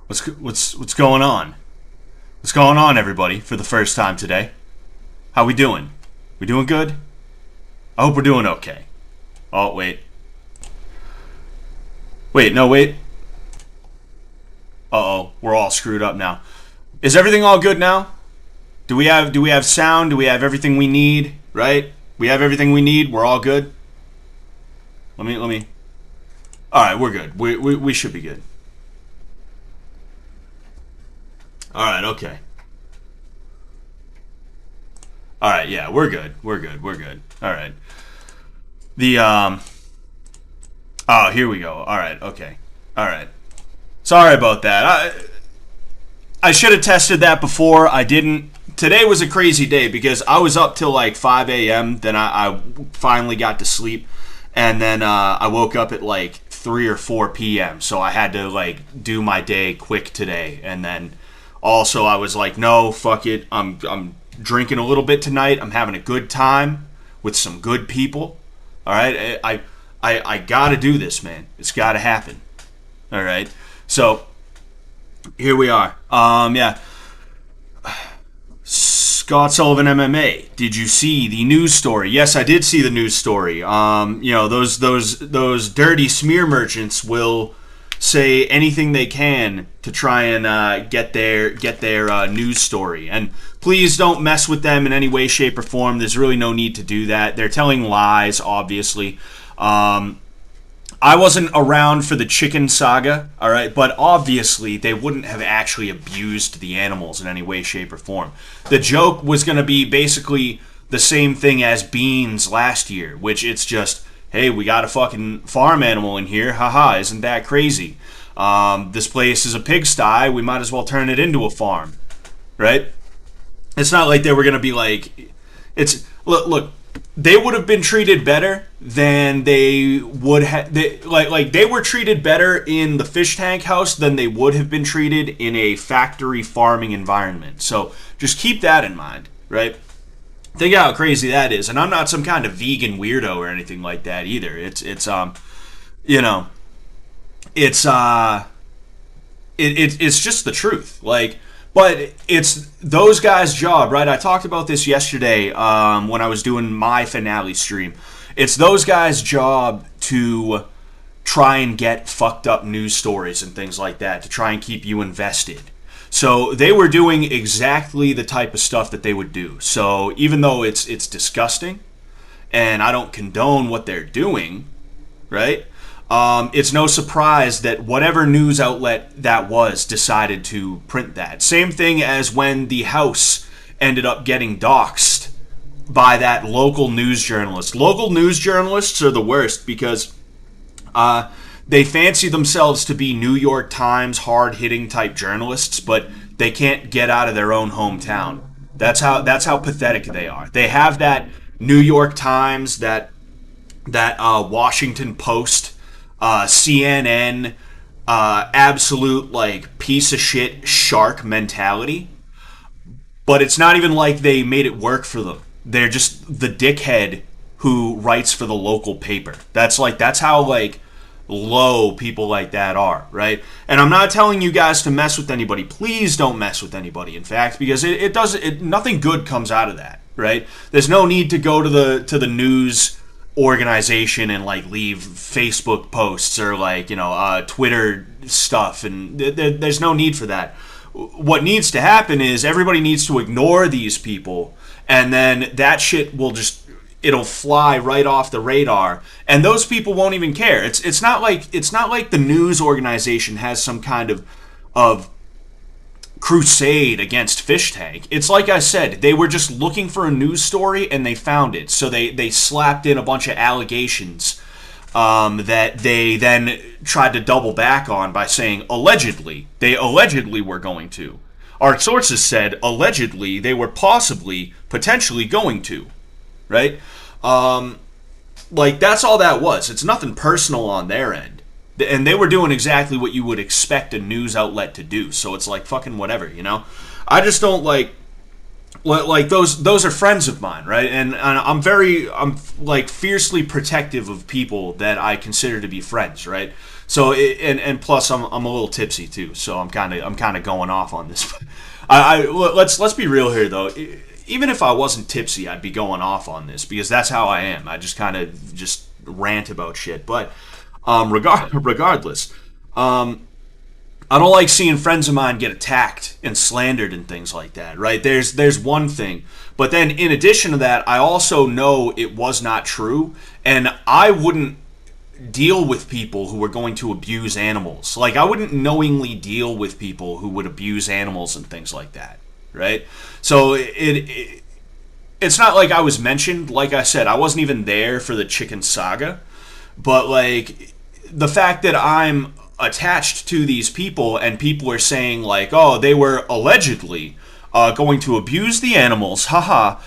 What's going on? What's going on, everybody? For the first time today, how we doing? We doing good? I hope we're doing okay. Oh wait. We're all screwed up now. Is everything all good now? Do we have sound? Do we have everything we need? Right? We have everything we need. We're all good. Let me. All right, we're good. We should be good. All right, okay. All right, yeah, we're good. We're good. All right. The Oh, here we go. All right, okay. All right. Sorry about that. I should have tested that before. I didn't. Today was a crazy day because I was up till like 5 a.m. Then I finally got to sleep, and then I woke up at like 3 or 4 p.m. So I had to like do my day quick today, and then also I was like, no, fuck it. I'm drinking a little bit tonight. I'm having a good time with some good people. All right, I gotta do this, man. It's gotta happen. All right, so here we are. Yeah. Scott Sullivan MMA. Did you see the news story? Yes, I did see the news story. Those dirty smear merchants will say anything they can to try and get their news story. And please don't mess with them in any way, shape, or form. There's really no need to do that. They're telling lies, obviously. I wasn't around for the chicken saga, all right, but obviously they wouldn't have actually abused the animals in any way, shape, or form. The joke was going to be basically the same thing as Beans last year, which it's just, hey, we got a fucking farm animal in here, haha, isn't that crazy? This place is a pigsty, we might as well turn it into a farm, right? It's not like they were going to be like, look, they would have been treated better than they would have. They were treated better in the fish tank house than they would have been treated in a factory farming environment. So just keep that in mind, right? Think how crazy that is. And I'm not some kind of vegan weirdo or anything like that either. It's just the truth. But it's those guys' job, right? I talked about this yesterday when I was doing my finale stream. It's those guys' job to try and get fucked up news stories and things like that, to try and keep you invested. So they were doing exactly the type of stuff that they would do. So even though it's disgusting, and I don't condone what they're doing, right? It's no surprise that whatever news outlet that was decided to print that. Same thing as when the House ended up getting doxxed by that local news journalist. Local news journalists are the worst because they fancy themselves to be New York Times hard-hitting type journalists, but they can't get out of their own hometown. That's how pathetic they are. They have that New York Times, that Washington Post, CNN, absolute like piece of shit shark mentality. But it's not even like they made it work for them. They're just the dickhead who writes for the local paper. That's how like low people like that are, right? And I'm not telling you guys to mess with anybody. Please don't mess with anybody. In fact, because nothing good comes out of that, right? There's no need to go to the news organization and like leave Facebook posts or Twitter stuff, and there's no need for that. What needs to happen is everybody needs to ignore these people, and then that shit it'll fly right off the radar, and those people won't even care. It's not like the news organization has some kind of crusade against Fishtank. It's like I said, they were just looking for a news story and they found it. So they slapped in a bunch of allegations that they then tried to double back on by saying allegedly. They allegedly were going to. Our sources said allegedly they were potentially going to. Right? That's all that was. It's nothing personal on their end. And they were doing exactly what you would expect a news outlet to do. So it's like fucking whatever, you know? I just don't like like those are friends of mine, right? And I'm like fiercely protective of people that I consider to be friends, right? So and plus I'm a little tipsy too, so I'm kind of going off on this. Let's be real here though. Even if I wasn't tipsy, I'd be going off on this because that's how I am. I just kind of just rant about shit. But regardless, I don't like seeing friends of mine get attacked and slandered and things like that, right? There's one thing. But then in addition to that, I also know it was not true, and I wouldn't deal with people who were going to abuse animals. Like I wouldn't knowingly deal with people who would abuse animals and things like that, right? So it's not like I was mentioned. Like I said, I wasn't even there for the chicken saga, but like the fact that I'm attached to these people and people are saying like, oh, they were allegedly going to abuse the animals, haha.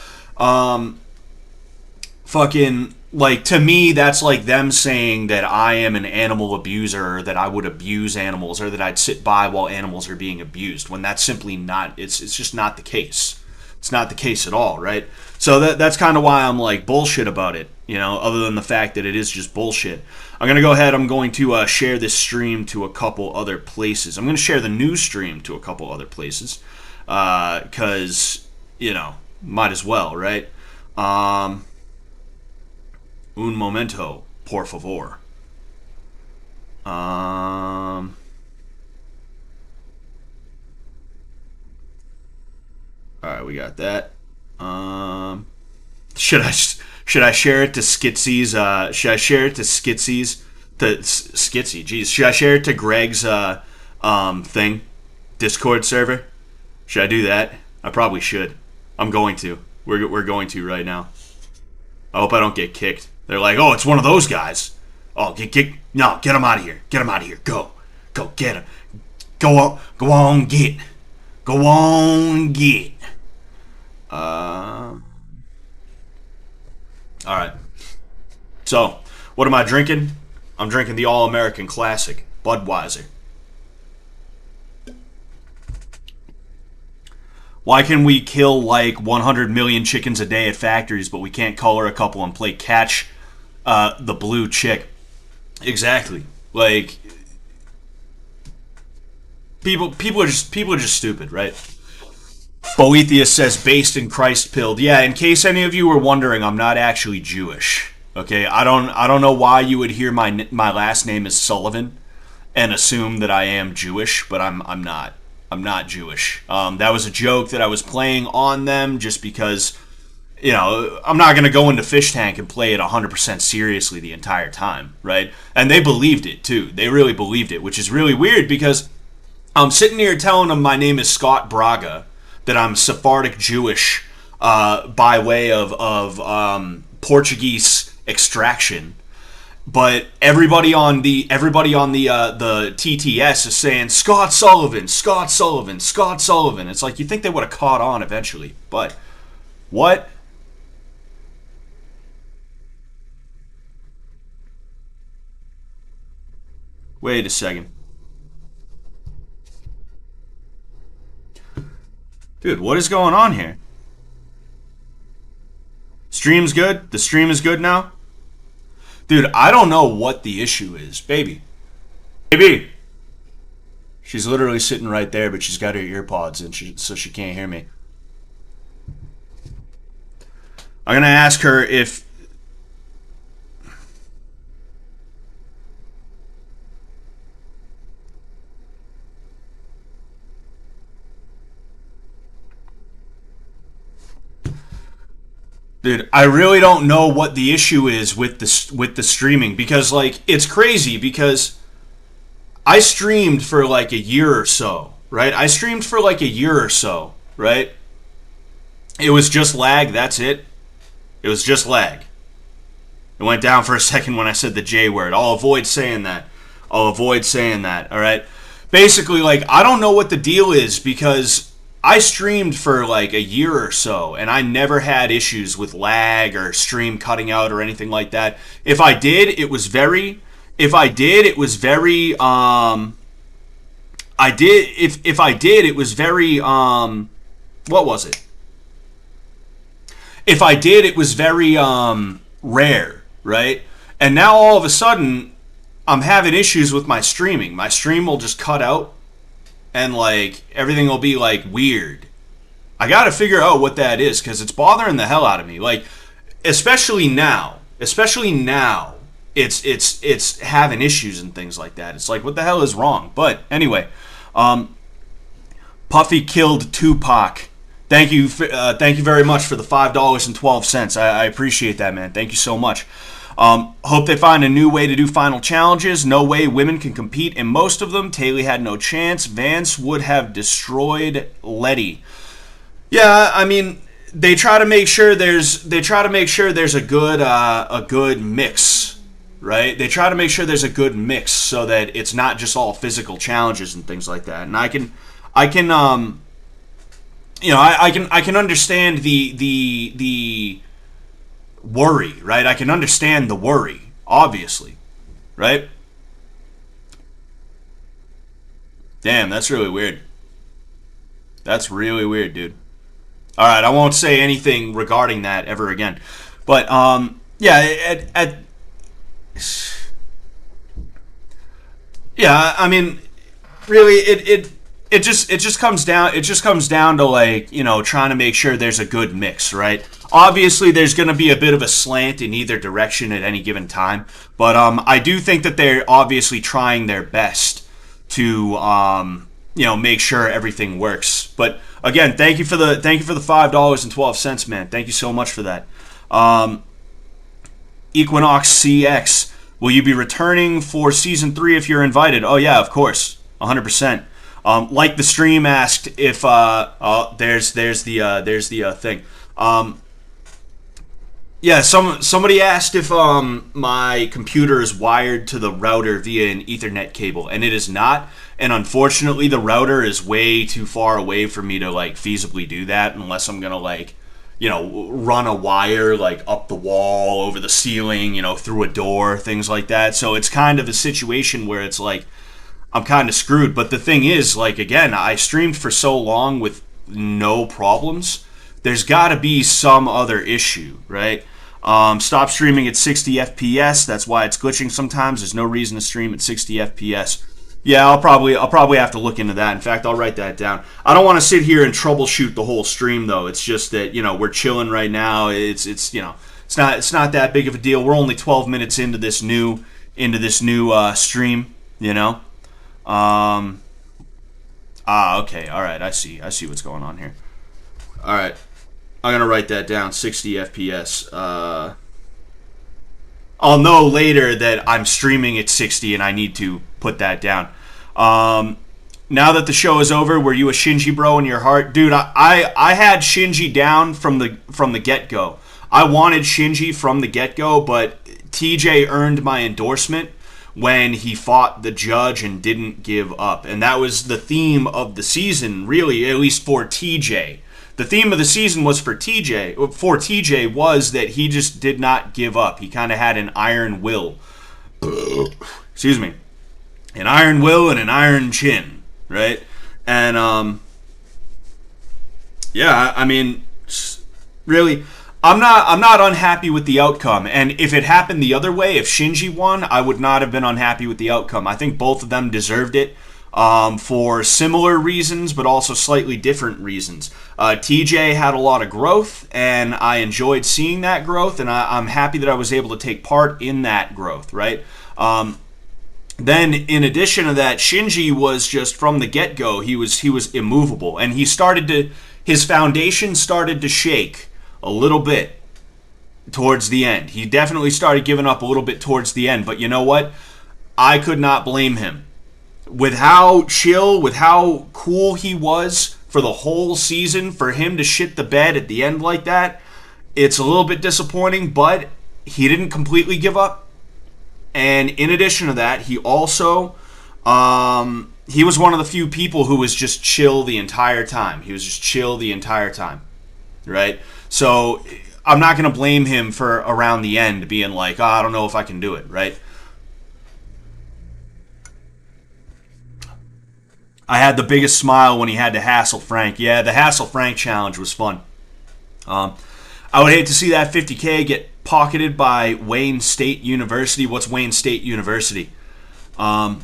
Fucking like to me that's like them saying that I am an animal abuser, or that I would abuse animals, or that I'd sit by while animals are being abused, when that's simply not. It's just not the case. It's not the case at all, right? So that's kind of why I'm like bullshit about it, other than the fact that it is just bullshit. I'm going to go ahead, I'm going to share this stream to a couple other places. I'm going to share the news stream to a couple other places, because, might as well, right? Un momento, por favor. All right, we got that. Should I share it to Skitsy's? Should I share it to Skitsy's? To Skitsy, jeez. Should I share it to Greg's thing, Discord server? Should I do that? I probably should. I'm going to. We're going to right now. I hope I don't get kicked. They're like, oh, it's one of those guys. Oh, get him out of here. Get him out of here. Go get him. Go on, get. Go on, get. All right. So, what am I drinking? I'm drinking the All-American Classic, Budweiser. Why can we kill like 100 million chickens a day at factories, but we can't color a couple and play catch the blue chick? Exactly. Like people are just stupid, right? Boethius says based in Christ pilled. Yeah, in case any of you were wondering, I'm not actually Jewish. Okay, I don't know why you would hear my last name is Sullivan and assume that I am Jewish, but I'm not. I'm not Jewish. That was a joke that I was playing on them just because, I'm not going to go into Fishtank and play it 100% seriously the entire time, right? And they believed it, too. They really believed it, which is really weird because I'm sitting here telling them my name is Scott Braga, that I'm Sephardic Jewish by way of Portuguese extraction. But everybody on the TTS is saying Scott Sullivan, Scott Sullivan, Scott Sullivan. It's like you think they would have caught on eventually, but what? Wait a second, dude. What is going on here? Stream's good. The stream is good now. Dude, I don't know what the issue is. Baby. Baby! She's literally sitting right there, but she's got her ear pods in, so she can't hear me. I'm gonna ask her if... Dude, I really don't know what the issue is with the streaming, because like it's crazy because I streamed for like a year or so, right? Right? It was just lag, that's it. It was just lag. It went down for a second when I said the J word. I'll avoid saying that, all right? Basically, like I don't know what the deal is because I streamed for like a year or so, and I never had issues with lag or stream cutting out or anything like that. If I did, it was very. If I did, it was very. I did. If I did, it was very. What was it? if I did, it was very rare, right? And now all of a sudden, I'm having issues with my streaming. My stream will just cut out, and like everything will be like weird. I got to figure out what that is because it's bothering the hell out of me. Like, especially now, it's having issues and things like that. It's like, what the hell is wrong? But anyway, Puffy killed Tupac. Thank you very much for the $5.12. I appreciate that, man. Thank you so much. Hope they find a new way to do final challenges. No way women can compete in most of them. Taylor had no chance. Vance would have destroyed Letty. Yeah, I mean, they try to make sure there's a good mix, right? They try to make sure there's a good mix so that it's not just all physical challenges and things like that. And I can understand the worry, right? I can understand the worry, obviously, right? Damn, that's really weird. That's really weird, dude. All right, I won't say anything regarding that ever again. But yeah, I mean, really, it just comes down to like, trying to make sure there's a good mix, right? Obviously, there's going to be a bit of a slant in either direction at any given time, but I do think that they're obviously trying their best to make sure everything works. But again, thank you for the $5.12, man. Thank you so much for that. Equinox CX, will you be returning for season 3 if you're invited? Oh yeah, of course, 100%. Like the stream asked if there's the thing. Yeah, somebody asked if my computer is wired to the router via an Ethernet cable, and it is not. And unfortunately, the router is way too far away for me to like feasibly do that, unless I'm gonna like, run a wire like up the wall, over the ceiling, through a door, things like that. So it's kind of a situation where it's like I'm kind of screwed. But the thing is, like, again, I streamed for so long with no problems. There's got to be some other issue, right? Stop streaming at 60 FPS. That's why it's glitching sometimes. There's no reason to stream at 60 FPS. Yeah, I'll probably have to look into that. In fact, I'll write that down. I don't want to sit here and troubleshoot the whole stream though. It's just that, we're chilling right now. It's not that big of a deal. We're only 12 minutes into this new stream, okay. All right. I see what's going on here. All right. I'm going to write that down, 60 FPS. I'll know later that I'm streaming at 60 and I need to put that down. Now that the show is over, were you a Shinji bro in your heart? Dude, I had Shinji down from the get-go. I wanted Shinji from the get-go, but TJ earned my endorsement when he fought the judge and didn't give up. And that was the theme of the season, really, at least for TJ. The theme of the season was for TJ was that he just did not give up. He kind of had an iron will. Excuse me. An iron will and an iron chin, right? And yeah, I mean, really, I'm not unhappy with the outcome. And if it happened the other way, if Shinji won, I would not have been unhappy with the outcome. I think both of them deserved it. For similar reasons, but also slightly different reasons. TJ had a lot of growth, and I enjoyed seeing that growth, and I'm happy that I was able to take part in that growth, right? Then, in addition to that, Shinji was just from the get-go, he was immovable, and his foundation started to shake a little bit towards the end. He definitely started giving up a little bit towards the end, but you know what? I could not blame him. With how chill, with how cool he was for the whole season, for him to shit the bed at the end like that, it's a little bit disappointing, but he didn't completely give up. And in addition to that, he also, he was one of the few people who was just chill the entire time. He was just chill the entire time, right? So I'm not going to blame him for around the end being like, I don't know if I can do it, right? I had the biggest smile when he had to hassle Frank. Yeah, the hassle Frank challenge was fun. I I would hate to see that 50K get pocketed by Wayne State University. What's Wayne State University? Oh,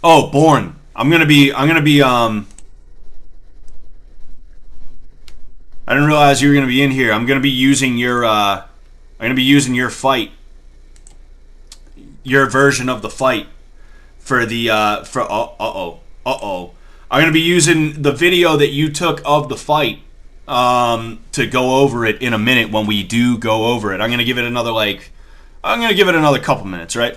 Bourne. I'm gonna be. I didn't realize you were gonna be in here. I'm gonna be using your. I'm gonna be using your fight, your version of the fight, for the for. I'm gonna be using the video that you took of the fight. To go over it in a minute when we do go over it. I'm gonna give it another couple minutes, right?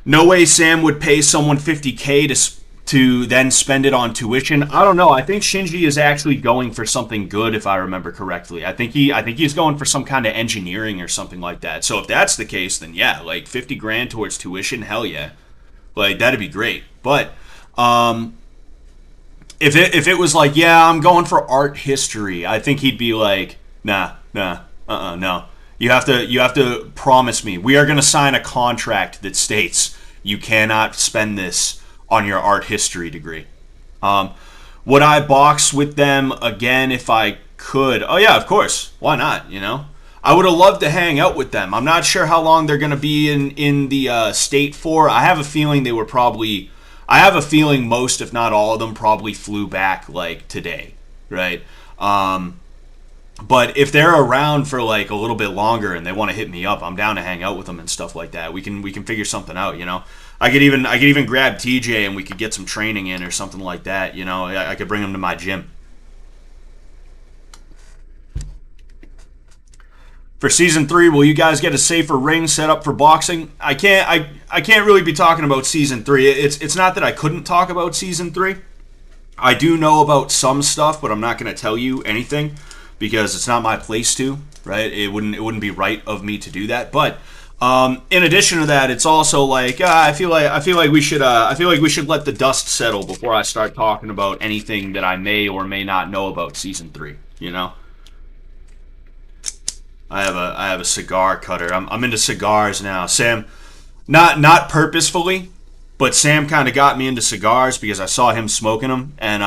No way Sam would pay someone 50K to then spend it on tuition. I don't know. I think Shinji is actually going for something good, if I remember correctly. I think he's going for some kind of engineering or something like that. So if that's the case, then yeah, like 50 grand towards tuition, hell yeah, like that'd be great. But if it was like, yeah, I'm going for art history, I think he'd be like, no. You have to promise me. We are going to sign a contract that states you cannot spend this on your art history degree. Would I box with them again if I could? Oh yeah, of course. Why not? You know, I would have loved to hang out with them. I'm not sure how long they're going to be in the state for. I have a feeling they were probably. I have a feeling most, if not all of them, probably flew back like today, right? But if they're around for like a little bit longer and they want to hit me up, I'm down to hang out with them and stuff like that. We can figure something out, you know. I could even grab TJ and we could get some training in or something like that, you know. I could bring him to my gym. For season 3, will you guys get a safer ring set up for boxing? I can't really be talking about season 3. It's not that I couldn't talk about season 3. I do know about some stuff, but I'm not going to tell you anything because it's not my place to, right? It wouldn't be right of me to do that. But in addition to that, it's also like I feel like we should let the dust settle before I start talking about anything that I may or may not know about season 3, you know? I have a cigar cutter. I'm into cigars now. Sam, not purposefully, but Sam kind of got me into cigars because I saw him smoking them, and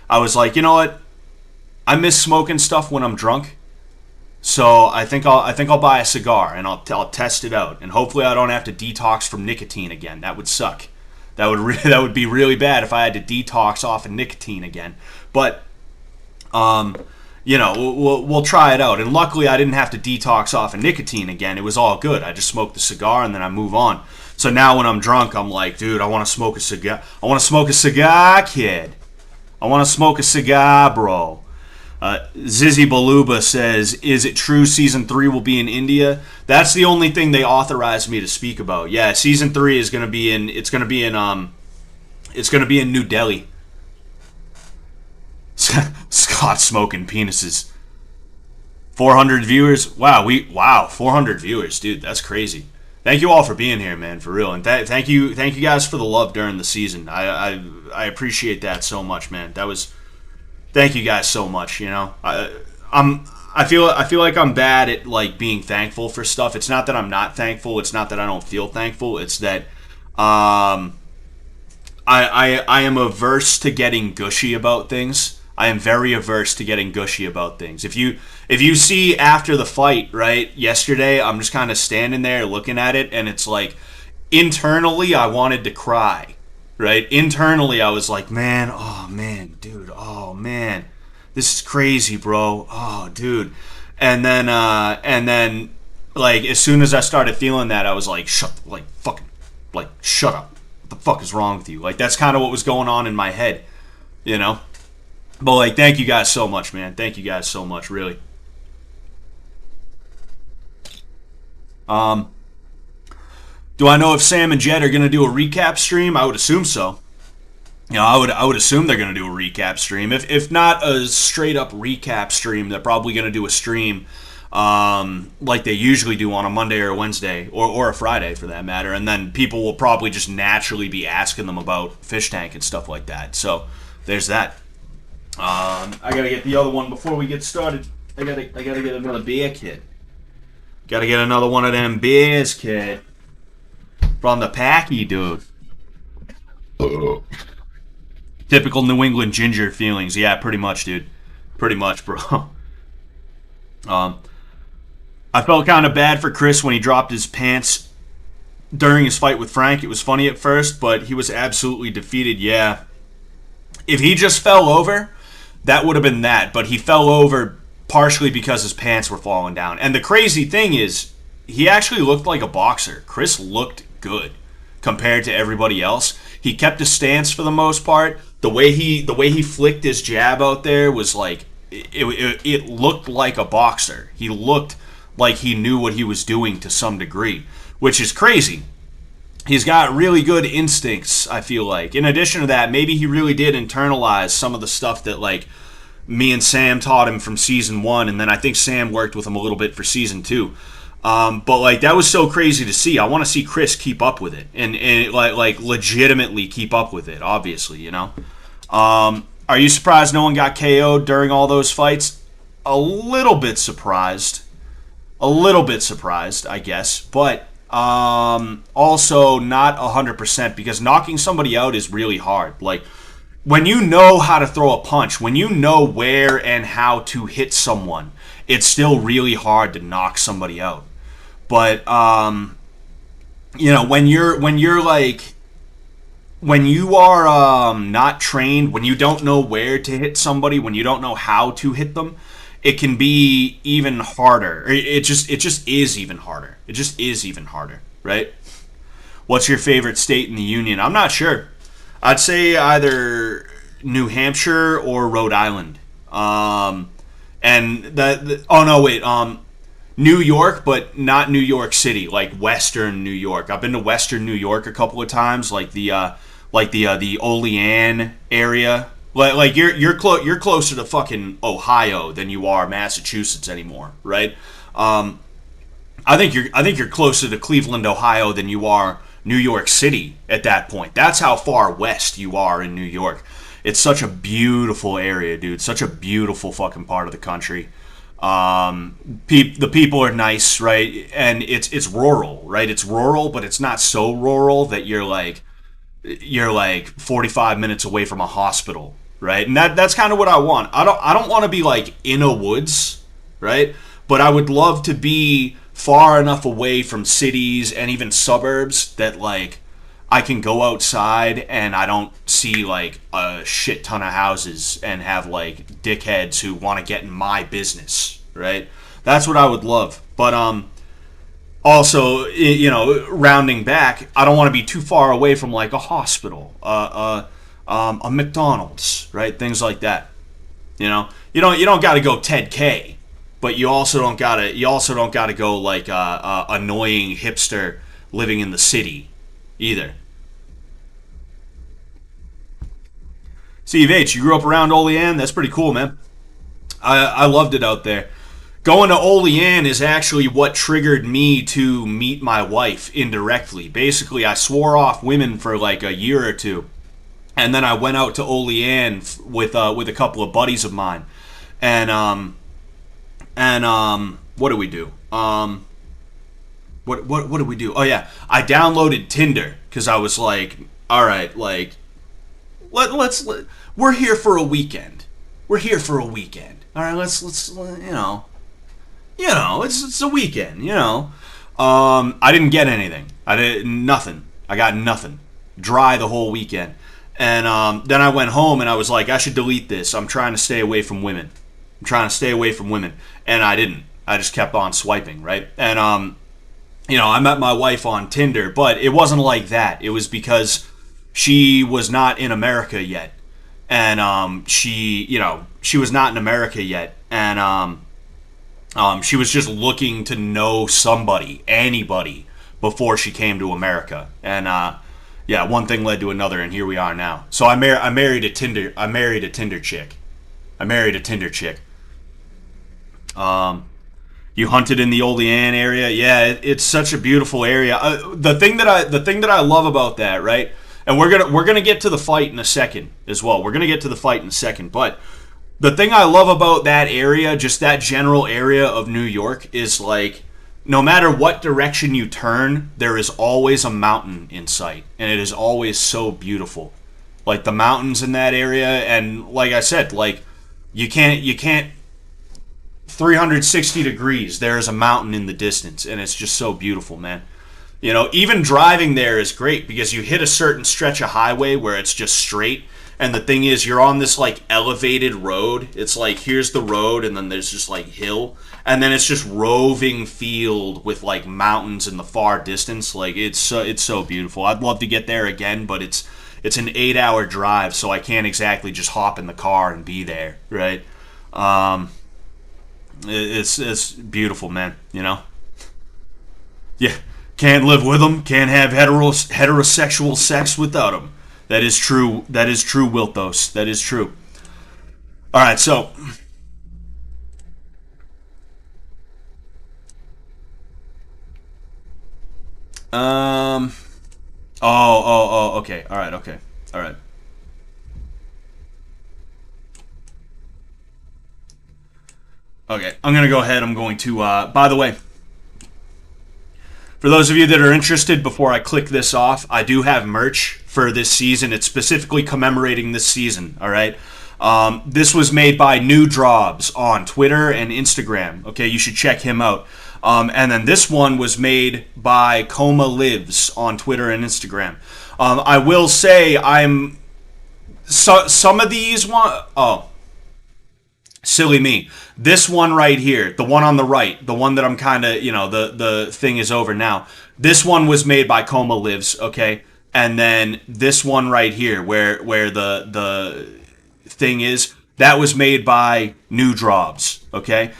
I was like, you know what? I miss smoking stuff when I'm drunk, so I think I'll buy a cigar and I'll test it out, and hopefully I don't have to detox from nicotine again. That would suck. That would be really bad if I had to detox off of nicotine again. But you know, we'll try it out. And luckily, I didn't have to detox off of nicotine again. It was all good. I just smoked the cigar and then I move on. So now when I'm drunk, I'm like, dude, I want to smoke a cigar. I want to smoke a cigar, kid. I want to smoke a cigar, bro. Zizzy Baluba says, is it true season 3 will be in India? That's the only thing they authorized me to speak about. Yeah, season 3 is going to be in. It's going to be in New Delhi. Scott smoking penises. 400 viewers. Wow, 400 viewers, dude. That's crazy. Thank you all for being here, man, for real. And thank you guys for the love during the season. I appreciate that so much, man. Thank you guys so much. You know, I feel like I'm bad at like being thankful for stuff. It's not that I'm not thankful. It's not that I don't feel thankful. It's that I am averse to getting gushy about things. I am very averse to getting gushy about things. If you see after the fight, right, yesterday, I'm just kind of standing there looking at it, and it's like, internally, I wanted to cry, right? Internally, I was like, man, oh, man, dude, oh, man, this is crazy, bro, oh, dude. And then, like, as soon as I started feeling that, I was like, shut up. What the fuck is wrong with you? Like, that's kind of what was going on in my head, you know? But, like, thank you guys so much, man. Thank you guys so much, really. Do I know if Sam and Jed are going to do a recap stream? I would assume so. You know, I would assume they're going to do a recap stream. If not a straight-up recap stream, they're probably going to do a stream like they usually do on a Monday or a Wednesday, or a Friday, for that matter. And then people will probably just naturally be asking them about Fishtank and stuff like that. So, there's that. I gotta get the other one before we get started. I gotta get another beer, kid. Gotta get another one of them beers, kid. From the packy, dude. Typical New England ginger feelings. Yeah, pretty much, dude. pretty much, bro. Um, I felt kind of bad for Chris when he dropped his pants during his fight with Frank. It was funny at first, but he was absolutely defeated. Yeah, if he just fell over, that would have been that. But he fell over partially because his pants were falling down. And the crazy thing is, he actually looked like a boxer. Chris looked good compared to everybody else. He kept his stance for the most part. The way he flicked his jab out there was like it looked like a boxer. He looked like he knew what he was doing to some degree, which is crazy. He's got really good instincts, I feel like. In addition to that, maybe he really did internalize some of the stuff that like me and Sam taught him from season 1, and then I think Sam worked with him a little bit for season 2. But like that was so crazy to see. I want to see Chris keep up with it and like legitimately keep up with it. Obviously, you know. Are you surprised no one got KO'd during all those fights? A little bit surprised. A little bit surprised, I guess, but also not 100% because knocking somebody out is really hard. Like when you know how to throw a punch, when you know where and how to hit someone, it's still really hard to knock somebody out. But you know, when you are not trained, when you don't know where to hit somebody, when you don't know how to hit them, it can be even harder. It just is even harder. It just is even harder, right? What's your favorite state in the union? I'm not sure. I'd say either New Hampshire or Rhode Island. And oh no, wait. New York, but not New York City, like Western New York. I've been to Western New York a couple of times, like the Olean area. Like you're closer to fucking Ohio than you are Massachusetts anymore, right? I think you're closer to Cleveland, Ohio than you are New York City at that point. That's how far west you are in New York. It's such a beautiful area, dude. Such a beautiful fucking part of the country. The people are nice, right? And it's rural, right? It's rural, but it's not so rural that you're like 45 minutes away from a hospital, right? And that's kind of what I want. I don't want to be like in a woods, right? But I would love to be far enough away from cities and even suburbs that like I can go outside and I don't see like a shit ton of houses and have like dickheads who want to get in my business, right? That's what I would love. But also, you know, rounding back, I don't want to be too far away from like a hospital, a McDonald's, right? Things like that. You know, you don't got to go Ted K, but you also don't gotta go like a annoying hipster living in the city either. Steve H, you grew up around Olean? That's pretty cool, man. I loved it out there. Going to Olean is actually what triggered me to meet my wife indirectly. Basically, I swore off women for like a year or two, and then I went out to Olean with a couple of buddies of mine, and what do we do? What did we do? Oh yeah, I downloaded Tinder because I was like, all right, like we're here for a weekend. We're here for a weekend. All right, let's it's a weekend. I didn't get anything. I did nothing. I got nothing. Dry the whole weekend. And then I went home and I was like, I should delete this. I'm trying to stay away from women. And I didn't. I just kept on swiping, right? And I met my wife on Tinder, but it wasn't like that. It was because she was not in America yet. And she was not in America yet. And she was just looking to know somebody, anybody, before she came to America. And one thing led to another, and here we are now. So I married a Tinder chick. You hunted in the Olean area. Yeah, it's such a beautiful area. The thing that I love about that, right? And we're gonna get to the fight in a second as well. But the thing I love about that area, just that general area of New York, is like no matter what direction you turn, there is always a mountain in sight, and it is always so beautiful. Like the mountains in that area, and like I said, like You can't 360 degrees. There's a mountain in the distance, and it's just so beautiful, man. Even driving there is great because you hit a certain stretch of highway where it's just straight. And the thing is, you're on this like elevated road. It's like here's the road, and then there's just like hill, and then it's just roving field with like mountains in the far distance. Like it's so beautiful. I'd love to get there again, but it's an 8-hour drive, so I can't exactly just hop in the car and be there, right? It's beautiful, man. Yeah. Can't live with them. Can't have heterosexual sex without them. That is true. That is true, Wilthos. That is true. All right, so okay. All right, okay. All right. Okay, I'm going to go ahead. I'm going to by the way, for those of you that are interested, before I click this off, I do have merch for this season. It's specifically commemorating this season, all right? This was made by New Drobs on Twitter and Instagram. Okay, you should check him out. And then this one was made by Coma Lives on Twitter and Instagram. I will say some of these silly me. This one right here, the one on the right, the one that I'm kind of, the thing is over now. This one was made by Coma Lives, okay? And then this one right here, where the thing is, that was made by New Drobs, okay?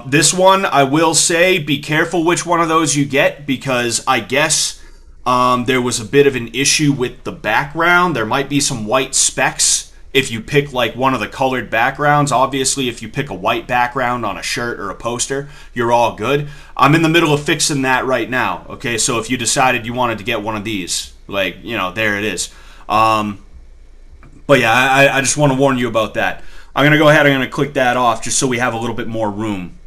This one, I will say, be careful which one of those you get, because I guess there was a bit of an issue with the background. There might be some white specks if you pick like one of the colored backgrounds. Obviously, if you pick a white background on a shirt or a poster, you're all good. I'm in the middle of fixing that right now, okay? So if you decided you wanted to get one of these, like, there it is. But yeah, I just want to warn you about that. I'm going to go ahead, I'm going to click that off just so we have a little bit more room.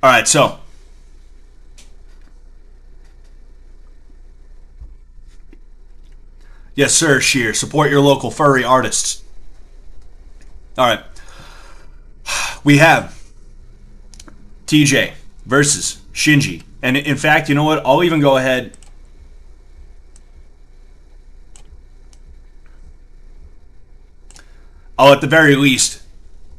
All right, so yes, sir, Sheer. Support your local furry artists. All right. We have TJ versus Shinji. And in fact, you know what? I'll even go ahead. I'll at the very least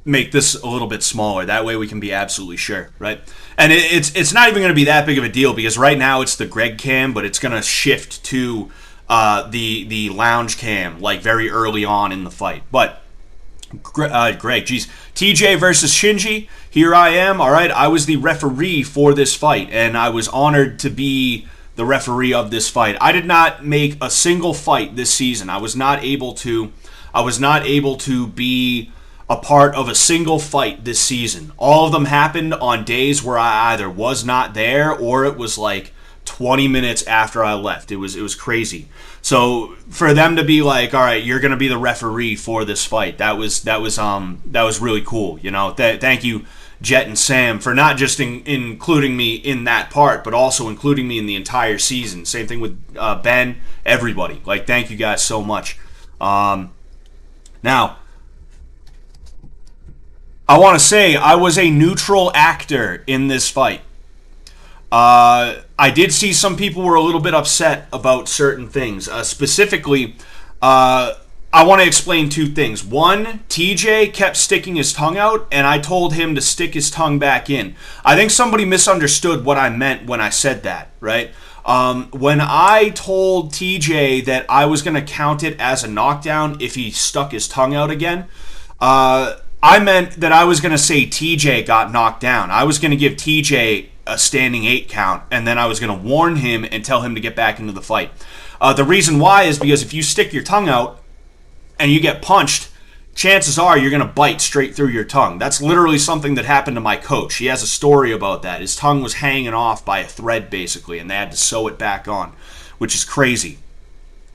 make this a little bit smaller. That way we can be absolutely sure, right? And it's not even going to be that big of a deal because right now it's the Greg cam, but it's going to shift to the lounge cam like very early on in the fight. But Greg, geez, TJ versus Shinji. Here I am. All right, I was the referee for this fight, and I was honored to be the referee of this fight. I did not make a single fight this season. I was not able to be a part of a single fight this season. All of them happened on days where I either was not there or it was like 20 minutes after I left. It was crazy. So for them to be like, all right, you're gonna be the referee for this fight, that was really cool. Thank you, Jet and Sam, for not just including me in that part, but also including me in the entire season. Same thing with Ben, everybody. Like, thank you guys so much. Now, I want to say I was a neutral actor in this fight. I did see some people were a little bit upset about certain things. Specifically, I want to explain two things. One, TJ kept sticking his tongue out, and I told him to stick his tongue back in. I think somebody misunderstood what I meant when I said that, right? When I told TJ that I was going to count it as a knockdown if he stuck his tongue out again, I meant that I was going to say TJ got knocked down. I was going to give TJ a standing 8 count, and then I was going to warn him and tell him to get back into the fight. The reason why is because if you stick your tongue out and you get punched, chances are you're going to bite straight through your tongue. That's literally something that happened to my coach. He has a story about that. His tongue was hanging off by a thread, basically, and they had to sew it back on, which is crazy.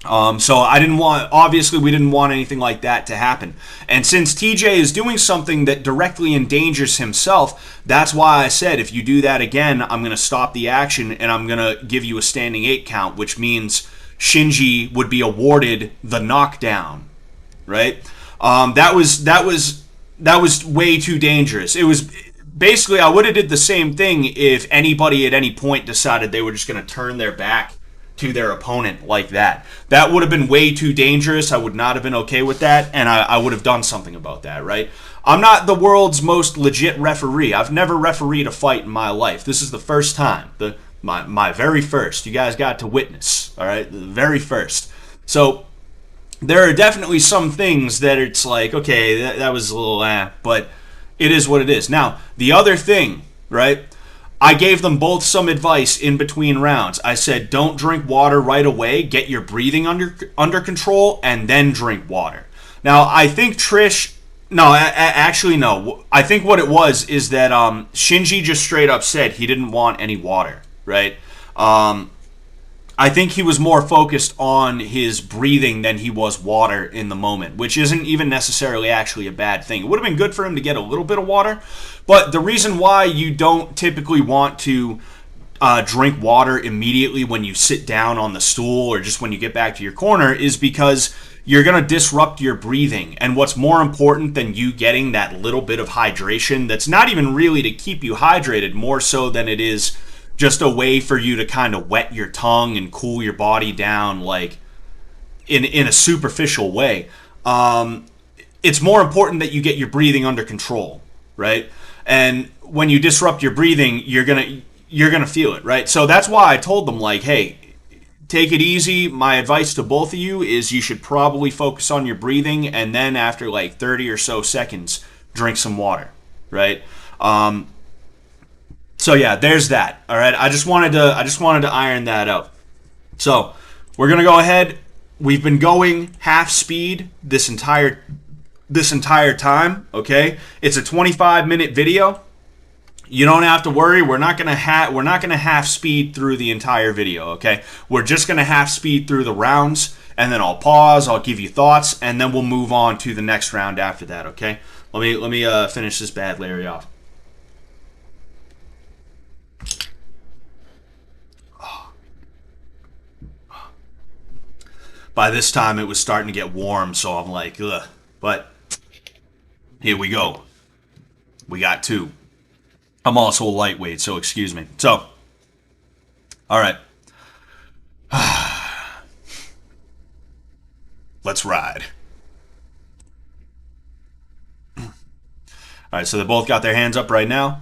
So obviously we didn't want anything like that to happen. And since TJ is doing something that directly endangers himself, that's why I said if you do that again, I'm going to stop the action and I'm going to give you a standing 8 count, which means Shinji would be awarded the knockdown, right? That was that was way too dangerous. It was basically, I would have did the same thing if anybody at any point decided they were just going to turn their back to their opponent like that. That would have been way too dangerous. I would not have been okay with that, and I would have done something about that, right? I'm not the world's most legit referee. I've never refereed a fight in my life. This is the first time, my very first. You guys got to witness, all right? The very first. So there are definitely some things that it's like, okay, that was a little but it is what it is. Now, the other thing, right? I gave them both some advice in between rounds. I said, don't drink water right away. Get your breathing under control, and then drink water. Now, I think Trish... No, actually, no. I think what it was is that Shinji just straight up said he didn't want any water, right? I think he was more focused on his breathing than he was water in the moment, which isn't even necessarily actually a bad thing. It would have been good for him to get a little bit of water, but the reason why you don't typically want to drink water immediately when you sit down on the stool or just when you get back to your corner is because you're going to disrupt your breathing. And what's more important than you getting that little bit of hydration that's not even really to keep you hydrated, more so than it is just a way for you to kind of wet your tongue and cool your body down, like in a superficial way. It's more important that you get your breathing under control, right? And when you disrupt your breathing, you're gonna feel it, right? So that's why I told them, like, hey, take it easy. My advice to both of you is you should probably focus on your breathing, and then after like 30 or so seconds, drink some water, right? So yeah, there's that. All right, I just wanted to iron that out. So we're gonna go ahead. We've been going half speed this entire time. Okay, it's a 25-minute video. You don't have to worry. We're not gonna half speed through the entire video. Okay, we're just gonna half speed through the rounds, and then I'll pause. I'll give you thoughts, and then we'll move on to the next round after that. Okay, let me finish this bad Larry off. By this time, it was starting to get warm, so I'm like, ugh. But here we go. We got two. I'm also a lightweight, so excuse me. So, all right. Let's ride. All right, so they both got their hands up right now.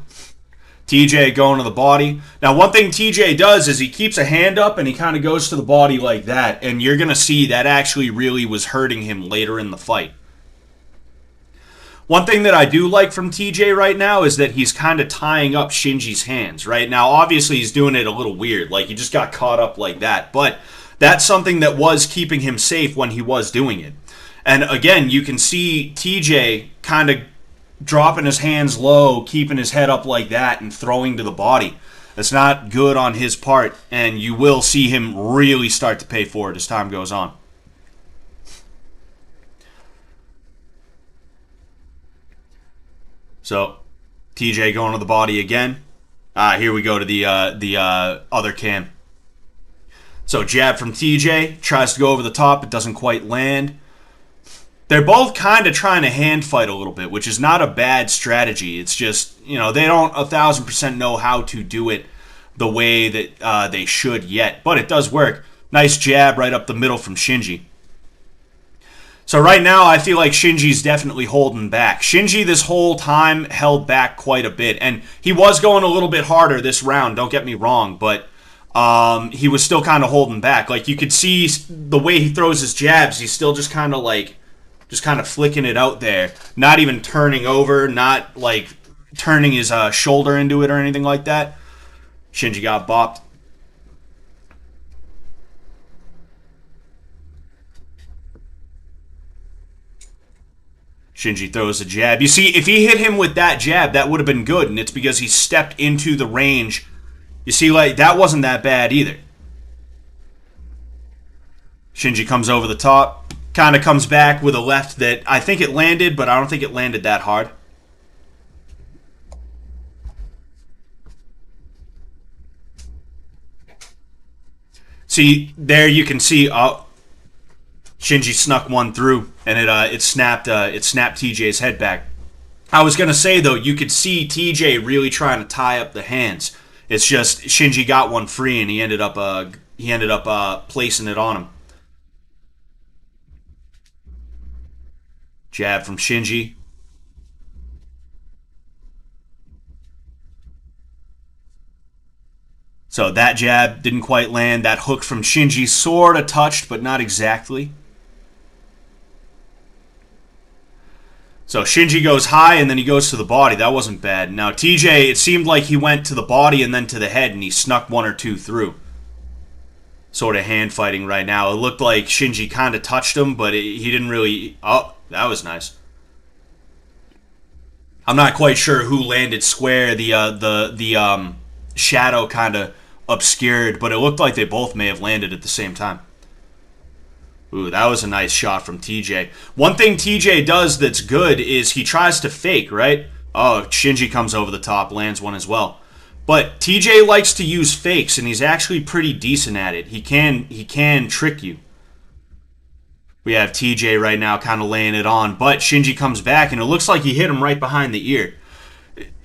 TJ going to the body. Now, one thing TJ does is he keeps a hand up and he kind of goes to the body like that. And you're going to see that actually really was hurting him later in the fight. One thing that I do like from TJ right now is that he's kind of tying up Shinji's hands, right? Now, obviously, he's doing it a little weird. Like, he just got caught up like that. But that's something that was keeping him safe when he was doing it. And again, you can see TJ kind of dropping his hands low, keeping his head up like that, and throwing to the body. That's not good on his part, and you will see him really start to pay for it as time goes on. So, TJ going to the body again. Here we go to the other cam. So, jab from TJ, tries to go over the top, it doesn't quite land. They're both kind of trying to hand fight a little bit, which is not a bad strategy. It's just, you know, they don't 1,000% know how to do it the way that they should yet. But it does work. Nice jab right up the middle from Shinji. So right now, I feel like Shinji's definitely holding back. Shinji this whole time held back quite a bit. And he was going a little bit harder this round, don't get me wrong. But he was still kind of holding back. Like, you could see the way he throws his jabs, he's still just kind of like... just kind of flicking it out there. Not even turning over, not like turning his shoulder into it or anything like that. Shinji got bopped. Shinji throws a jab. You see, if he hit him with that jab, that would have been good, and it's because he stepped into the range. You see, like, that wasn't that bad either. Shinji comes over the top. Kind of comes back with a left that I think it landed, but I don't think it landed that hard. See, there you can see, Shinji snuck one through, and it snapped TJ's head back. I was gonna say though, you could see TJ really trying to tie up the hands. It's just Shinji got one free and he ended up placing it on him. Jab from Shinji. So that jab didn't quite land. That hook from Shinji sort of touched, but not exactly. So Shinji goes high and then he goes to the body. That wasn't bad. Now TJ, it seemed like he went to the body and then to the head and he snuck one or two through. Sort of hand fighting right now. It looked like Shinji kind of touched him, but he didn't really... Oh, that was nice. I'm not quite sure who landed square. The shadow kind of obscured, but it looked like they both may have landed at the same time. Ooh, that was a nice shot from TJ. One thing TJ does that's good is he tries to fake, right? Oh, Shinji comes over the top, lands one as well. But TJ likes to use fakes, and he's actually pretty decent at it. He can trick you. We have TJ right now kind of laying it on, but Shinji comes back, and it looks like he hit him right behind the ear.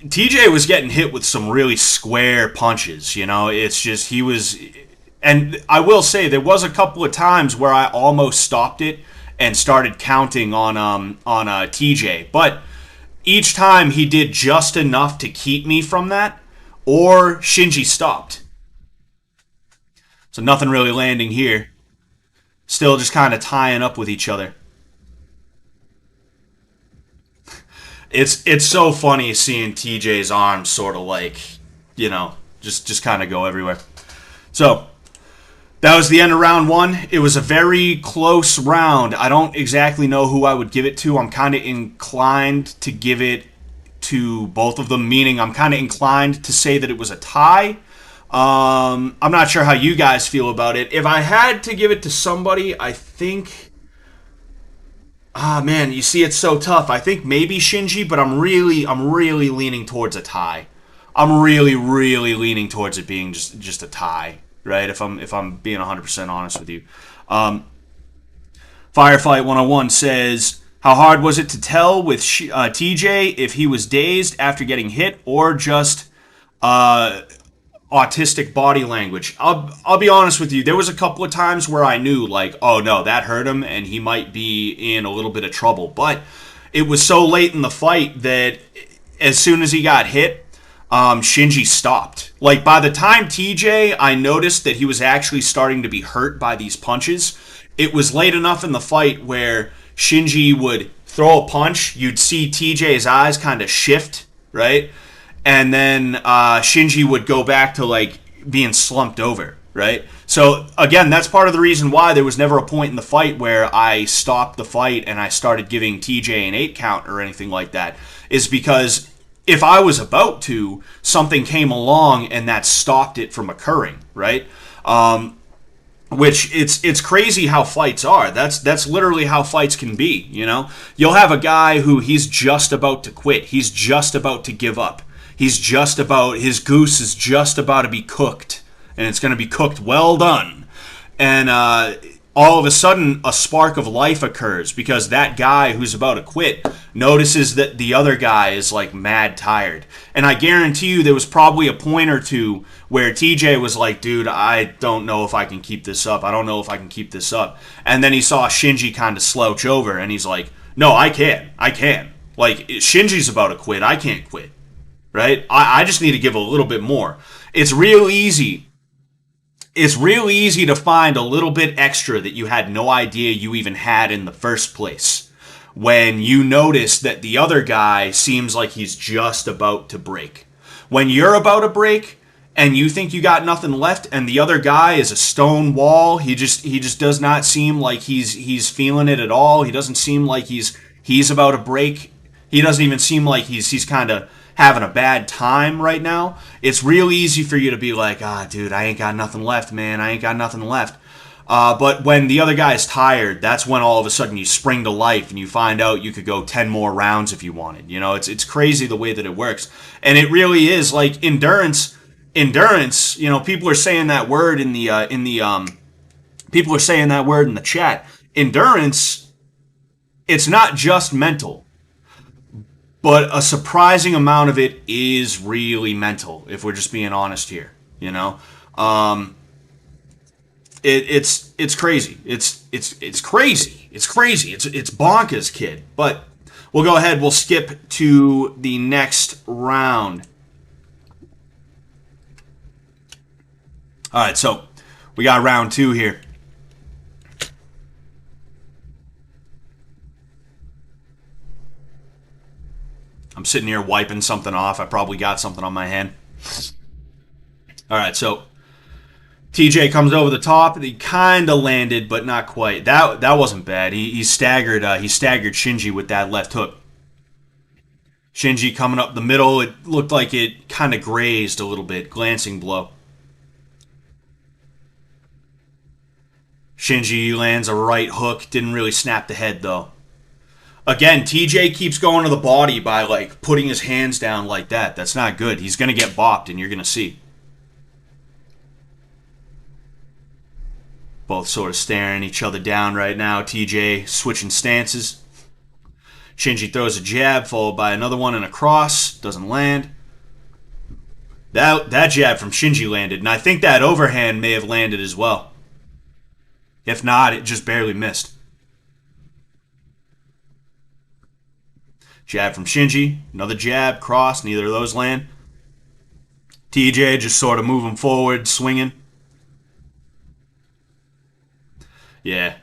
TJ was getting hit with some really square punches, you know? It's just he was... And I will say, there was a couple of times where I almost stopped it and started counting on TJ. But each time he did just enough to keep me from that, or Shinji stopped. So nothing really landing here. Still just kind of tying up with each other. It's so funny seeing TJ's arms sort of like, you know, just kind of go everywhere. So... that was the end of round one. It was a very close round. I don't exactly know who I would give it to. I'm kind of inclined to give it to both of them, meaning I'm kind of inclined to say that it was a tie. I'm not sure how you guys feel about it. If I had to give it to somebody, I think... ah, man, you see, it's so tough. I think maybe Shinji, but I'm really leaning towards a tie. I'm really leaning towards it being just a tie. Right, if I'm being 100% honest with you. Firefight 101 says, how hard was it to tell with TJ if he was dazed after getting hit or just autistic body language? I'll be honest with you. There was a couple of times where I knew, like, oh no, that hurt him and he might be in a little bit of trouble. But it was so late in the fight that as soon as he got hit, Shinji stopped. Like, by the time TJ, I noticed that he was actually starting to be hurt by these punches. It was late enough in the fight where Shinji would throw a punch, you'd see TJ's eyes kind of shift, right? And then Shinji would go back to, like, being slumped over, right? So, again, that's part of the reason why there was never a point in the fight where I stopped the fight and I started giving TJ an 8 count or anything like that, is because... if I was about to, something came along and that stopped it from occurring, right? Which it's crazy how fights are. That's literally how fights can be, you know? You'll have a guy who he's just about to quit. He's just about to give up. His goose is just about to be cooked. And it's going to be cooked well done. And all of a sudden, a spark of life occurs because that guy who's about to quit notices that the other guy is like mad tired. And I guarantee you there was probably a point or two where TJ was like, dude, I don't know if I can keep this up. I don't know if I can keep this up. And then he saw Shinji kind of slouch over and he's like, no, I can. Like, Shinji's about to quit. I can't quit. Right? I just need to give a little bit more. It's real easy. It's real easy to find a little bit extra that you had no idea you even had in the first place when you notice that the other guy seems like he's just about to break. When you're about to break and you think you got nothing left and the other guy is a stone wall, he just does not seem like he's feeling it at all. He doesn't seem like he's about to break. He doesn't even seem like he's kind of having a bad time right now. It's real easy for you to be like, dude, I ain't got nothing left, man. I ain't got nothing left. But when the other guy is tired, that's when all of a sudden you spring to life and you find out you could go 10 more rounds if you wanted. You know, it's crazy the way that it works. And it really is like endurance, you know, people are saying that word in the people are saying that word in the chat. Endurance, it's not just mental. but a surprising amount of it is really mental, if we're just being honest here. You know, it's crazy. It's crazy. It's crazy. It's bonkers, kid. But we'll go ahead. We'll skip to the next round. All right, so we got round 2 here. I'm sitting here wiping something off. I probably got something on my hand. All right, so TJ comes over the top. He kind of landed, but not quite. That wasn't bad. He staggered. He staggered Shinji with that left hook. Shinji coming up the middle. It looked like it kind of grazed a little bit. Glancing blow. Shinji lands a right hook. Didn't really snap the head though. Again, TJ keeps going to the body by like putting his hands down like that. That's not good. He's going to get bopped, and you're going to see. Both sort of staring each other down right now. TJ switching stances. Shinji throws a jab, followed by another one and a cross. Doesn't land. That jab from Shinji landed, and I think that overhand may have landed as well. If not, it just barely missed. Jab from Shinji. Another jab, cross. Neither of those land. TJ just sort of moving forward, swinging. Yeah.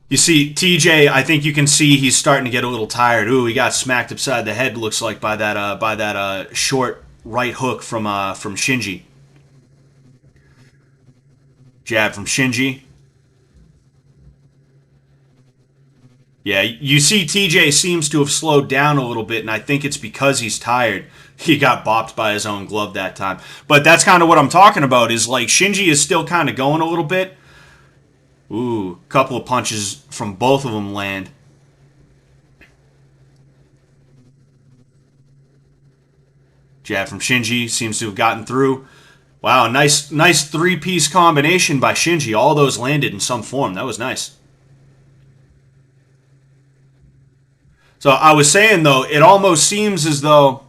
You see, TJ, I think you can see he's starting to get a little tired. Ooh, he got smacked upside the head, looks like, by that short right hook from Shinji. Jab from Shinji. Yeah, you see TJ seems to have slowed down a little bit, and I think it's because he's tired. He got bopped by his own glove that time. But that's kind of what I'm talking about, is like Shinji is still kind of going a little bit. Ooh, a couple of punches from both of them land. Jab from Shinji seems to have gotten through. Wow, nice three-piece combination by Shinji. All those landed in some form. That was nice. So I was saying though, it almost seems as though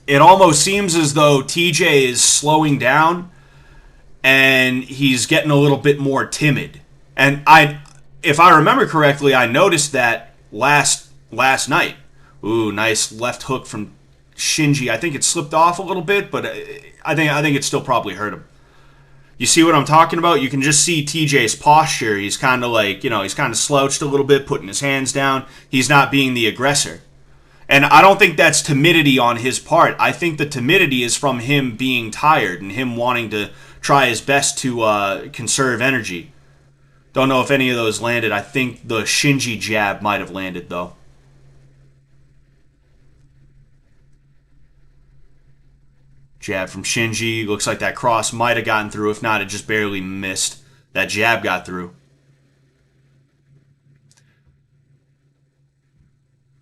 TJ is slowing down and he's getting a little bit more timid. And if I remember correctly, I noticed that last night. Ooh, nice left hook from Shinji. I think it slipped off a little bit, but I think it still probably hurt him. You see what I'm talking about? You can just see TJ's posture. He's kind of like, he's kind of slouched a little bit, putting his hands down. He's not being the aggressor. And I don't think that's timidity on his part. I think the timidity is from him being tired and him wanting to try his best to conserve energy. Don't know if any of those landed. I think the Shinji jab might have landed, though. Jab from Shinji. Looks like that cross might have gotten through. If not, it just barely missed. That jab got through.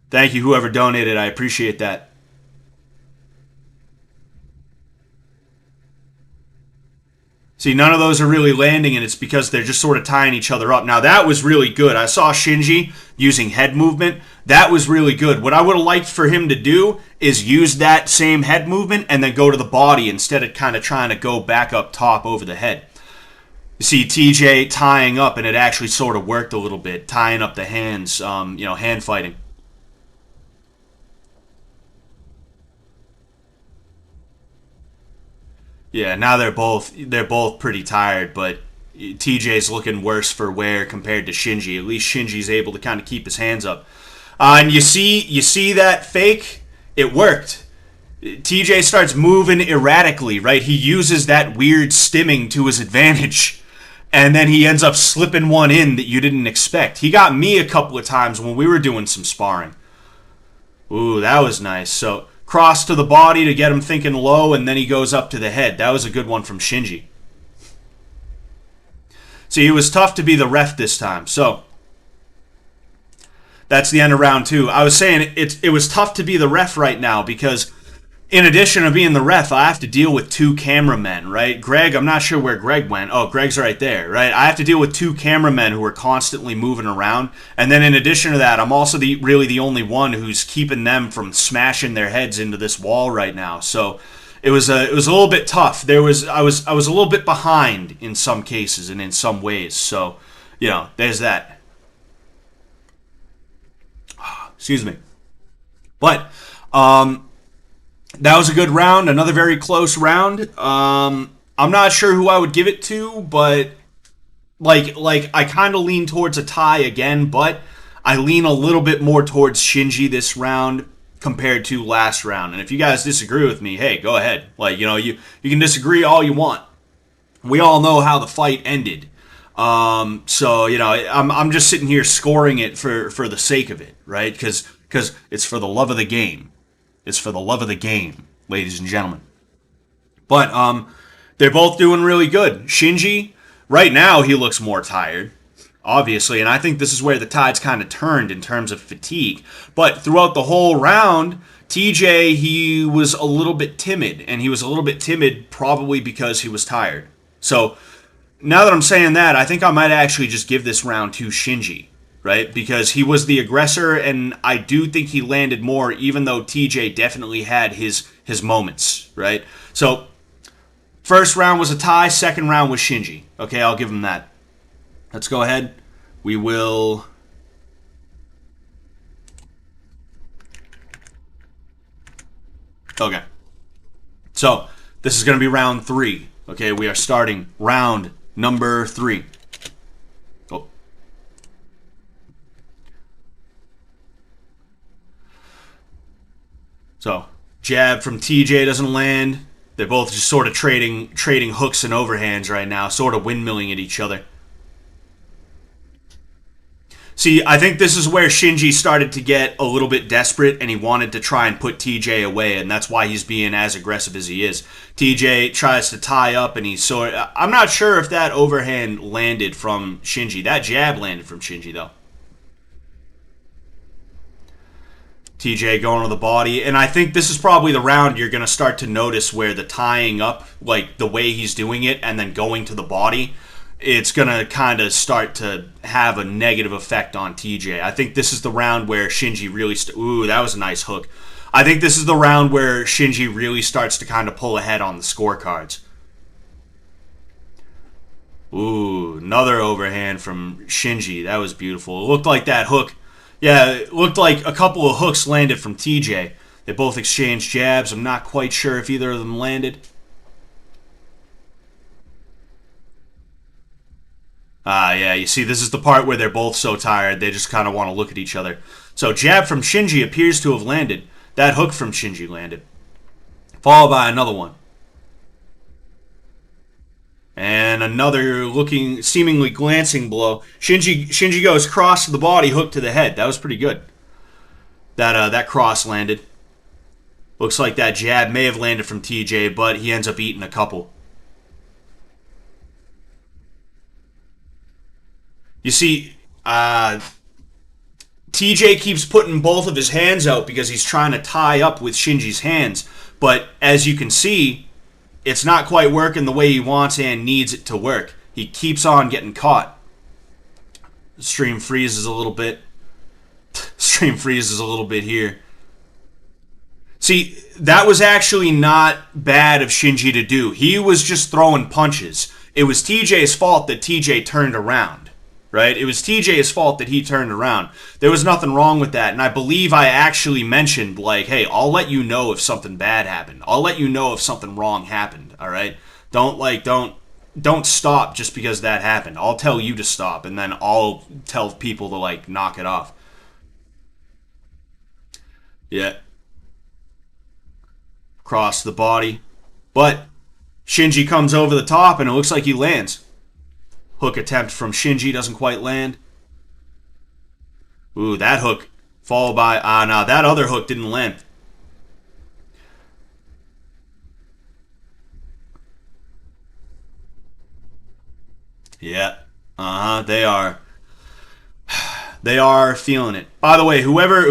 Thank you, whoever donated. I appreciate that. See, none of those are really landing, and it's because they're just sort of tying each other up. Now, that was really good. I saw Shinji using head movement. That was really good. What I would have liked for him to do is use that same head movement and then go to the body instead of kind of trying to go back up top over the head. You see TJ tying up, and it actually sort of worked a little bit, tying up the hands, hand fighting. Yeah, now they're both pretty tired, but TJ's looking worse for wear compared to Shinji. At least Shinji's able to kind of keep his hands up. And you see that fake? It worked. TJ starts moving erratically, right? He uses that weird stimming to his advantage. And then he ends up slipping one in that you didn't expect. He got me a couple of times when we were doing some sparring. Ooh, that was nice. So cross to the body to get him thinking low, and then he goes up to the head. That was a good one from Shinji. See, it was tough to be the ref this time. So that's the end of round 2. I was saying it was tough to be the ref right now because in addition to being the ref, I have to deal with two cameramen, right? Greg, I'm not sure where Greg went. Oh, Greg's right there, right? I have to deal with two cameramen who are constantly moving around. And then in addition to that, I'm also really the only one who's keeping them from smashing their heads into this wall right now. So it was a little bit tough. I was a little bit behind in some cases and in some ways. So, there's that. Excuse me. But that was a good round, another very close round. I'm not sure who I would give it to, but like I kind of lean towards a tie again, but I lean a little bit more towards Shinji this round compared to last round. And if you guys disagree with me, hey, go ahead. You can disagree all you want. We all know how the fight ended. So I'm just sitting here scoring it for the sake of it, right? Because it's for the love of the game. It's for the love of the game, ladies and gentlemen. But they're both doing really good. Shinji, right now, he looks more tired, obviously, and I think this is where the tide's kind of turned in terms of fatigue. But throughout the whole round, TJ, he was a little bit timid, and he was a little bit timid probably because he was tired. So now that I'm saying that, I think I might actually just give this round to Shinji. Right? Because he was the aggressor, and I do think he landed more, even though TJ definitely had his moments, right? So, first round was a tie, second round was Shinji. Okay, I'll give him that. Let's go ahead. We will... Okay. So, this is going to be round 3. Okay, we are starting round number 3. So, jab from TJ doesn't land. They're both just sort of trading hooks and overhands right now, sort of windmilling at each other. See, I think this is where Shinji started to get a little bit desperate, and he wanted to try and put TJ away, and that's why he's being as aggressive as he is. TJ tries to tie up, and I'm not sure if that overhand landed from Shinji. That jab landed from Shinji, though. TJ going to the body, and I think this is probably the round you're going to start to notice where the tying up, like the way he's doing it and then going to the body, it's going to kind of start to have a negative effect on TJ. I think this is the round where Shinji really... Ooh, that was a nice hook. I think this is the round where Shinji really starts to kind of pull ahead on the scorecards. Ooh, another overhand from Shinji. That was beautiful. It looked like that hook... Yeah, it looked like a couple of hooks landed from TJ. They both exchanged jabs. I'm not quite sure if either of them landed. Yeah, you see, this is the part where they're both so tired, they just kind of want to look at each other. So, jab from Shinji appears to have landed. That hook from Shinji landed. Followed by another one. And another seemingly glancing blow. Shinji goes cross to the body, hook to the head. That was pretty good. That cross landed. Looks like that jab may have landed from TJ, but he ends up eating a couple. You see, TJ keeps putting both of his hands out because he's trying to tie up with Shinji's hands. But as you can see, it's not quite working the way he wants and needs it to work. He keeps on getting caught. The stream freezes a little bit. Stream freezes a little bit here. See, that was actually not bad of Shinji to do. He was just throwing punches. It was TJ's fault that TJ turned around. Right? It was TJ's fault that he turned around. There was nothing wrong with that. And I believe I actually mentioned, like, hey, I'll let you know if something bad happened. I'll let you know if something wrong happened. All right? Don't stop just because that happened. I'll tell you to stop, and then I'll tell people to, like, knock it off. Yeah. Cross the body. But Shinji comes over the top, and it looks like he lands. Hook attempt from Shinji doesn't quite land. Ooh, that hook followed by... no, that other hook didn't land. Yeah. They are... They are feeling it. By the way, whoever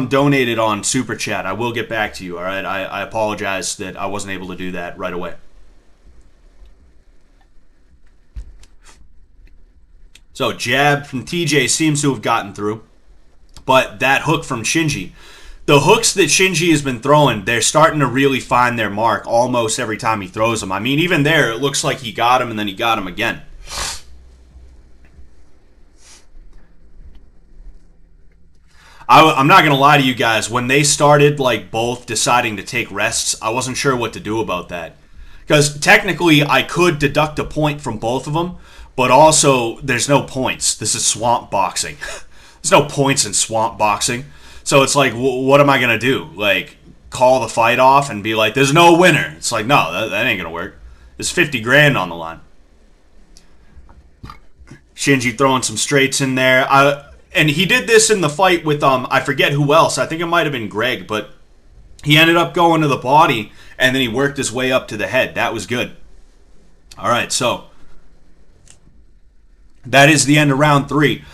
donated on Super Chat, I will get back to you, all right? I apologize that I wasn't able to do that right away. So, jab from TJ seems to have gotten through. But that hook from Shinji, the hooks that Shinji has been throwing, they're starting to really find their mark almost every time he throws them. I mean, even there, it looks like he got him and then he got him again. I'm not going to lie to you guys. When they started, like, both deciding to take rests, I wasn't sure what to do about that. Because technically, I could deduct a point from both of them, but also, there's no points. This is swamp boxing. There's no points in swamp boxing. So it's like, what am I going to do? Like, call the fight off and be like, there's no winner. It's like, no, that ain't going to work. There's 50 grand on the line. Shinji throwing some straights in there. And he did this in the fight with, I forget who else. I think it might have been Greg, but he ended up going to the body, and then he worked his way up to the head. That was good. All right, so that is the end of round 3.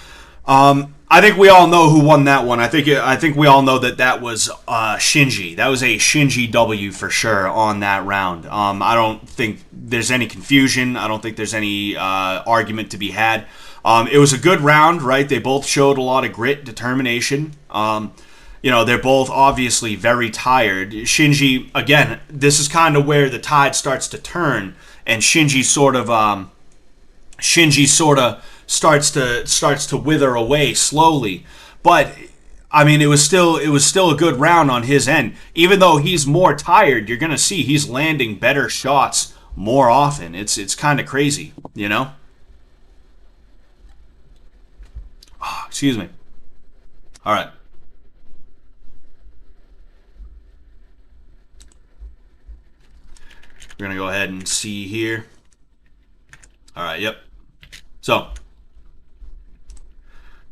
I think we all know who won that one. I think we all know that was Shinji. That was a Shinji W for sure on that round. I don't think there's any confusion. I don't think there's any argument to be had. It was a good round, right? They both showed a lot of grit, determination. They're both obviously very tired. Shinji, again, this is kind of where the tide starts to turn, and Shinji sort of starts to wither away slowly. But I mean, it was still a good round on his end. Even though he's more tired, you're gonna see he's landing better shots more often. It's kind of crazy, you know. Oh, excuse me. All right. We're gonna go ahead and see here. All right. Yep. So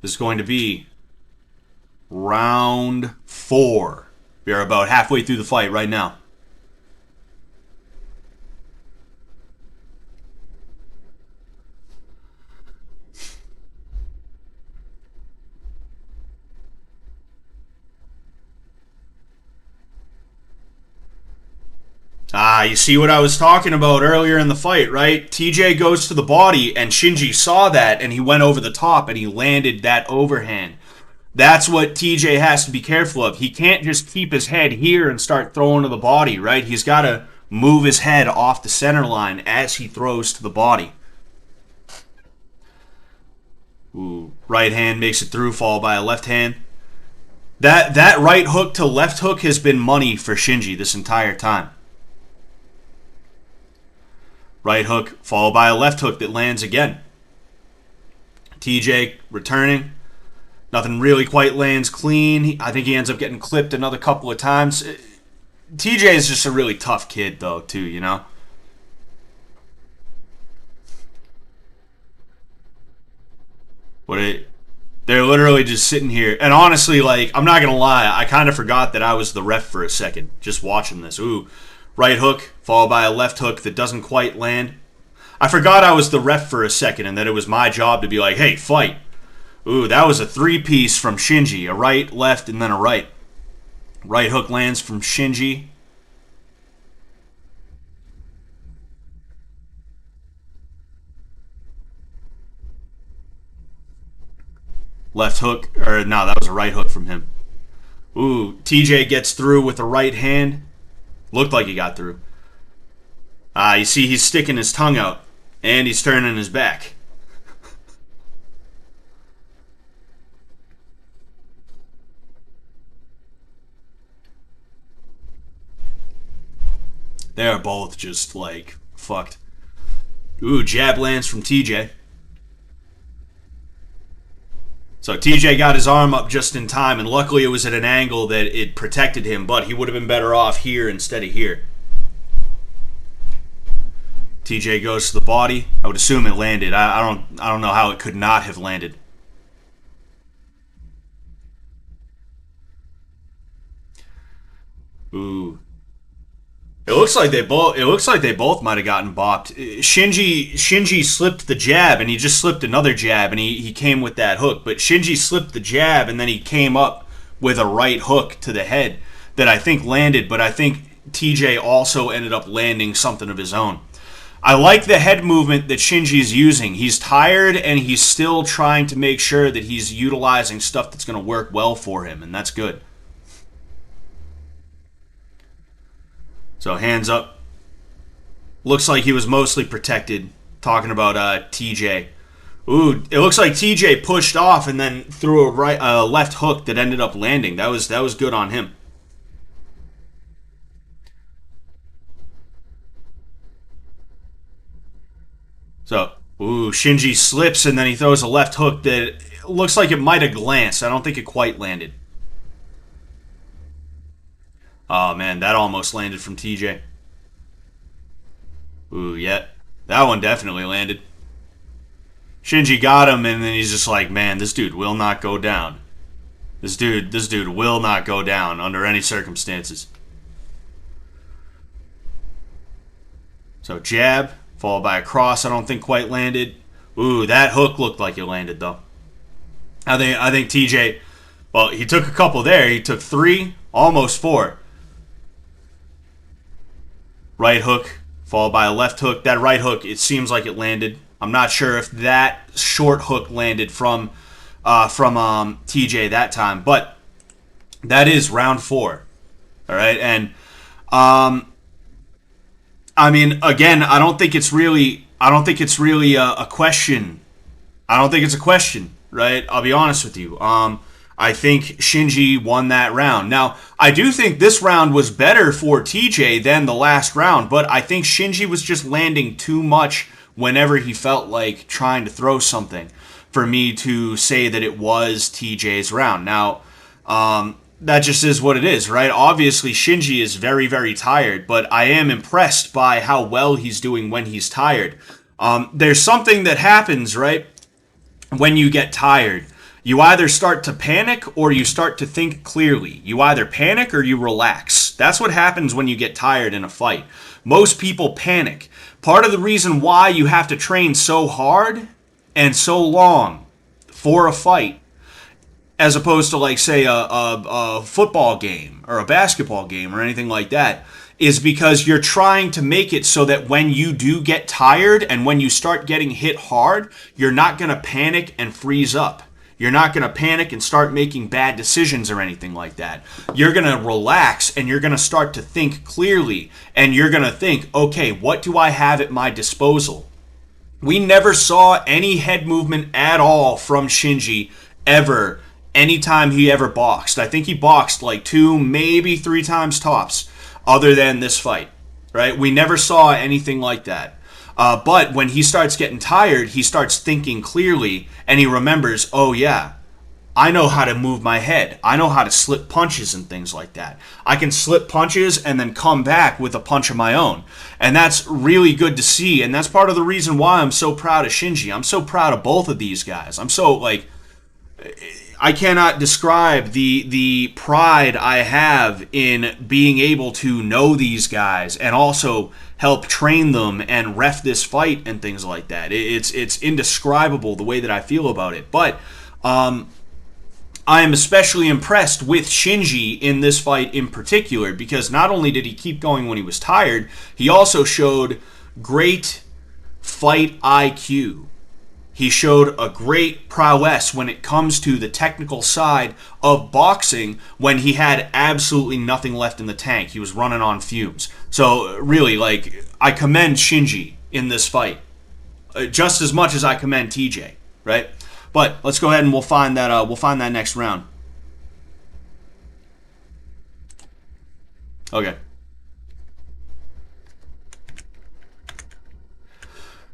this is going to be round 4. We are about halfway through the fight right now. You see what I was talking about earlier in the fight, right? TJ goes to the body, and Shinji saw that, and he went over the top, and he landed that overhand. That's what TJ has to be careful of. He can't just keep his head here and start throwing to the body, right? He's got to move his head off the center line as he throws to the body. Ooh, right hand makes it through, followed by a left hand. That right hook to left hook has been money for Shinji this entire time. Right hook, followed by a left hook that lands again. TJ returning. Nothing really quite lands clean. I think he ends up getting clipped another couple of times. TJ is just a really tough kid, though, too, you know? They're literally just sitting here. And honestly, like, I'm not going to lie, I kind of forgot that I was the ref for a second, just watching this. Ooh. Right hook, followed by a left hook that doesn't quite land. I forgot I was the ref for a second and that it was my job to be like, hey, fight. Ooh, that was a 3-piece from Shinji. A right, left, and then a right. Right hook lands from Shinji. Left hook, or no, that was a right hook from him. Ooh, TJ gets through with a right hand. Looked like he got through. You see he's sticking his tongue out. And he's turning his back. They are both just, like, fucked. Ooh, jab lands from TJ. So TJ got his arm up just in time, and luckily it was at an angle that it protected him, but he would have been better off here instead of here. TJ goes to the body. I would assume it landed. I don't know how it could not have landed. Ooh. It looks like they both. It looks like they both might have gotten bopped. Shinji slipped the jab, and he just slipped another jab, and he came with that hook. But Shinji slipped the jab, and then he came up with a right hook to the head that I think landed. But I think TJ also ended up landing something of his own. I like the head movement that Shinji is using. He's tired, and he's still trying to make sure that he's utilizing stuff that's going to work well for him, and that's good. So hands up. Looks like he was mostly protected. Talking about TJ. Ooh, it looks like TJ pushed off and then threw a left hook that ended up landing. That was good on him. So, ooh, Shinji slips and then he throws a left hook that looks like it might have glanced. I don't think it quite landed. Oh man, that almost landed from TJ. Ooh, yeah. That one definitely landed. Shinji got him, and then he's just like, man, this dude will not go down. This dude will not go down under any circumstances. So jab, followed by a cross, I don't think quite landed. Ooh, that hook looked like it landed though. I think TJ, well, he took a couple there. He took 3, almost 4. Right hook, followed by a left hook. That right hook, it seems like it landed. I'm not sure if that short hook landed from TJ that time, but that is round 4. All right, and I mean, again, I don't think it's really a question. I don't think it's a question, right? I'll be honest with you. I think Shinji won that round. Now, I do think this round was better for TJ than the last round, but I think Shinji was just landing too much whenever he felt like trying to throw something for me to say that it was TJ's round. Now, that just is what it is, right? Obviously, Shinji is very, very tired, but I am impressed by how well he's doing when he's tired. There's something that happens, right, when you get tired. You either start to panic or you start to think clearly. You either panic or you relax. That's what happens when you get tired in a fight. Most people panic. Part of the reason why you have to train so hard and so long for a fight, as opposed to, like, say, a football game or a basketball game or anything like that, is because you're trying to make it so that when you do get tired and when you start getting hit hard, you're not going to panic and freeze up. You're not going to panic and start making bad decisions or anything like that. You're going to relax and you're going to start to think clearly. And you're going to think, okay, what do I have at my disposal? We never saw any head movement at all from Shinji ever, anytime he ever boxed. I think he boxed like 2, maybe 3 times tops, other than this fight, right? We never saw anything like that. But when he starts getting tired, he starts thinking clearly, and he remembers, oh yeah, I know how to move my head. I know how to slip punches and things like that. I can slip punches and then come back with a punch of my own. And that's really good to see, and that's part of the reason why I'm so proud of Shinji. I'm so proud of both of these guys. I'm so, like, I cannot describe the pride I have in being able to know these guys and also help train them and ref this fight and things like that. It's indescribable the way that I feel about it. But I am especially impressed with Shinji in this fight in particular, because not only did he keep going when he was tired, he also showed great fight IQ. He showed a great prowess when it comes to the technical side of boxing when he had absolutely nothing left in the tank. He was running on fumes. So really, like, I commend Shinji in this fight just as much as I commend TJ, right? But let's go ahead and we'll find that next round. Okay.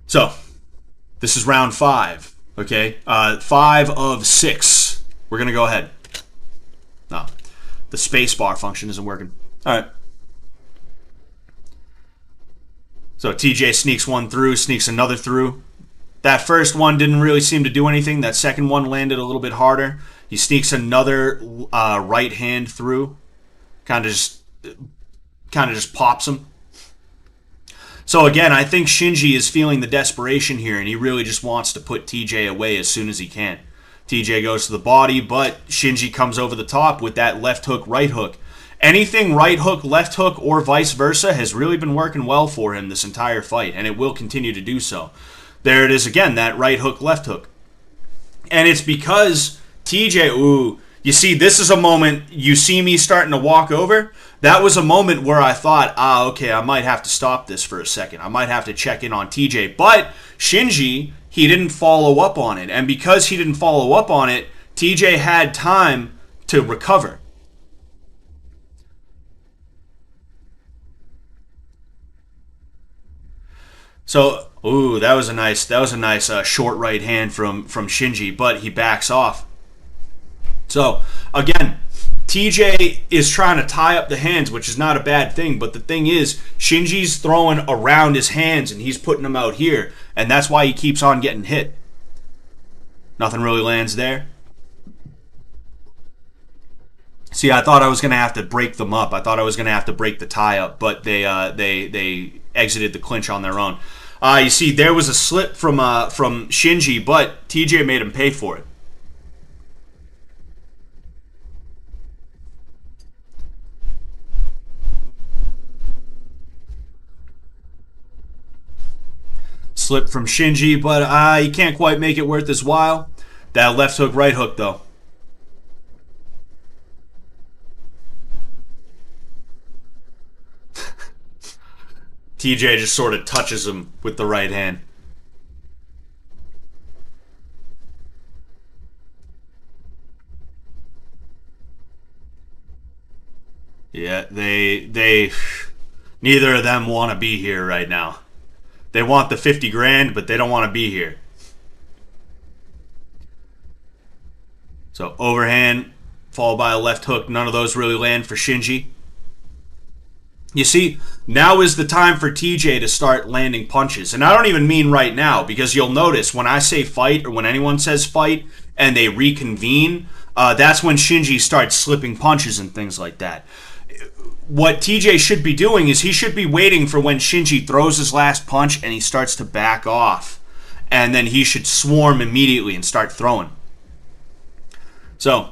So this is round 5, okay? 5 of 6. We're going to go ahead. No, the space bar function isn't working. All right. So TJ sneaks one through, sneaks another through. That first one didn't really seem to do anything. That second one landed a little bit harder. He sneaks another right hand through. Kind of just pops him. So again, I think Shinji is feeling the desperation here, and he really just wants to put TJ away as soon as he can. TJ goes to the body, but Shinji comes over the top with that left hook, right hook. Anything right hook, left hook, or vice versa has really been working well for him this entire fight, and it will continue to do so. There it is again, that right hook, left hook. And it's because TJ, ooh, you see, this is a moment, you see me starting to walk over. That was a moment where I thought, okay, I might have to stop this for a second. I might have to check in on TJ. But Shinji, he didn't follow up on it. And because he didn't follow up on it, TJ had time to recover. So, ooh, that was a nice short right hand from Shinji, but he backs off. So, again, TJ is trying to tie up the hands, which is not a bad thing, but the thing is, Shinji's throwing around his hands and he's putting them out here, and that's why he keeps on getting hit. Nothing really lands there. See, I thought I was going to have to break them up. I thought I was going to have to break the tie up, but they exited the clinch on their own. You see, there was a slip from Shinji, but TJ made him pay for it. Slip from Shinji, but you can't quite make it worth his while. That left hook, right hook, though. TJ just sort of touches him with the right hand. Yeah, they neither of them want to be here right now. They want the 50 grand, but they don't want to be here. So overhand, followed by a left hook. None of those really land for Shinji. You see, now is the time for TJ to start landing punches. And I don't even mean right now, because you'll notice when I say fight, or when anyone says fight, and they reconvene, that's when Shinji starts slipping punches and things like that. What TJ should be doing is he should be waiting for when Shinji throws his last punch and he starts to back off. And then he should swarm immediately and start throwing. So,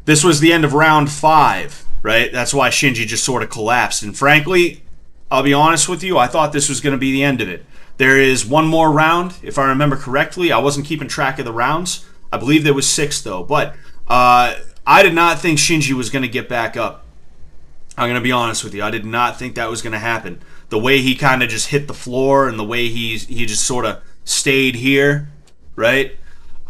this was the end of round 5. Right? That's why Shinji just sort of collapsed. And frankly, I'll be honest with you, I thought this was going to be the end of it. There is one more round, if I remember correctly. I wasn't keeping track of the rounds. I believe there was 6, though. But I did not think Shinji was going to get back up. I'm going to be honest with you. I did not think that was going to happen. The way he kind of just hit the floor and the way he just sort of stayed here, right?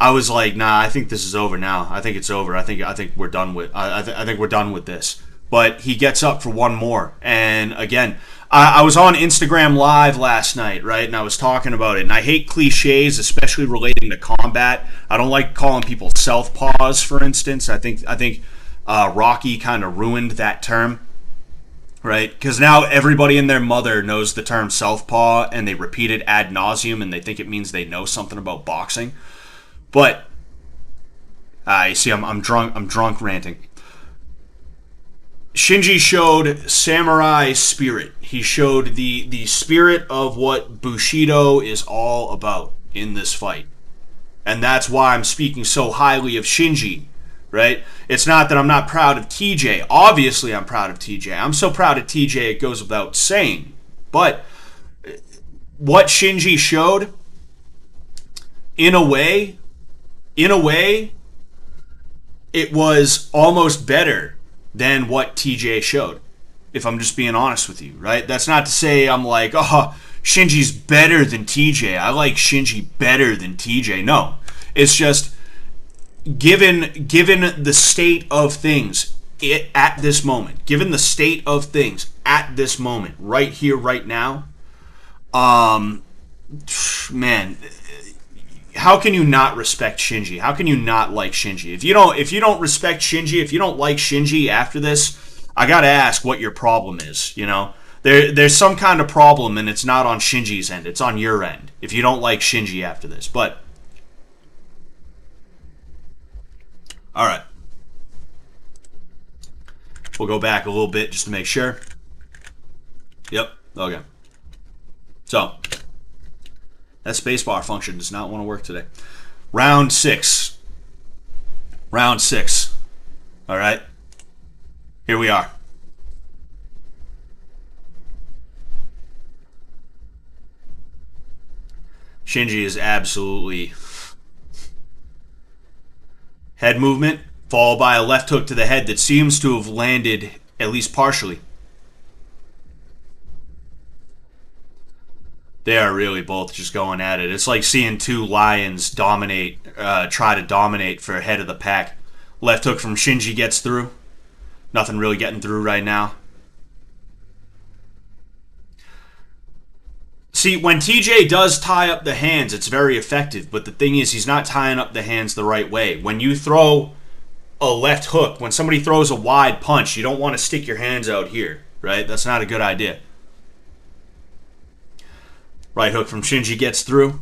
I was like, nah, I think this is over now. I think it's over. I think we're done with. I think we're done with this. But he gets up for one more, and again, I was on Instagram Live last night, right? And I was talking about it. And I hate cliches, especially relating to combat. I don't like calling people southpaws, for instance. I think Rocky kind of ruined that term, right? Because now everybody and their mother knows the term southpaw, and they repeat it ad nauseum, and they think it means they know something about boxing. But you see, I'm drunk ranting. Shinji showed samurai spirit. He showed the spirit of what Bushido is all about in this fight. And that's why I'm speaking so highly of Shinji, right? It's not that I'm not proud of TJ. Obviously, I'm proud of TJ. I'm so proud of TJ, it goes without saying. But what Shinji showed, in a way, it was almost better than what TJ showed, if I'm just being honest with you, right? That's not to say I'm like, oh, Shinji's better than TJ. I like Shinji better than TJ. No, it's just given the state of things at this moment, given the state of things at this moment, right here, right now, man, how can you not respect Shinji? How can you not like Shinji? If you don't respect Shinji, if you don't like Shinji after this, I gotta ask what your problem is. You know, there's some kind of problem, and it's not on Shinji's end. It's on your end. If you don't like Shinji after this, but all right, we'll go back a little bit just to make sure. Yep. Okay. So, that spacebar function does not want to work today. Round 6. Round 6. Alright? Here we are. Shinji is absolutely... Head movement, followed by a left hook to the head that seems to have landed at least partially. They are really both just going at it. It's like seeing two lions dominate, try to dominate for head of the pack. Left hook from Shinji gets through. Nothing really getting through right now. See, when TJ does tie up the hands, it's very effective. But the thing is, he's not tying up the hands the right way. When you throw a left hook, when somebody throws a wide punch, you don't want to stick your hands out here, right? That's not a good idea. Right hook from Shinji gets through.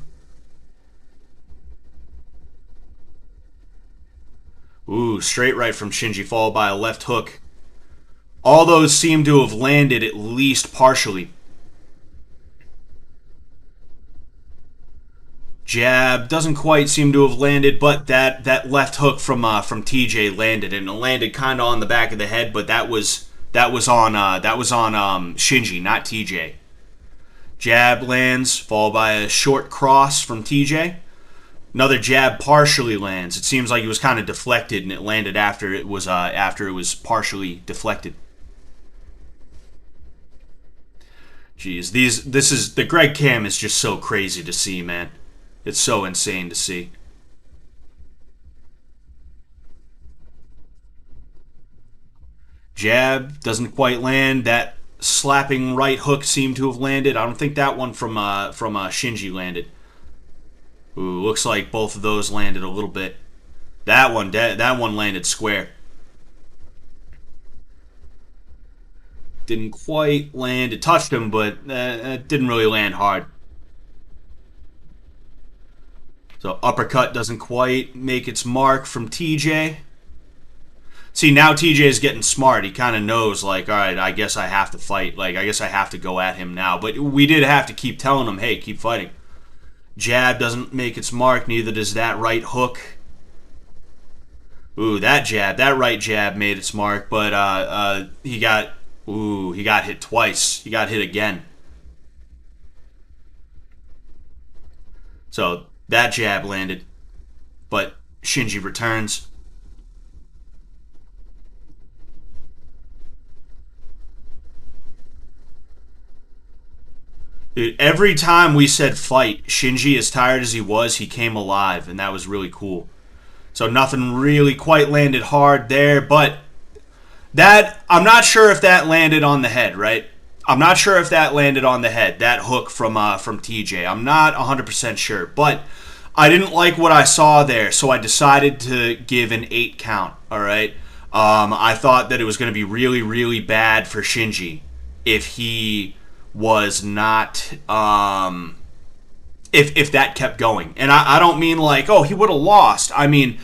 Ooh, straight right from Shinji, followed by a left hook. All those seem to have landed at least partially. Jab doesn't quite seem to have landed, but that left hook from TJ landed, and it landed kind of on the back of the head, but that was on Shinji, not TJ. Jab lands, followed by a short cross from TJ. Another jab partially lands. It seems like it was kind of deflected, and it landed after it was partially deflected. Jeez, the Greg Cam is just so crazy to see, man. It's so insane to see. Jab doesn't quite land. That slapping right hook seemed to have landed. I don't think that one from Shinji landed. Ooh, looks like both of those landed a little bit. That one landed square. Didn't quite land. It touched him, but it didn't really land hard. So uppercut doesn't quite make its mark from TJ. See, now TJ is getting smart. He kind of knows, like, all right, I guess I have to fight. Like, I guess I have to go at him now. But we did have to keep telling him, hey, keep fighting. Jab doesn't make its mark. Neither does that right hook. Ooh, that right jab made its mark. But he got hit twice. He got hit again. So that jab landed. But Shinji returns. Dude, every time we said fight, Shinji, as tired as he was, he came alive, and that was really cool. So nothing really quite landed hard there, but I'm not sure if that landed on the head, right? I'm not sure if that landed on the head, that hook from TJ. I'm not 100% sure, but I didn't like what I saw there, so I decided to give an 8 count, all right? I thought that it was going to be really, really bad for Shinji if he was not if that kept going. And I don't mean like, oh, he would have lost. I mean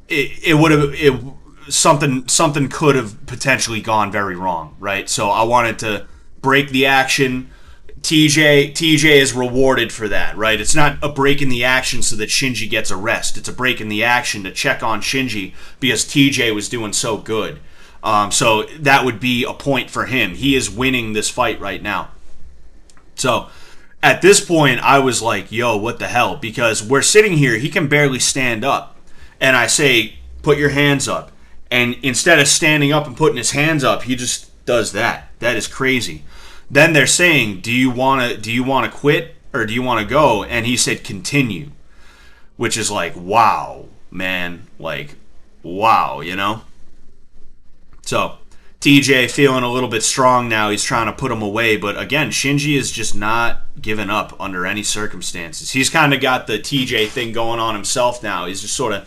it would have something could have potentially gone very wrong, right? So I wanted to break the action. TJ is rewarded for that, right? It's not a break in the action so that Shinji gets a rest. It's a break in the action to check on Shinji because TJ was doing so good. So that would be a point for him. He is winning this fight right now. So at this point, I was like, yo, what the hell? Because we're sitting here, he can barely stand up. And I say, put your hands up. And instead of standing up and putting his hands up, he just does that. That is crazy. Then they're saying, do you want to quit or do you want to go? And he said, continue. Which is like, wow, man. Like, wow, you know? So TJ feeling a little bit strong now. He's trying to put him away. But again, Shinji is just not giving up under any circumstances. He's kind of got the TJ thing going on himself now. He's just sort of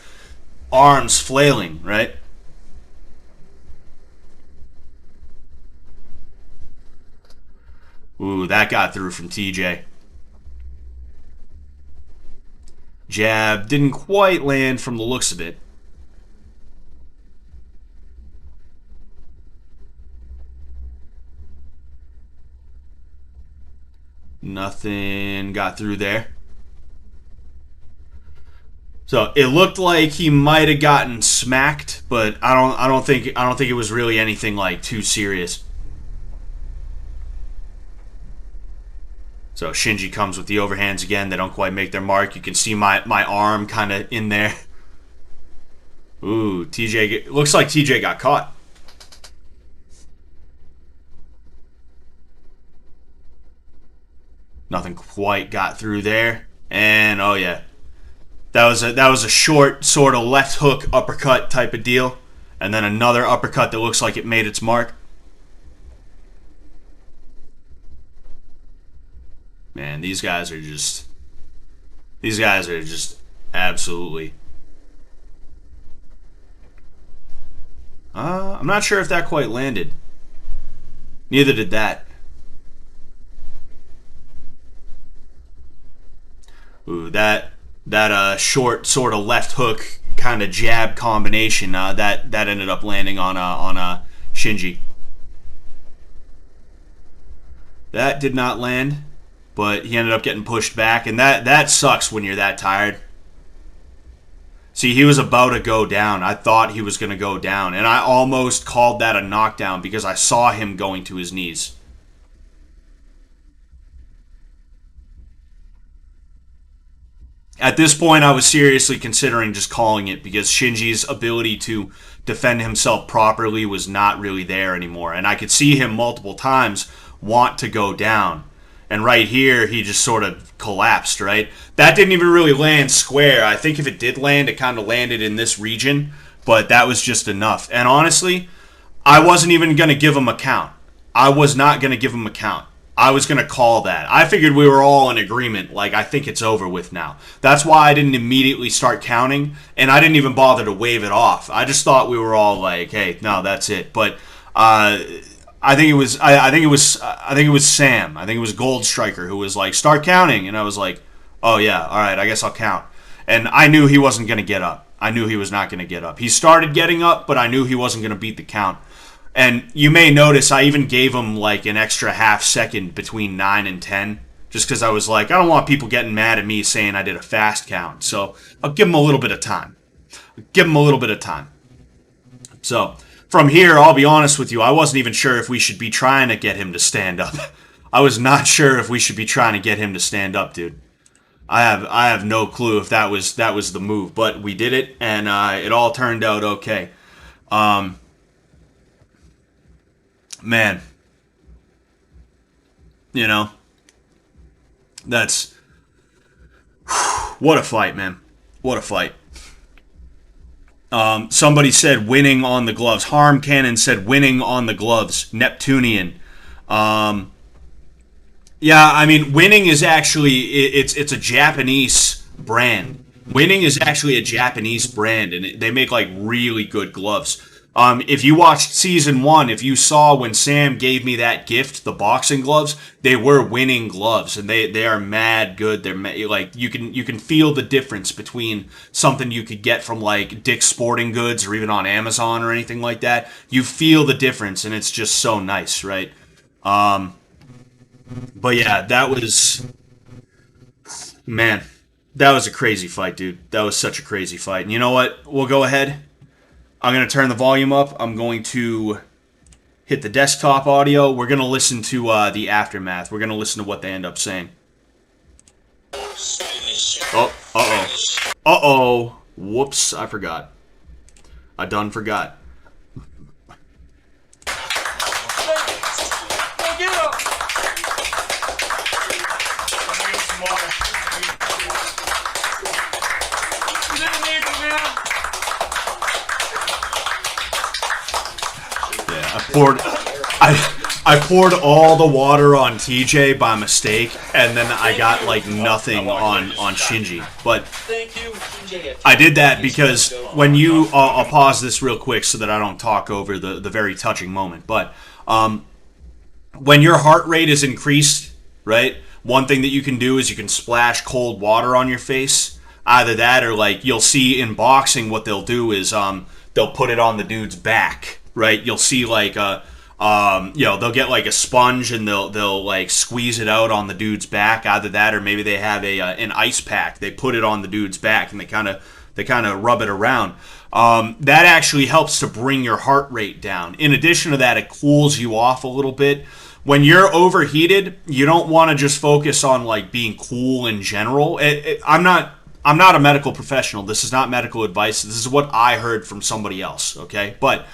arms flailing, right? Ooh, that got through from TJ. Jab didn't quite land from the looks of it. Nothing got through there. So it looked like he might have gotten smacked, but I don't think it was really anything like too serious. So Shinji comes with the overhands again. They don't quite make their mark. You can see my arm kind of in there. Ooh, looks like TJ got caught. Nothing quite got through there. And oh yeah. That was a short sort of left hook uppercut type of deal. And then another uppercut that looks like it made its mark. Man, these guys are just absolutely. I'm not sure if that quite landed. Neither did that. Ooh, that short sort of left hook kind of jab combination that ended up landing on Shinji. That did not land, but he ended up getting pushed back, and that sucks when you're that tired. See, he was about to go down. I thought he was going to go down, and I almost called that a knockdown because I saw him going to his knees. At this point, I was seriously considering just calling it because Shinji's ability to defend himself properly was not really there anymore. And I could see him multiple times want to go down. And right here, he just sort of collapsed, right? That didn't even really land square. I think if it did land, it kind of landed in this region. But that was just enough. And honestly, I wasn't even going to give him a count. I was not going to give him a count. I was going to call that. I figured we were all in agreement, like, I think it's over with now. That's why I didn't immediately start counting, and I didn't even bother to wave it off. I just thought we were all like, hey, no, that's it. But I think it was Sam. I think it was Gold Striker who was like, start counting, and I was like, oh yeah, all right, I guess I'll count. And I knew he wasn't going to get up. I knew he was not going to get up. He started getting up, but I knew he wasn't going to beat the count. And you may notice I even gave him like an extra half second between 9 and 10, just because I was like, I don't want people getting mad at me saying I did a fast count. So I'll give him a little bit of time. So from here, I'll be honest with you, I wasn't even sure if we should be trying to get him to stand up. I was not sure if we should be trying to get him to stand up, dude. I have no clue if that was the move, but we did it, and it all turned out okay. Man, you know, that's what a fight, man. What a fight. Somebody said winning on the gloves. Harm Cannon said winning on the gloves. Neptunian. Yeah, I mean, winning is actually it's a Japanese brand. Winning is actually a Japanese brand, and they make like really good gloves. If you watched season 1, if you saw when Sam gave me that gift, the boxing gloves, they were winning gloves, and they are mad good. They're like you can feel the difference between something you could get from like Dick's Sporting Goods or even on Amazon or anything like that. You feel the difference, and it's just so nice, right? But yeah, that was a crazy fight, dude. That was such a crazy fight. And you know what? We'll go ahead. I'm going to turn the volume up. I'm going to hit the desktop audio. We're going to listen to the aftermath. We're going to listen to what they end up saying. Oh, uh-oh. Uh-oh. Whoops, I forgot. I done forgot. I poured all the water on TJ by mistake, and then I got like nothing on Shinji. But I did that because when you I'll pause this real quick so that I don't talk over the very touching moment. But when your heart rate is increased, right? One thing that you can do is you can splash cold water on your face. Either that or like you'll see in boxing what they'll do is they'll put it on the dude's back. Right, you'll see like a They'll get like a sponge and they'll like squeeze it out on the dude's back. Either that, or maybe they have an ice pack. They put it on the dude's back and they kind of rub it around. That actually helps to bring your heart rate down. In addition to that, it cools you off a little bit. When you're overheated, you don't want to just focus on like being cool in general. I'm not a medical professional. This is not medical advice. This is what I heard from somebody else. Okay, but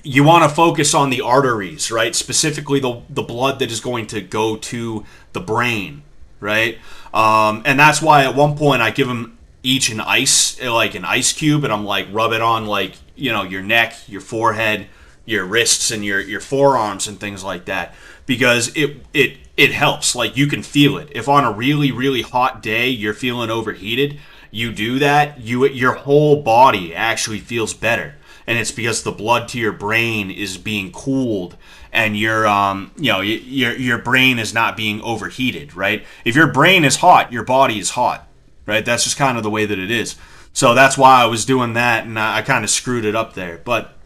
you want to focus on the arteries, right? Specifically, the blood that is going to go to the brain, right? And that's why at one point I give them each an ice cube, and I'm like, rub it on like your neck, your forehead, your wrists, and your forearms and things like that, because it helps. Like, you can feel it. If on a really, really hot day you're feeling overheated, you do that, your whole body actually feels better. And it's because the blood to your brain is being cooled, and your brain is not being overheated, right? If your brain is hot, your body is hot, right? That's just kind of the way that it is. So that's why I was doing that, and I kind of screwed it up there. But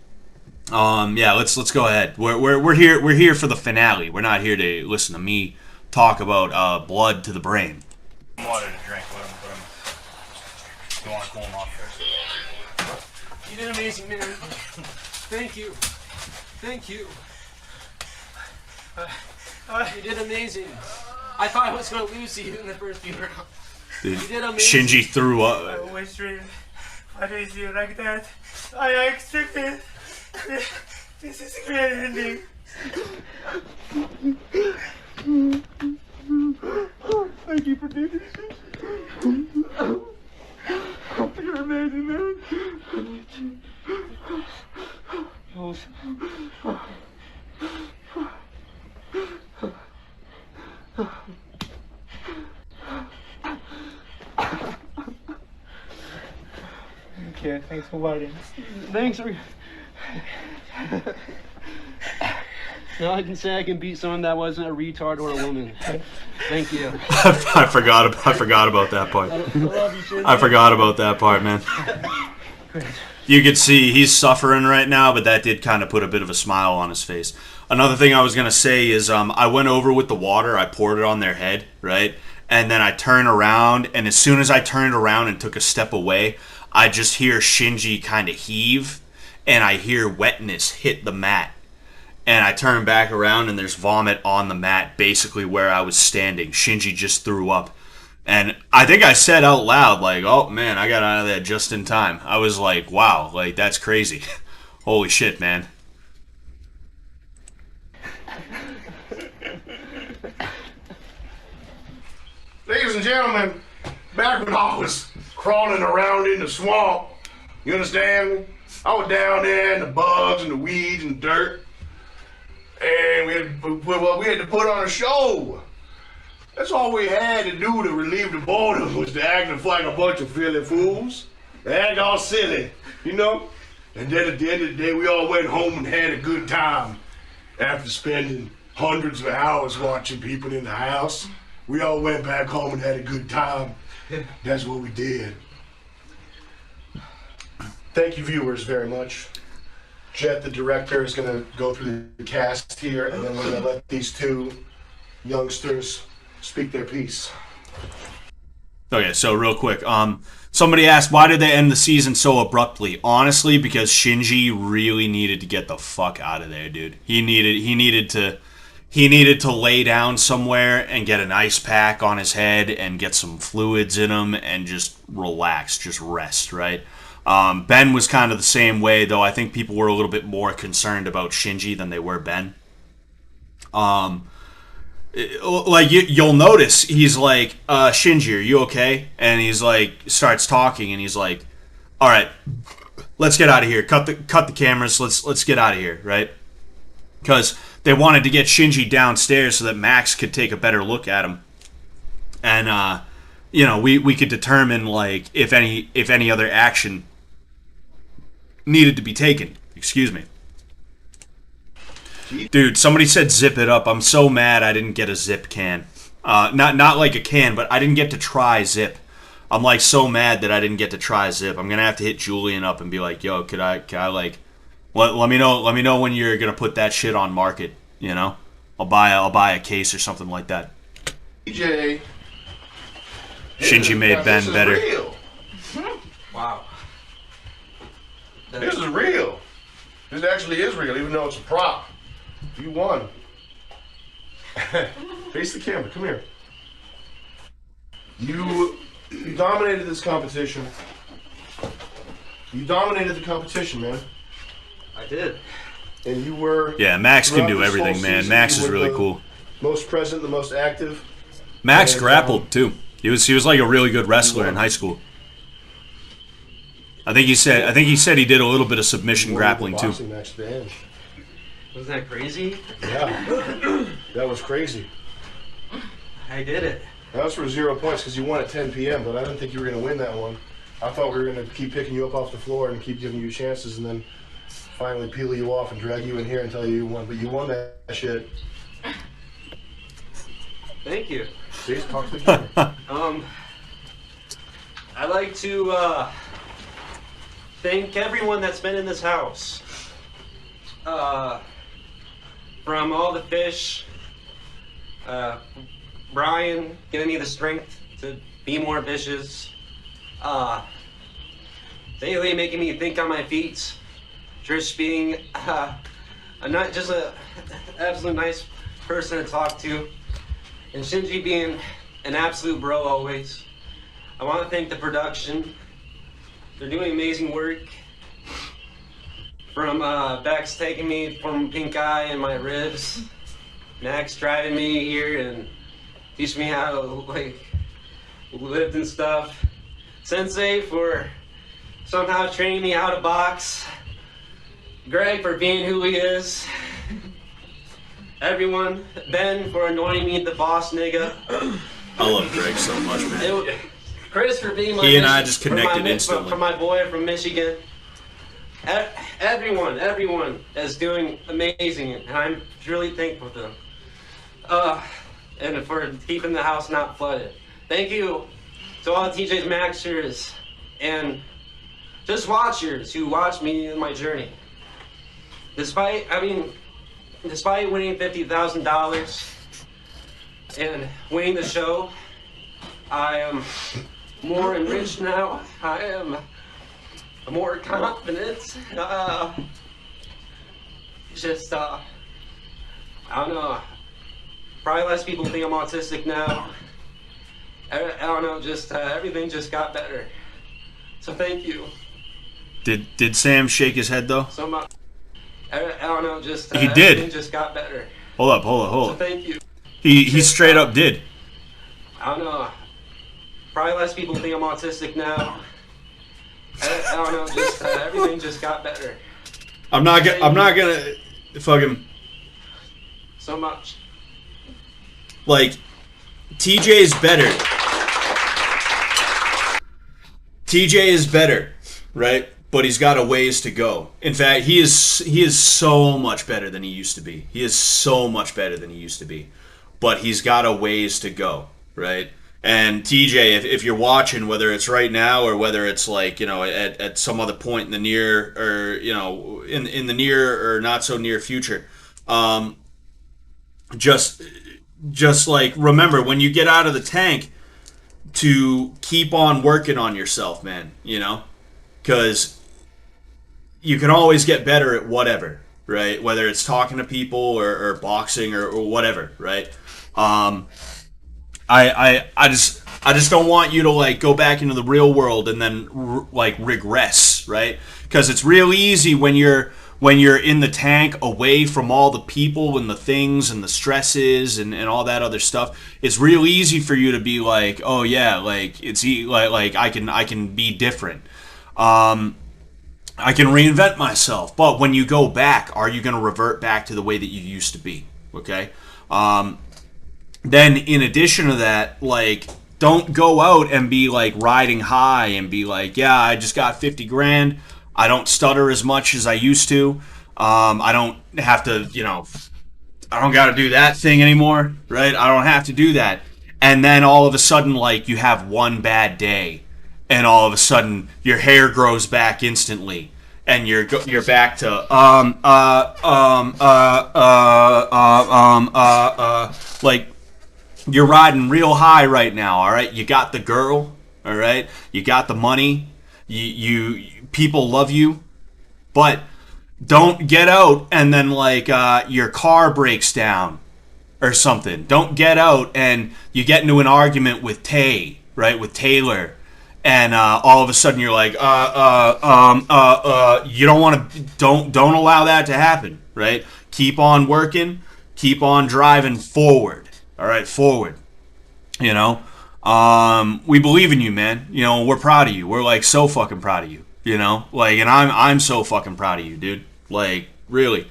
let's go ahead. We're here for the finale. We're not here to listen to me talk about blood to the brain. Water to drink. Let him. You want to cool him off first? You did amazing, man. Thank you. You did amazing. I thought I was going to lose to you in the first few rounds. Dude, You did amazing. Shinji threw up. I always dreamed I'd raise you like that. I expected. This is a great ending. Thank you for doing this. You're amazing, man. Okay, thanks for waiting. Thanks for... Now I can say I can beat someone that wasn't a retard or a woman. Thank you. I forgot about that part. I love you, Shinji. I forgot about that part, man. You could see he's suffering right now, but that did kind of put a bit of a smile on his face. Another thing I was going to say is I went over with the water, I poured it on their head, right? And then I turned around, and as soon as I turned around and took a step away, I just hear Shinji kind of heave, and I hear wetness hit the mat. And I turn back around, and there's vomit on the mat, basically where I was standing. Shinji just threw up. And I think I said out loud, like, oh, man, I got out of that just in time. I was like, wow, like, that's crazy. Holy shit, man. Ladies and gentlemen, back when I was crawling around in the swamp, you understand me? I was down there in the bugs and the weeds and dirt, and we had to put on a show. That's all we had to do to relieve the boredom, was to act like a bunch of silly fools. They act all silly, you know? And then at the end of the day, we all went home and had a good time. After spending hundreds of hours watching people in the house, we all went back home and had a good time. That's what we did. Thank you, viewers, very much. Jet, the director, is going to go through the cast here, and then we're going to let these two youngsters speak their piece. Okay, so real quick, somebody asked, why did they end the season so abruptly? Honestly, because Shinji really needed to get the fuck out of there, dude. He needed to lay down somewhere and get an ice pack on his head and get some fluids in him and just relax, just rest, right? Ben was kind of the same way, though I think people were a little bit more concerned about Shinji than they were Ben. Like, you'll notice, he's like, Shinji, are you okay? And he's like, starts talking, and he's like, all right, let's get out of here. Cut the cameras. Let's get out of here, right? Because they wanted to get Shinji downstairs so that Max could take a better look at him, and we could determine like if any other action needed to be taken. Excuse me. Dude, somebody said zip it up. I'm so mad I didn't get a zip can. Not like a can, but I didn't get to try zip. I'm like so mad that I didn't get to try zip. I'm gonna have to hit Julian up and be like, yo, could I like Let me know. Let me know when you're gonna put that shit on market. You know, I'll buy a case or something like that. DJ. Shinji made Ben better. Real. Wow. This is real. This actually is real, even though it's a prop. You won. Face the camera. Come here. You dominated this competition. You dominated the competition, man. I did. And you were... Yeah, Max can do throughout this everything, whole man. season, Max you is were really the cool. Most present, the most active. Max And, grappled too. He was like a really good wrestler in high school. I think he said he did a little bit of submission grappling too. Boxing match at the end. Wasn't that crazy? Yeah. That was crazy. I did it. That was for 0 points because you won at 10 p.m., but I didn't think you were going to win that one. I thought we were going to keep picking you up off the floor and keep giving you chances and then finally peel you off and drag you in here and tell you won. But you won that shit. Thank you. See, talk to the camera. I'd like to thank everyone that's been in this house. From all the fish, Brian giving me the strength to be more vicious, Daily making me think on my feet, Trish being not just a absolute nice person to talk to, and Shinji being an absolute bro always. I want to thank the production. They're doing amazing work. From Bex taking me from pink eye and my ribs, Max driving me here and teaching me how to like lift and stuff. Sensei for somehow training me how to box. Greg for being who he is. Everyone, Ben for annoying me, the boss nigga. I love Greg so much, man. Chris for being my He and I just connected instantly. For my boy from Michigan. Everyone is doing amazing, and I'm really thankful to them. And for keeping the house not flooded. Thank you to all the TJ's Maxers and just watchers who watched me in my journey. Despite winning $50,000 and winning the show, I am more enriched now. I am more confident. I don't know. Probably less people think I'm autistic now. I don't know. Everything just got better. So thank you. Did Sam shake his head though? So much. I don't know. He did. Everything just got better. Hold up. So thank you. He straight up did. I don't know. Probably less people think I'm autistic now. I don't know. Everything just got better. I'm not gonna fucking So much. like TJ is better. TJ is better, right? But he's got a ways to go. In fact, he is so much better than he used to be. He is so much better than he used to be. But he's got a ways to go, right? And TJ, if you're watching, whether it's right now or whether it's like, you know, at some other point in the near or, you know, in the near or not so near future, just like remember when you get out of the tank to keep on working on yourself, man, you know, because you can always get better at whatever, right? Whether it's talking to people or boxing or whatever, right? I just don't want you to like go back into the real world and then like regress, right? Because it's real easy when you're in the tank away from all the people and the things and the stresses and all that other stuff. It's real easy for you to be like, oh yeah, like it's like I can be different. I can reinvent myself. But when you go back, are you going to revert back to the way that you used to be? Okay. Then in addition to that, like, don't go out and be like riding high and be like, yeah, I just got 50 grand. I don't stutter as much as I used to. I don't have to, you know, I don't got to do that thing anymore, right? I don't have to do that. And then all of a sudden, like, you have one bad day and all of a sudden your hair grows back instantly and you're back to like you're riding real high right now. All right, you got the girl. All right, you got the money. You people love you, but don't get out and then like your car breaks down or something. Don't get out and you get into an argument with Tay, right? With Taylor. And all of a sudden you're like, you don't want to, don't allow that to happen, right? Keep on working, keep on driving forward, all right, forward. You know, we believe in you, man. You know, we're proud of you. We're like so fucking proud of you. You know, like, and I'm so fucking proud of you, dude. Like, really.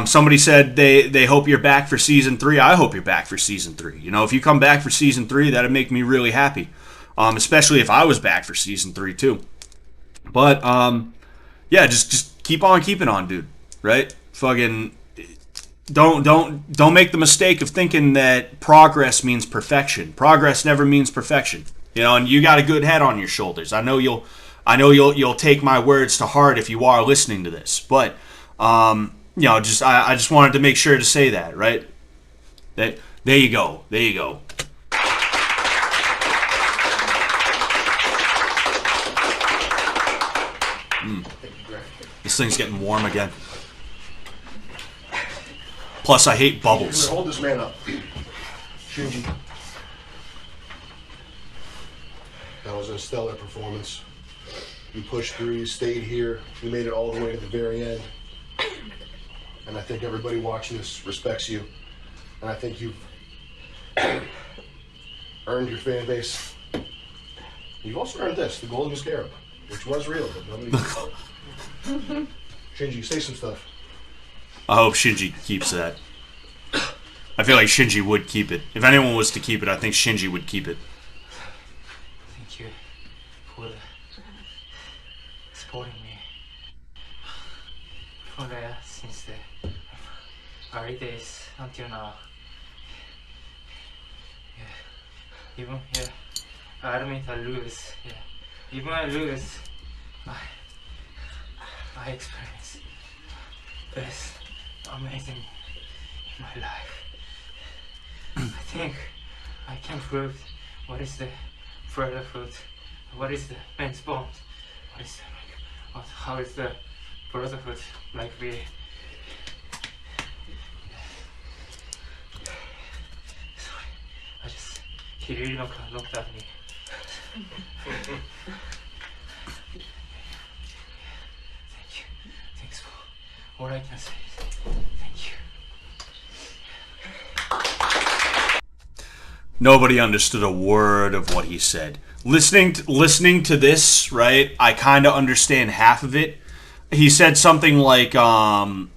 Somebody said they hope you're back for season 3. I hope you're back for season 3. You know, if you come back for season 3, that'd make me really happy. Especially if I was back for season 3 too. But yeah, just keep on keeping on, dude. Right? Fucking don't make the mistake of thinking that progress means perfection. Progress never means perfection. You know, and you got a good head on your shoulders. I know you'll take my words to heart if you are listening to this. But you know, I just wanted to make sure to say that, right? There you go. There you go. This thing's getting warm again. Plus, I hate bubbles. Hold this man up. Shinji. That was a stellar performance. You pushed through, you stayed here, you made it all the way to the very end. And I think everybody watching this respects you. And I think you've earned your fan base. You've also earned this, the Golden Scarab, which was real, but nobody knew. Shinji, say some stuff. I hope Shinji keeps that. I feel like Shinji would keep it. If anyone was to keep it, I think Shinji would keep it. Thank you for supporting me. Since the early days until now. Yeah. Even I admit I lose. Yeah. Even I lose, I experience best amazing in my life. I think I can prove what is the brotherhood, what is the men's bond, what is the how is the brotherhood like we. Sorry, he really looked at me. All I can say is thank you. Nobody understood a word of what he said. Listening to this, right? I kind of understand half of it. He said something like I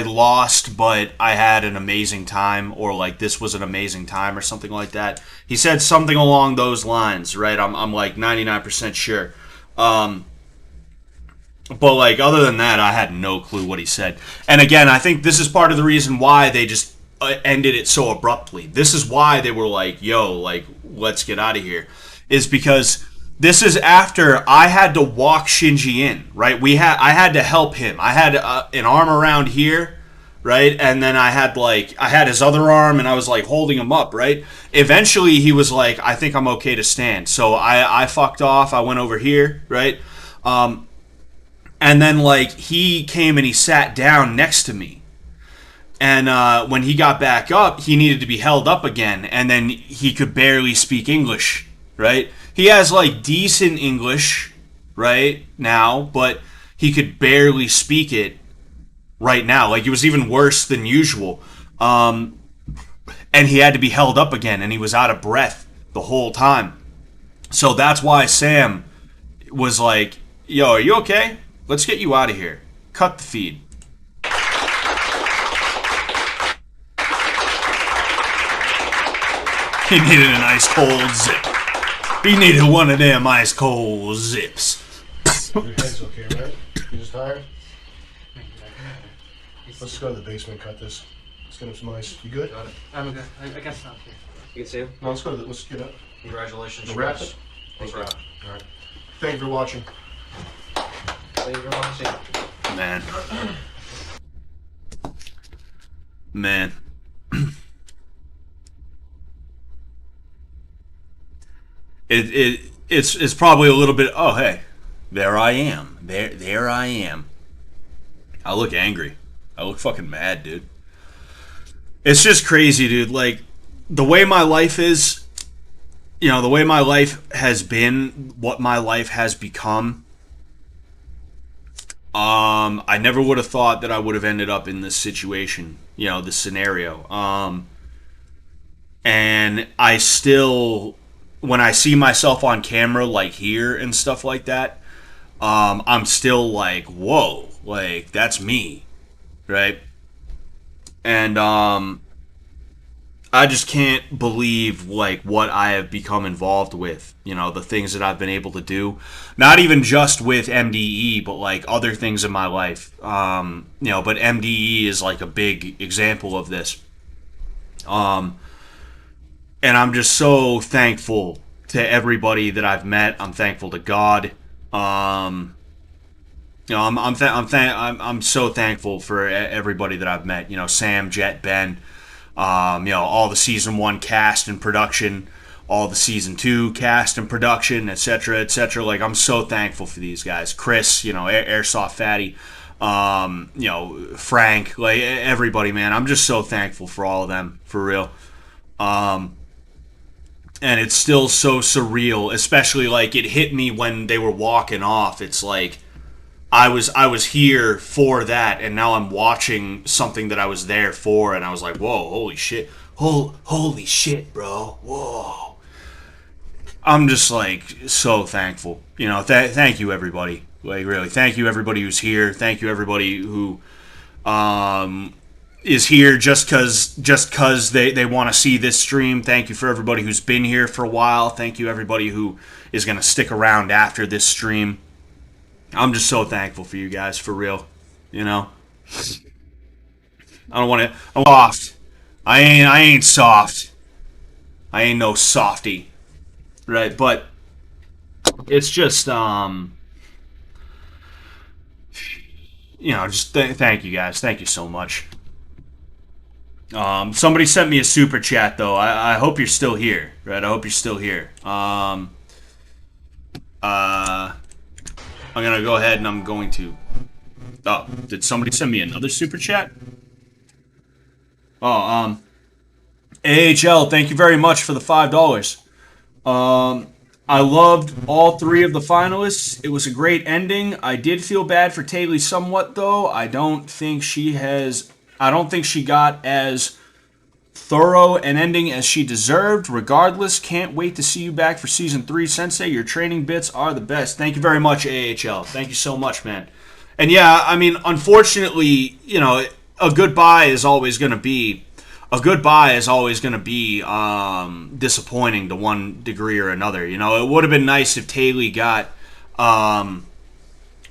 lost, but I had an amazing time, or like this was an amazing time, or something like that. He said something along those lines, right? I'm like 99% sure. But, like, other than that, I had no clue what he said. And again, I think this is part of the reason why they just ended it so abruptly. This is why they were like, yo, like, let's get out of here. Is because this is after I had to walk Shinji in, right? I had to help him. I had an arm around here, right? And then I had his other arm, and I was, like, holding him up, right? Eventually, he was like, I think I'm okay to stand. So I fucked off. I went over here, right? And then, like, he came and he sat down next to me. And when he got back up, he needed to be held up again. And then he could barely speak English, right? He has, like, decent English right now, but he could barely speak it right now. Like, it was even worse than usual. And he had to be held up again, and he was out of breath the whole time. So that's why Sam was like, yo, are you okay? Let's get you out of here. Cut the feed. He needed an ice cold zip. He needed one of them ice cold zips. Your head's okay, right? You just tired? Let's go to the basement, cut this. Let's get him some ice. You good? Got it. I'm good. I can stop here. You can see him? No, let's get up. Congratulations. We'll wrap it? Let's wrap. Alright. Thank you for watching. Thank you for watching. Man. Man. It's probably a little bit. Oh, hey, there I am. There I am. I look angry. I look fucking mad, dude. It's just crazy, dude. Like the way my life is, you know, the way my life has been, what my life has become. I never would have thought that I would have ended up in this situation, you know, this scenario. And I still, when I see myself on camera, like here and stuff like that, I'm still like, whoa, like that's me, right? And I just can't believe like what I have become involved with, you know, the things that I've been able to do, not even just with MDE, but like other things in my life, you know, but MDE is like a big example of this. And I'm just so thankful to everybody that I've met. I'm thankful to God. You know, I'm so thankful for everybody that I've met. You know, Sam, Jet, Ben. You know, all the season 1 cast and production, all the season 2 cast and production, etc., etc. Like, I'm so thankful for these guys. Chris, you know, Airsoft Fatty, you know, Frank, like everybody, man. I'm just so thankful for all of them, for real. And it's still so surreal, especially like it hit me when they were walking off. It's like I was here for that, and now I'm watching something that I was there for, and I was like, whoa, holy shit. Holy shit, bro. Whoa. I'm just like so thankful. You know, thank you everybody. Like really, thank you everybody who's here. Thank you everybody who is here just cause they want to see this stream. Thank you for everybody who's been here for a while. Thank you everybody who is going to stick around after this stream. I'm just so thankful for you guys, for real. You know, I don't want to. I'm soft. I ain't soft. I ain't no softy, right? But it's just you know, just thank you guys. Thank you so much. Somebody sent me a super chat though. I hope you're still here, right? I hope you're still here. I'm gonna go ahead and I'm going to. Oh, did somebody send me another super chat? Oh, AHL, thank you very much for the $5. I loved all 3 of the finalists. It was a great ending. I did feel bad for Taylor somewhat though. I don't think she got as thorough an ending as she deserved. Regardless, can't wait to see you back for season 3, Sensei. Your training bits are the best. Thank you very much, AHL. Thank you so much, man. And yeah, I mean, unfortunately, you know, a goodbye is always going to be disappointing to one degree or another. You know, it would have been nice if Taylor got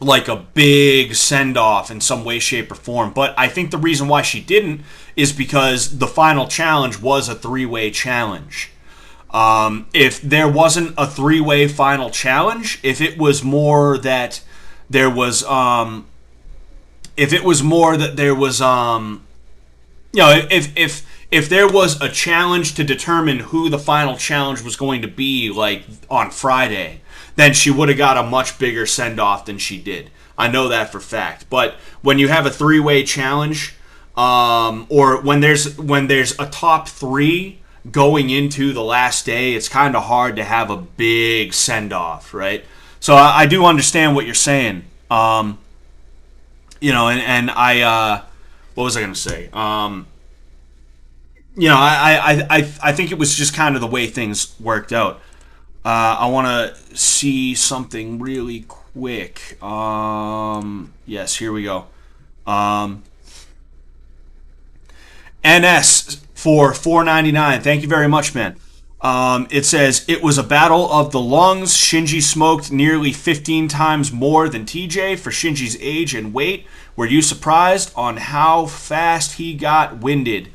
like a big send-off in some way, shape, or form. But I think the reason why she didn't is because the final challenge was a 3-way challenge. If there wasn't a 3-way final challenge, if it was more that there was, you know, if there was a challenge to determine who the final challenge was going to be, like on Friday, then she would have got a much bigger send-off than she did. I know that for fact. But when you have a 3-way challenge, or when there's a top 3 going into the last day, it's kind of hard to have a big send-off, right? So I do understand what you're saying. You know, and I, what was I going to say? You know, I think it was just kind of the way things worked out. I want to see something really quick. Yes, here we go. NS for $4.99. Thank you very much, man. It says, it was a battle of the lungs. Shinji smoked nearly 15 times more than TJ for Shinji's age and weight. Were you surprised on how fast he got winded?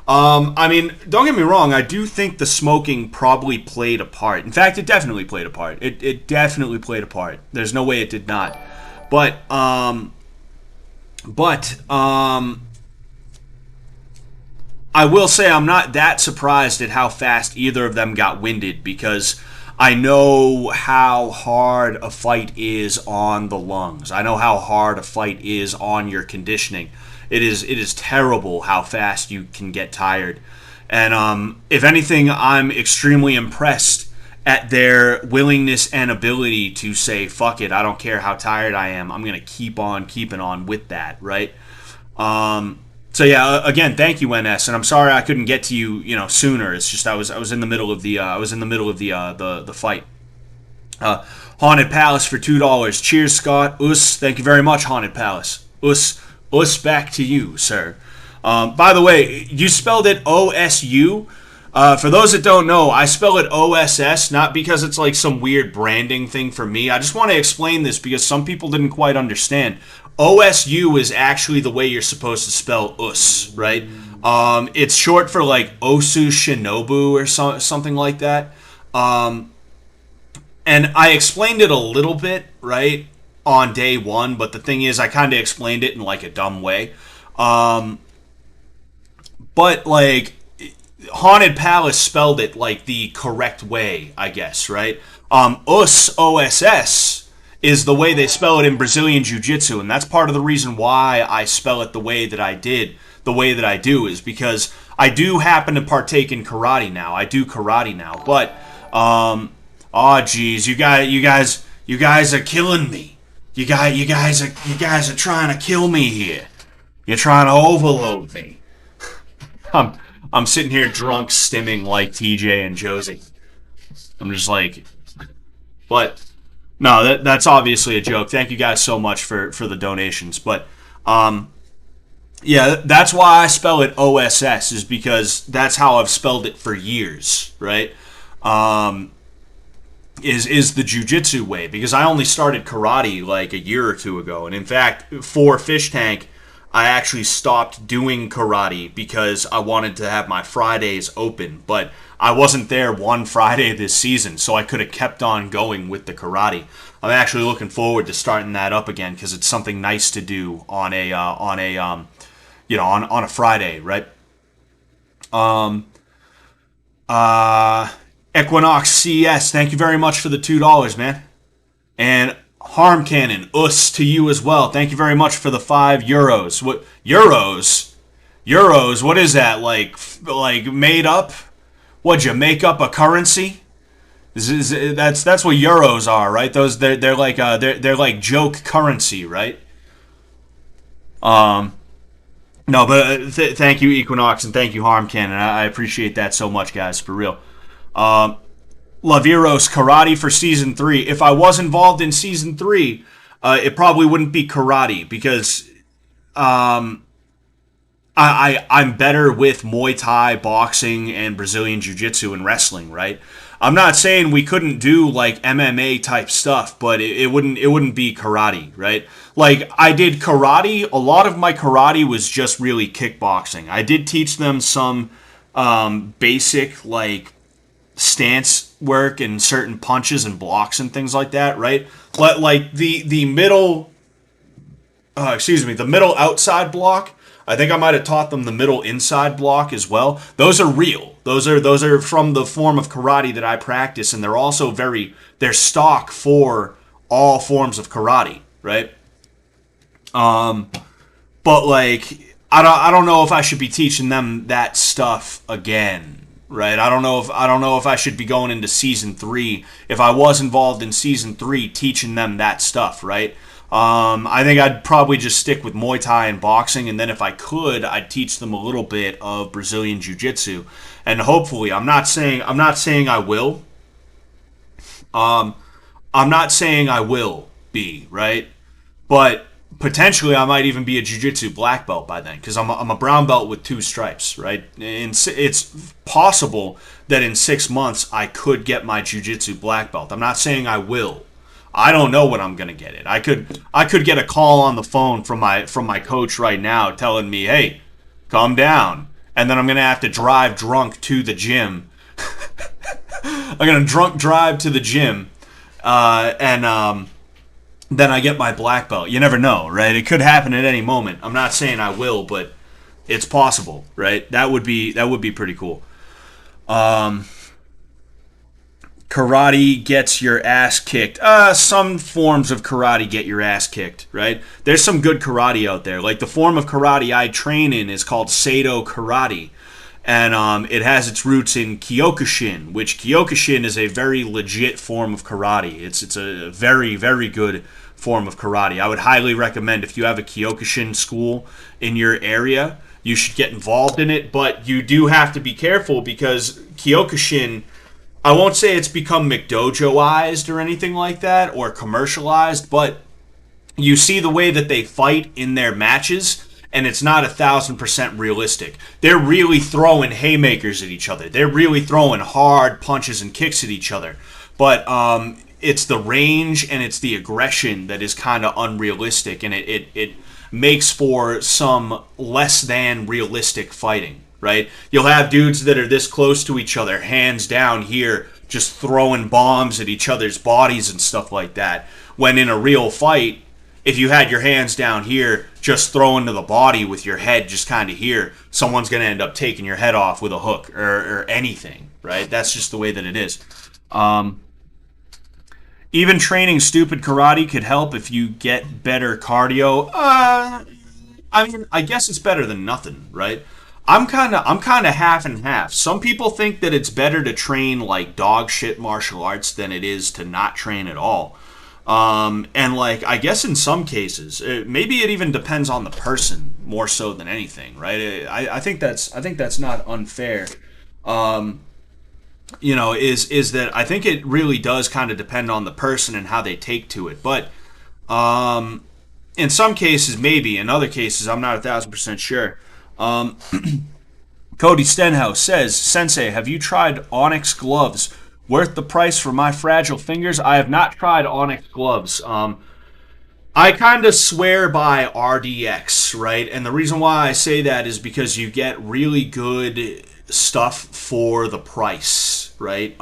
I mean, don't get me wrong. I do think the smoking probably played a part. In fact, it definitely played a part. It definitely played a part. There's no way it did not. But I will say I'm not that surprised at how fast either of them got winded, because I know how hard a fight is on the lungs. I know how hard a fight is on your conditioning. It is terrible how fast you can get tired. And if anything, I'm extremely impressed at their willingness and ability to say, fuck it, I don't care how tired I am. I'm going to keep on keeping on with that, right? So yeah, again, thank you, NS, and I'm sorry I couldn't get to you, sooner. It's just I was in the middle of the the fight. Haunted Palace for $2. Cheers, Scott. Thank you very much, Haunted Palace. Back to you, sir. By the way, you spelled it OSU. For those that don't know, I spell it OSS, not because it's like some weird branding thing for me. I just want to explain this because some people didn't quite understand. OSU is actually the way you're supposed to spell us, right? It's short for like Osu Shinobu or something like that. And I explained it a little bit, right, on day one, but the thing is I kind of explained it in like a dumb way. But like Haunted Palace spelled it like the correct way, I guess, right? OSS is the way they spell it in Brazilian Jiu-Jitsu, and that's part of the reason why I spell it the way that I do, is because I do happen to partake in karate now. I do karate now, but geez, you guys are killing me. You guys are trying to kill me here. You're trying to overload me. I'm sitting here drunk, stimming like TJ and Josie. I'm just like, but. No, that's obviously a joke. Thank you guys so much for the donations. But, yeah, that's why I spell it OSS, is because that's how I've spelled it for years, right? Is the jiu-jitsu way, because I only started karate like a year or two ago. And in fact, for Fishtank, I actually stopped doing karate because I wanted to have my Fridays open. But I wasn't there one Friday this season, so I could have kept on going with the karate. I'm actually looking forward to starting that up again because it's something nice to do on a Friday, right? Equinox CS, thank you very much for the $2, man. And Harm Cannon, to you as well. Thank you very much for the €5. What euros? Euros? What is that? Like made up? What'd you make up a currency? That's what euros are, right? Those they're like joke currency, right? No, but thank you, Equinox, and thank you, Harm Cannon. I appreciate that so much, guys, for real. Laviros, karate for season 3. If I was involved in season 3, it probably wouldn't be karate because I'm better with Muay Thai, boxing, and Brazilian Jiu-Jitsu and wrestling, right? I'm not saying we couldn't do like MMA type stuff, but it wouldn't be karate, right? Like I did karate. A lot of my karate was just really kickboxing. I did teach them some basic like stance work and certain punches and blocks and things like that, right? Like the middle, the middle outside block. I think I might have taught them the middle inside block as well. Those are real. Those are from the form of karate that I practice, and they're also they're stock for all forms of karate, right? But like I don't know if I should be teaching them that stuff again, right? I don't know if I should be going into season 3 if I was involved in season 3 teaching them that stuff, right? I think I'd probably just stick with Muay Thai and boxing, and then if I could, I'd teach them a little bit of Brazilian Jiu-Jitsu, and hopefully, I'm not saying I will. I'm not saying I will be, right? But potentially, I might even be a Jiu-Jitsu black belt by then, because I'm a brown belt with 2 stripes, right? And it's possible that in 6 months I could get my Jiu-Jitsu black belt. I'm not saying I will. I don't know when I'm gonna get it. I could get a call on the phone from my coach right now telling me, "Hey, calm down," and then I'm gonna have to drive drunk to the gym. I'm gonna drunk drive to the gym, and then I get my black belt. You never know, right? It could happen at any moment. I'm not saying I will, but it's possible, right? That would be pretty cool. Karate gets your ass kicked. Some forms of karate get your ass kicked, right? There's some good karate out there. Like the form of karate I train in is called Seido Karate. And it has its roots in Kyokushin, which Kyokushin is a very legit form of karate. It's a very, very good form of karate. I would highly recommend if you have a Kyokushin school in your area, you should get involved in it. But you do have to be careful because Kyokushin, I won't say it's become McDojoized or anything like that or commercialized, but you see the way that they fight in their matches, and it's not 1,000% realistic. They're really throwing haymakers at each other. They're really throwing hard punches and kicks at each other. But it's the range and it's the aggression that is kind of unrealistic, and it makes for some less than realistic fighting, right? You'll have dudes that are this close to each other, hands down here, just throwing bombs at each other's bodies and stuff like that. When in a real fight, if you had your hands down here, just throwing to the body with your head just kind of here, someone's going to end up taking your head off with a hook or anything, right? That's just the way that it is. Even training stupid karate could help if you get better cardio. I mean, I guess it's better than nothing, right? I'm kind of half and half. Some people think that it's better to train like dog shit martial arts than it is to not train at all. And like, I guess in some cases, maybe it even depends on the person more so than anything, right? I think that's not unfair. You know, is that I think it really does kind of depend on the person and how they take to it. But in some cases, maybe. In other cases, I'm not 1,000% sure. Cody Stenhouse says, Sensei, have you tried Onyx gloves? Worth the price for my fragile fingers? I have not tried Onyx gloves. I kind of swear by RDX, right? And the reason why I say that is because you get really good stuff for the price, right?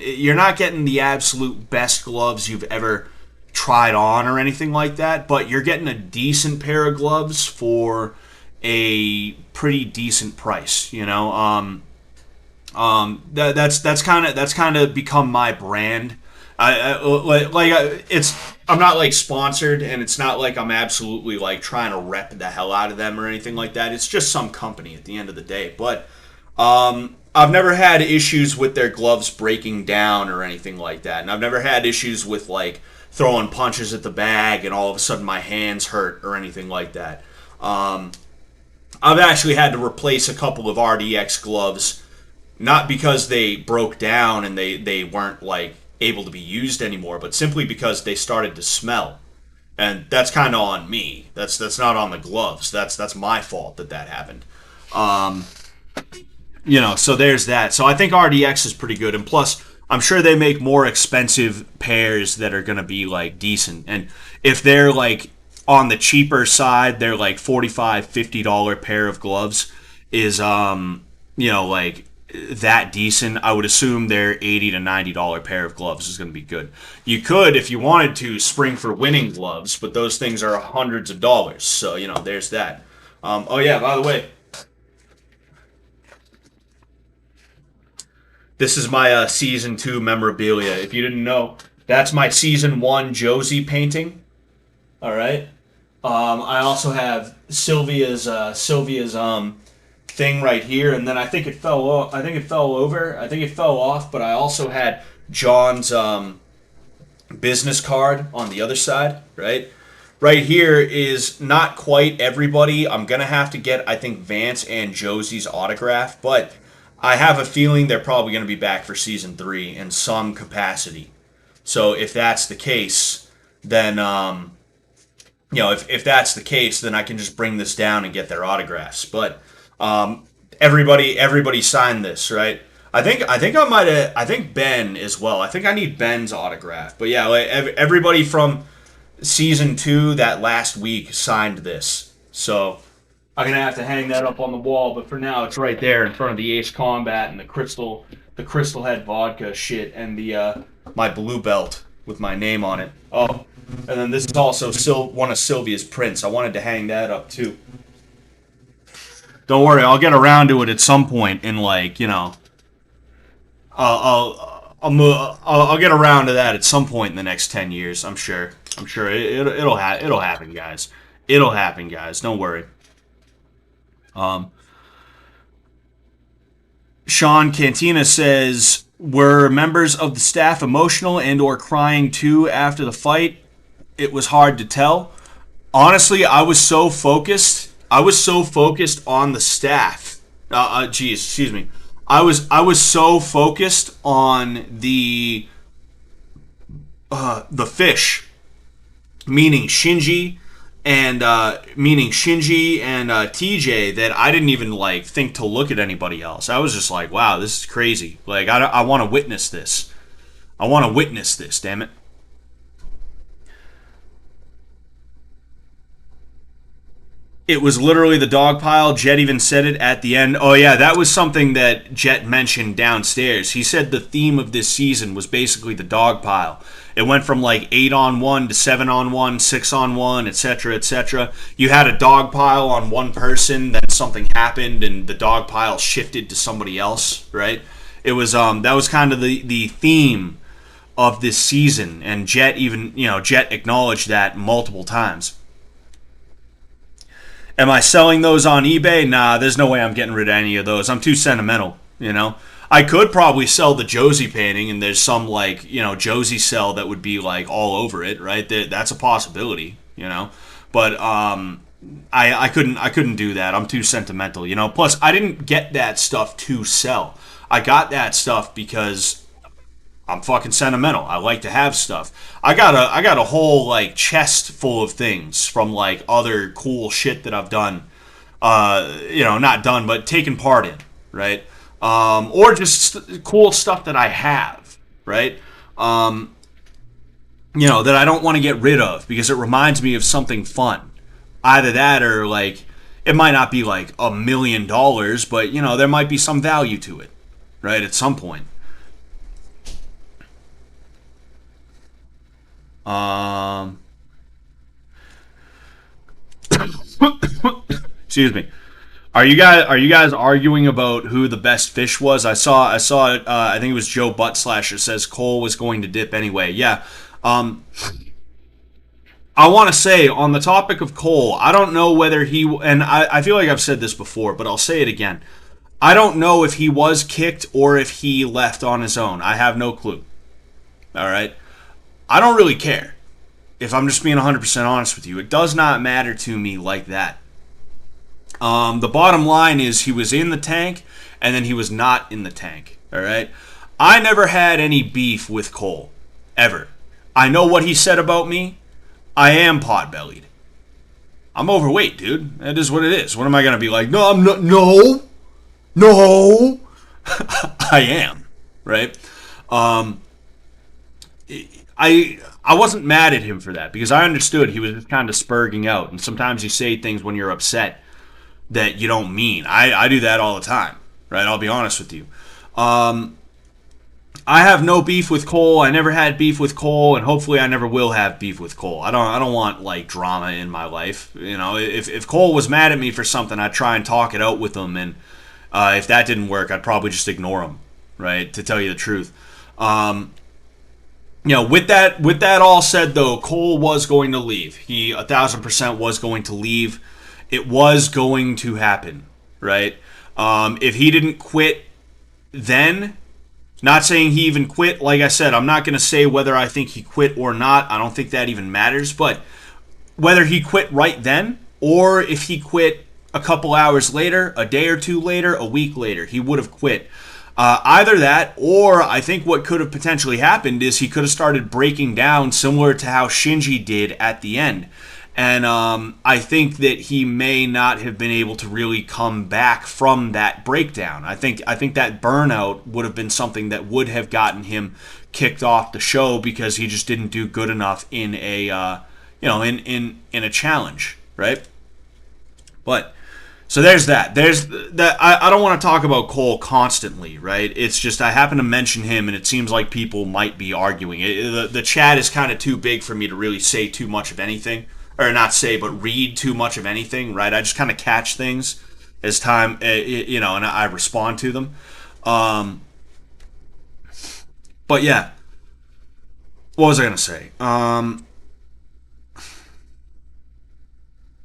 You're not getting the absolute best gloves you've ever tried on or anything like that, but you're getting a decent pair of gloves for a pretty decent price, you know? That's kind of become my brand. I'm not like sponsored, and it's not like I'm absolutely like trying to rep the hell out of them or anything like that. It's just some company at the end of the day. But I've never had issues with their gloves breaking down or anything like that, and I've never had issues with like throwing punches at the bag and all of a sudden my hands hurt or anything like that. I've actually had to replace a couple of RDX gloves. Not because they broke down and they weren't like able to be used anymore, but simply because they started to smell, and that's kind of on me. That's not on the gloves. That's my fault that happened. You know, so there's that. So I think RDX is pretty good, and plus I'm sure they make more expensive pairs that are gonna be like decent. And if they're like on the cheaper side, they're like $45-$50 pair of gloves is you know, like that decent. I would assume their $80 to $90 pair of gloves is going to be good. You could, if you wanted to, spring for winning gloves, but those things are hundreds of dollars. So, you know, there's that. Oh yeah, by the way, this is my season 2 memorabilia. If you didn't know, that's my season 1 Josie painting. All right. I also have Sylvia's thing right here, and then I think it fell off. I think it fell off, but I also had John's business card on the other side, right? Right here is not quite everybody. I'm gonna have to get, I think, Vance and Josie's autograph, but I have a feeling they're probably gonna be back for season 3 in some capacity. So if that's the case, then you know, if that's the case, then I can just bring this down and get their autographs. But everybody signed this, right? I think Ben as well. I think I need Ben's autograph. But yeah, like everybody from season 2 that last week signed this. So I'm gonna have to hang that up on the wall. But for now, it's right there in front of the Ace Combat and the Crystal Head vodka shit and the my blue belt. with my name on it. Oh, and then this is also one of Sylvia's prints. I wanted to hang that up too. Don't worry, I'll get around to it at some point in like, you know, I'll get around to that at some point in the next 10 years. I'm sure. It'll happen, guys. It'll happen, guys. Don't worry. Sean Cantina says, were members of the staff emotional and or crying too after the fight? It was hard to tell. Honestly, I was so focused on the staff. Excuse me. I was so focused on the fish, meaning Shinji and TJ, that I didn't even like think to look at anybody else. I was just like, wow, this is crazy. Like I want to witness this. I want to witness this. Damn it. It was literally the dog pile. Jet even said it at the end. Oh, yeah, that was something that Jet mentioned downstairs. He said the theme of this season was basically the dog pile. It went from like 8-on-1 to 7-on-1, 6-on-1, etc., etc. You had a dog pile on one person, then something happened, and the dog pile shifted to somebody else, right? It was that was kind of the theme of this season, and Jet acknowledged that multiple times. Am I selling those on eBay? Nah, there's no way I'm getting rid of any of those. I'm too sentimental, you know? I could probably sell the Josie painting, and there's some, like, you know, Josie cell that would be, like, all over it, right? That's a possibility, you know? But I couldn't do that. I'm too sentimental, you know? Plus, I didn't get that stuff to sell. I got that stuff because I'm fucking sentimental. I like to have stuff. I got a whole like chest full of things from like other cool shit that I've done. Not done, but taken part in, right? Or just cool stuff that I have, right? That I don't want to get rid of because it reminds me of something fun. Either that or like it might not be like $1 million, but there might be some value to it, right? At some point. Excuse me. Are you guys arguing about who the best fish was? I saw I think it was Joe Buttslasher says Cole was going to dip anyway. Yeah. I want to say on the topic of Cole, I don't know whether I feel like I've said this before, but I'll say it again. I don't know if he was kicked or if he left on his own. I have no clue. All right. I don't really care. If I'm just being 100% honest with you, it does not matter to me like that. The bottom line is he was in the tank and then he was not in the tank. All right. I never had any beef with Cole ever. I know what he said about me. I am pot-bellied. I'm overweight, dude. That is what it is. What am I gonna be like? No, I'm not. No. I am, right? I wasn't mad at him for that because I understood he was just kind of spurging out, and sometimes you say things when you're upset that you don't mean. I do that all the time, right? I'll be honest with you. I have no beef with Cole. I never had beef with Cole, and hopefully I never will have beef with Cole. I don't want like drama in my life. If Cole was mad at me for something, I'd try and talk it out with him, and if that didn't work, I'd probably just ignore him, right? To tell you the truth. With that all said, though, Cole was going to leave. He 1,000% was going to leave. It was going to happen, right? If he didn't quit then, not saying he even quit. Like I said, I'm not going to say whether I think he quit or not. I don't think that even matters. But whether he quit right then or if he quit a couple hours later, a day or two later, a week later, he would have quit. Either that, or I think what could have potentially happened is he could have started breaking down similar to how Shinji did at the end. And I think that he may not have been able to really come back from that breakdown. I think that burnout would have been something that would have gotten him kicked off the show because he just didn't do good enough in a in a challenge, right? But So there's that. There's that. I don't want to talk about Cole constantly, right? It's just I happen to mention him, and it seems like people might be arguing. The chat is kind of too big for me to really say too much of anything, or not say, but read too much of anything, right? I just kind of catch things as time, and I respond to them. But yeah, what was I gonna say?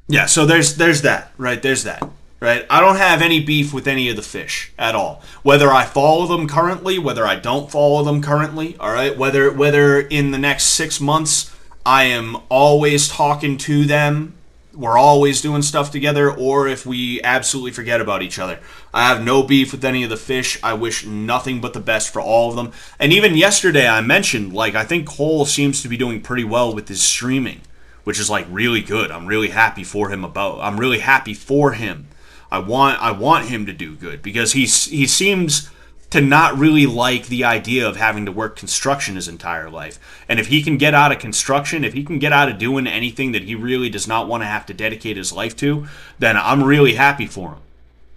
Yeah, so there's that, right? There's that, right? I don't have any beef with any of the fish at all. Whether I follow them currently, whether I don't follow them currently, all right? Whether in the next 6 months I am always talking to them, we're always doing stuff together, or if we absolutely forget about each other. I have no beef with any of the fish. I wish nothing but the best for all of them. And even yesterday I mentioned, I think Cole seems to be doing pretty well with his streaming, which is really good. I'm really happy for him I'm really happy for him. I want him to do good because he seems to not really like the idea of having to work construction his entire life. And if he can get out of construction, if he can get out of doing anything that he really does not want to have to dedicate his life to, then I'm really happy for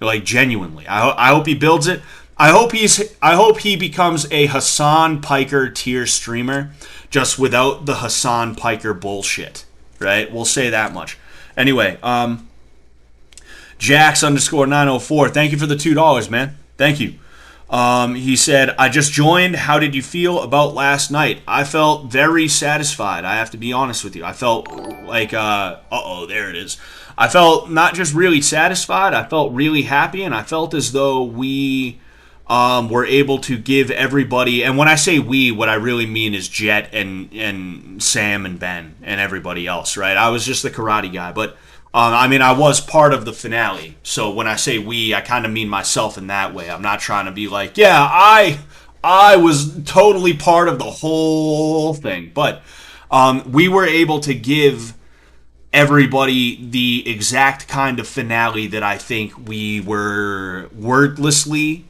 him. Genuinely. I hope he builds it. I hope he becomes a Hassan Piker tier streamer, just without the Hassan Piker bullshit. Right? We'll say that much. Anyway, Jax_904. Thank you for the $2, man. Thank you. He said, I just joined. How did you feel about last night? I felt very satisfied. I have to be honest with you. I felt there it is. I felt not just really satisfied. I felt really happy, and I felt as though we were able to give everybody, and when I say we, what I really mean is Jet and Sam and Ben and everybody else, right? I was just the karate guy, but I was part of the finale. So when I say we, I kind of mean myself in that way. I'm not trying to be like, yeah, I was totally part of the whole thing, but we were able to give everybody the exact kind of finale that I think we were wordlessly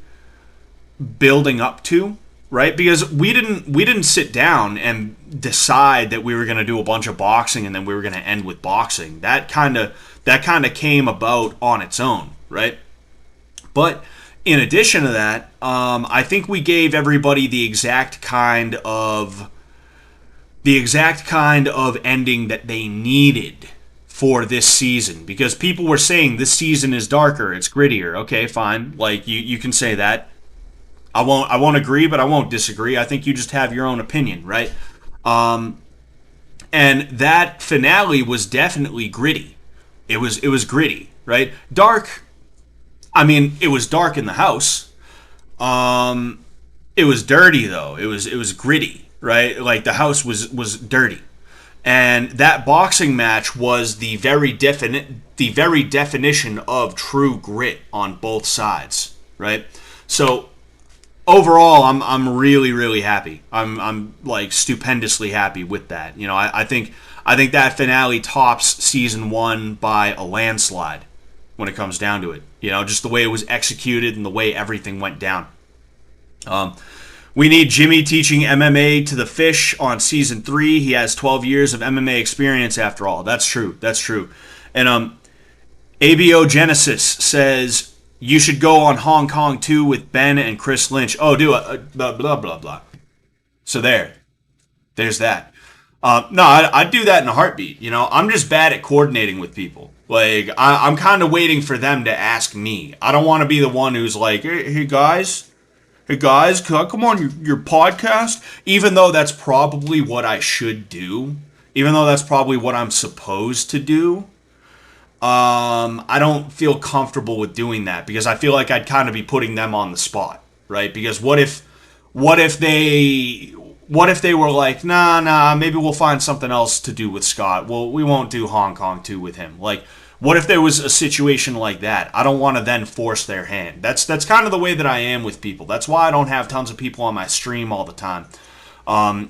building up to, right? Because we didn't sit down and decide that we were going to do a bunch of boxing and then we were going to end with boxing. That kind of came about on its own, right? But in addition to that, I think we gave everybody the exact kind of ending that they needed for this season, because people were saying this season is darker, it's grittier. Okay, fine. You can say that. I won't agree, but I won't disagree. I think you just have your own opinion, right? And that finale was definitely gritty. It was gritty, right? Dark. It was dark in the house. It was dirty though. It was gritty, right? The house was dirty. And that boxing match was the very definition of true grit on both sides, right? So overall, I'm really, really happy. I'm stupendously happy with that. I think that finale tops season 1 by a landslide when it comes down to it. Just the way it was executed and the way everything went down. We need Jimmy teaching MMA to the fish on season 3. He has 12 years of MMA experience after all. That's true. And ABO Genesis says, you should go on Hong Kong 2 with Ben and Chris Lynch. Oh, do it. Blah, blah, blah, blah. So there's that. No, I'd do that in a heartbeat. I'm just bad at coordinating with people. I'm kind of waiting for them to ask me. I don't want to be the one who's like, hey guys, come on your podcast. Even though that's probably what I should do. Even though that's probably what I'm supposed to do. I don't feel comfortable with doing that because I feel like I'd kind of be putting them on the spot, right? Because what if they were like, nah, maybe we'll find something else to do with Scott. Well, we won't do Hong Kong 2 with him. What if there was a situation like that? I don't want to then force their hand. That's kind of the way that I am with people. That's why I don't have tons of people on my stream all the time.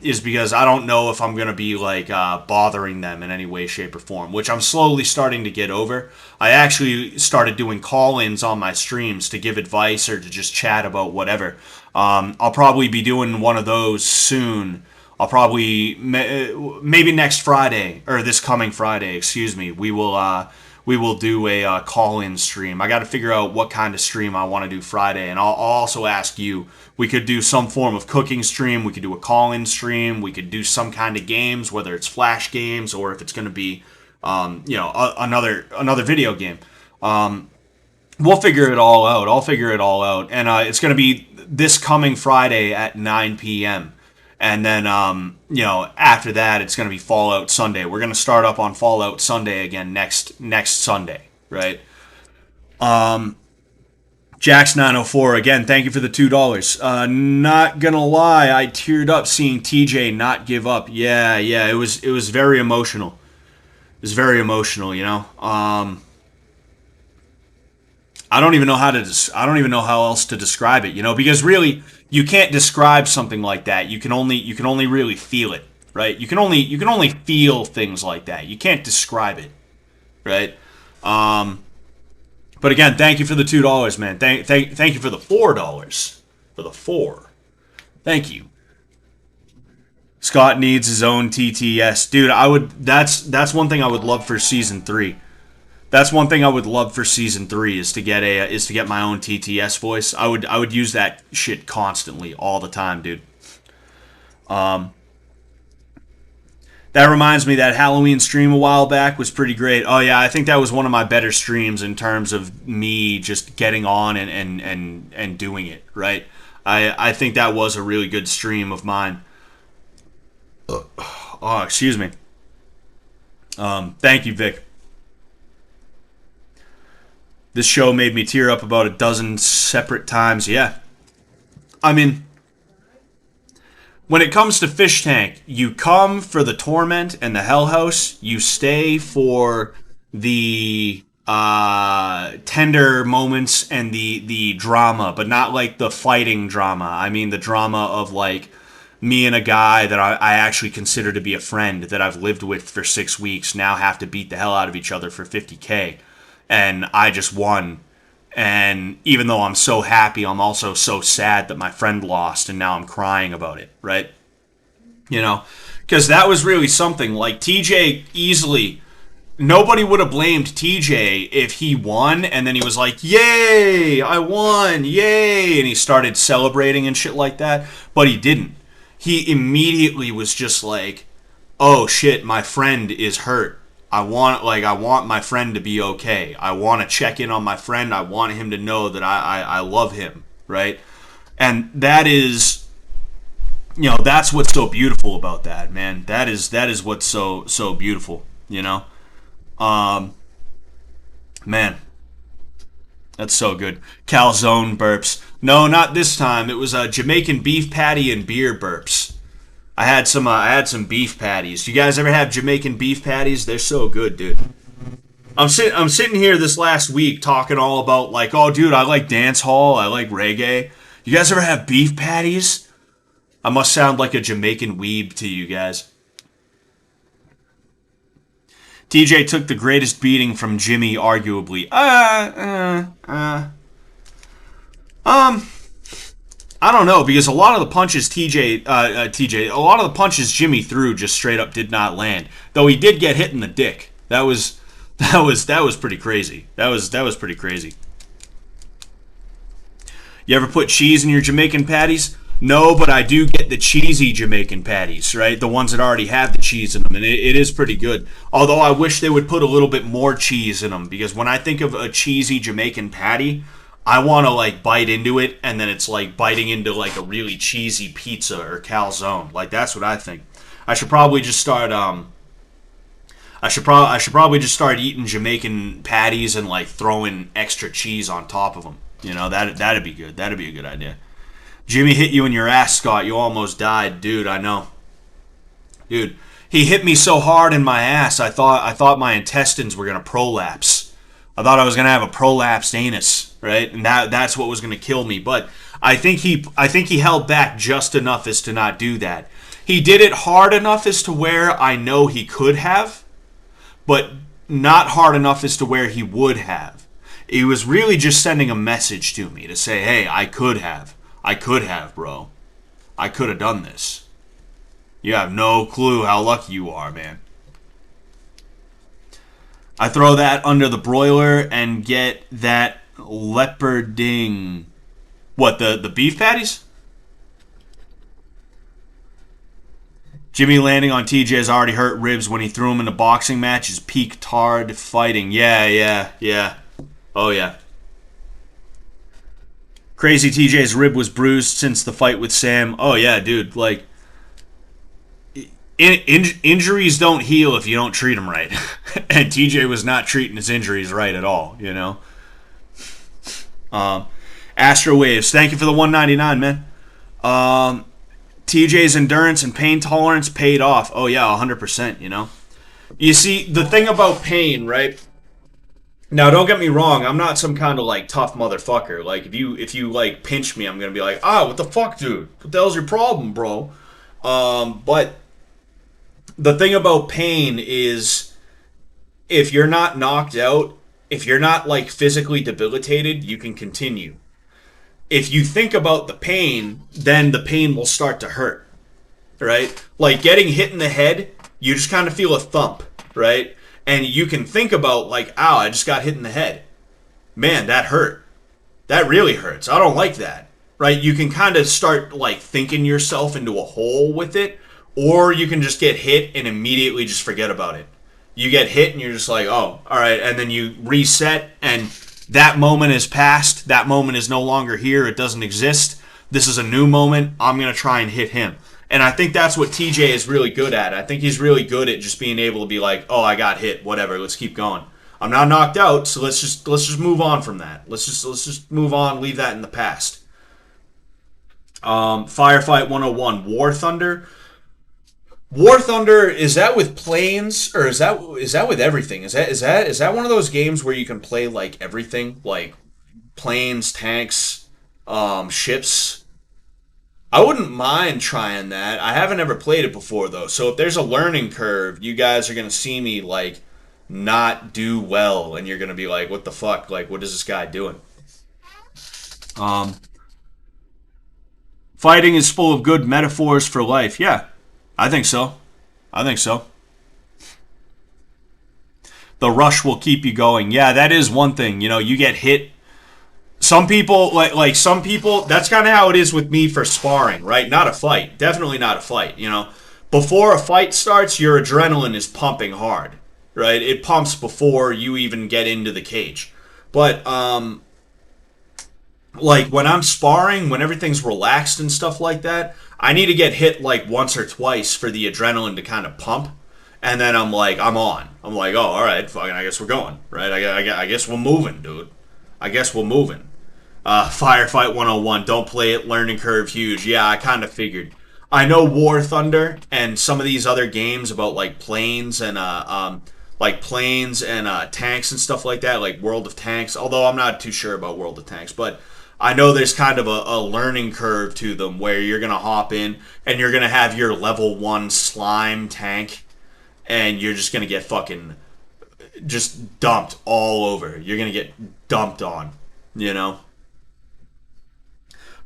Is because I don't know if I'm going to be bothering them in any way, shape, or form, which I'm slowly starting to get over. I actually started doing call-ins on my streams to give advice or to just chat about whatever. I'll probably be doing one of those soon. I'll probably, maybe next Friday, or this coming Friday, excuse me, we will we will do a call-in stream. I got to figure out what kind of stream I want to do Friday, and I'll also ask you. We could do some form of cooking stream. We could do a call-in stream. We could do some kind of games, whether it's flash games or if it's going to be, another video game. We'll figure it all out. I'll figure it all out, and it's going to be this coming Friday at 9 p.m. And then, after that, it's going to be Fallout Sunday. We're going to start up on Fallout Sunday again next Sunday, right? Jax904, again, thank you for the $2. Not going to lie, I teared up seeing TJ not give up. Yeah, it was very emotional. It was very emotional, I don't even know how else to describe it, because really you can't describe something like that. You can only really feel it, right? You can only feel things like that. You can't describe it, right? But again, thank you for the $2, man. Thank you for the $4. For the 4. Thank you. Scott needs his own TTS. Dude, that's one thing I would love for season 3. That's one thing I would love for season 3 is to get my own TTS voice. I would use that shit constantly, all the time, dude. That reminds me, that Halloween stream a while back was pretty great. Oh yeah, I think that was one of my better streams in terms of me just getting on and doing it, right? I think that was a really good stream of mine. Oh, excuse me. Thank you, Vic. This show made me tear up about a dozen separate times. Yeah. I mean, when it comes to Fishtank, you come for the torment and the hell house. You stay for the tender moments and the drama, but not like the fighting drama. I mean the drama of like me and a guy that I actually consider to be a friend that I've lived with for 6 weeks now have to beat the hell out of each other for $50K. And I just won. And even though I'm so happy, I'm also so sad that my friend lost, and now I'm crying about it, right? Because that was really something. Like, TJ easily, nobody would have blamed TJ if he won, and then he was like, yay, I won, yay, and he started celebrating and shit like that, but he didn't. He immediately was just like, oh shit, my friend is hurt. I want my friend to be okay. I want to check in on my friend. I want him to know that I love him, right? And that is, that's what's so beautiful about that, man. That is what's so beautiful, Man, that's so good. Calzone burps. No, not this time. It was a Jamaican beef patty and beer burps. I had some beef patties. You guys ever have Jamaican beef patties? They're so good, dude. I'm sitting here this last week talking all about like, oh, dude, I like dance hall, I like reggae. You guys ever have beef patties? I must sound like a Jamaican weeb to you guys. TJ took the greatest beating from Jimmy, arguably. I don't know, because a lot of the punches a lot of the punches Jimmy threw just straight up did not land. Though he did get hit in the dick. That was pretty crazy. That was pretty crazy. You ever put cheese in your Jamaican patties? No, but I do get the cheesy Jamaican patties, right? The ones that already have the cheese in them, and it is pretty good. Although I wish they would put a little bit more cheese in them, because when I think of a cheesy Jamaican patty, I want to like bite into it, and then it's like biting into like a really cheesy pizza or calzone. Like that's what I think. I should probably just start. I should probably just start eating Jamaican patties and like throwing extra cheese on top of them. That'd be good. That'd be a good idea. Jimmy hit you in your ass, Scott. You almost died, dude. I know, dude. He hit me so hard in my ass. I thought my intestines were gonna prolapse. I thought I was gonna have a prolapsed anus, right? And that's what was gonna kill me. But I think he held back just enough as to not do that. He did it hard enough as to where I know he could have, but not hard enough as to where he would have. He was really just sending a message to me to say, hey, I could have, bro. I could have done this. You have no clue how lucky you are, man. I throw that under the broiler and get that leoparding. What, the beef patties? Jimmy landing on TJ has already hurt ribs when he threw him in a boxing match. Is peak tard fighting. Yeah. Oh, yeah. Crazy TJ's rib was bruised since the fight with Sam. Oh, yeah, dude. Like, injuries don't heal if you don't treat them right. And TJ was not treating his injuries right at all, you know? Astro Waves, thank you for the $1.99, man. TJ's endurance and pain tolerance paid off. Oh, yeah, 100%, you know? You see, the thing about pain, right? Now, don't get me wrong. I'm not some kind of, like, tough motherfucker. Like, if you like, pinch me, I'm going to be like, what the fuck, dude? What the hell's your problem, bro? But the thing about pain is if you're not knocked out, if you're not, like, physically debilitated, you can continue. If you think about the pain, then the pain will start to hurt, right? Like, getting hit in the head, you just kind of feel a thump, right? And you can think about, like, ow, I just got hit in the head. Man, that hurt. That really hurts. I don't like that, right? You can kind of start, like, thinking yourself into a hole with it, or you can just get hit and immediately just forget about it. You get hit and you're just like, oh, all right, and then you reset, and that moment is past. That moment is no longer here. It doesn't exist. This is a new moment. I'm going to try and hit him. And I think that's what TJ is really good at. I think he's really good at just being able to be like, oh, I got hit, whatever, let's keep going. I'm not knocked out, so let's just move on from that. Let's just move on, leave that in the past. Firefight 101, War Thunder. War Thunder, is that with planes, or is that with everything? Is that one of those games where you can play like everything, like planes, tanks, ships? I wouldn't mind trying that. I haven't ever played it before, though. So if there's a learning curve, you guys are going to see me, like, not do well. And you're going to be like, what the fuck? Like, what is this guy doing? Fighting is full of good metaphors for life. Yeah, I think so. The rush will keep you going. Yeah, that is one thing. You know, you get hit. Some people, like some people, that's kind of how it is with me for sparring, right? Not a fight. Definitely not a fight, you know. Before a fight starts, your adrenaline is pumping hard, right? It pumps before you even get into the cage. But, like, when I'm sparring, when everything's relaxed and stuff like that, I need to get hit, like, once or twice for the adrenaline to kind of pump. And then I'm like, I'm on. I'm like, oh, all right, fucking, I guess we're going, right? I guess we're moving, dude. I guess we're moving. Firefight 101, don't play it, learning curve huge. Yeah, I kind of figured. I know War Thunder and some of these other games about like planes and tanks and stuff like that, like World of Tanks, although I'm not too sure about World of Tanks, but I know there's kind of a learning curve to them where you're going to hop in and you're going to have your level 1 slime tank and you're just going to get fucking just dumped all over. You're going to get dumped on, you know?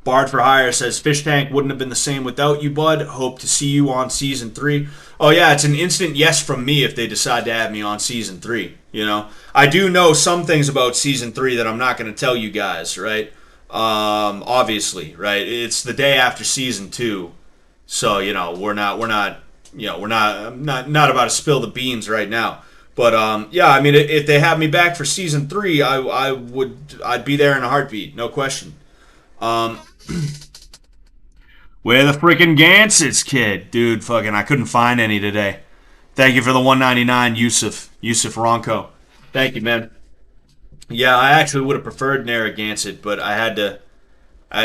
Bard for Hire says, Fishtank wouldn't have been the same without you, bud. Hope to see you on Season 3. Oh, yeah, it's an instant yes from me if they decide to have me on Season 3, you know? I do know some things about Season 3 that I'm not going to tell you guys, right? Obviously, right? It's the day after Season 2, so, you know, we're not about to spill the beans right now. But, yeah, I mean, if they have me back for Season 3, I'd be there in a heartbeat, no question. Where the freaking Gansets, kid? Dude, fucking, I couldn't find any today. Thank you for the $1.99, Yusuf Ronco. Thank you, man. Yeah, I actually would have preferred Narragansett, but I had to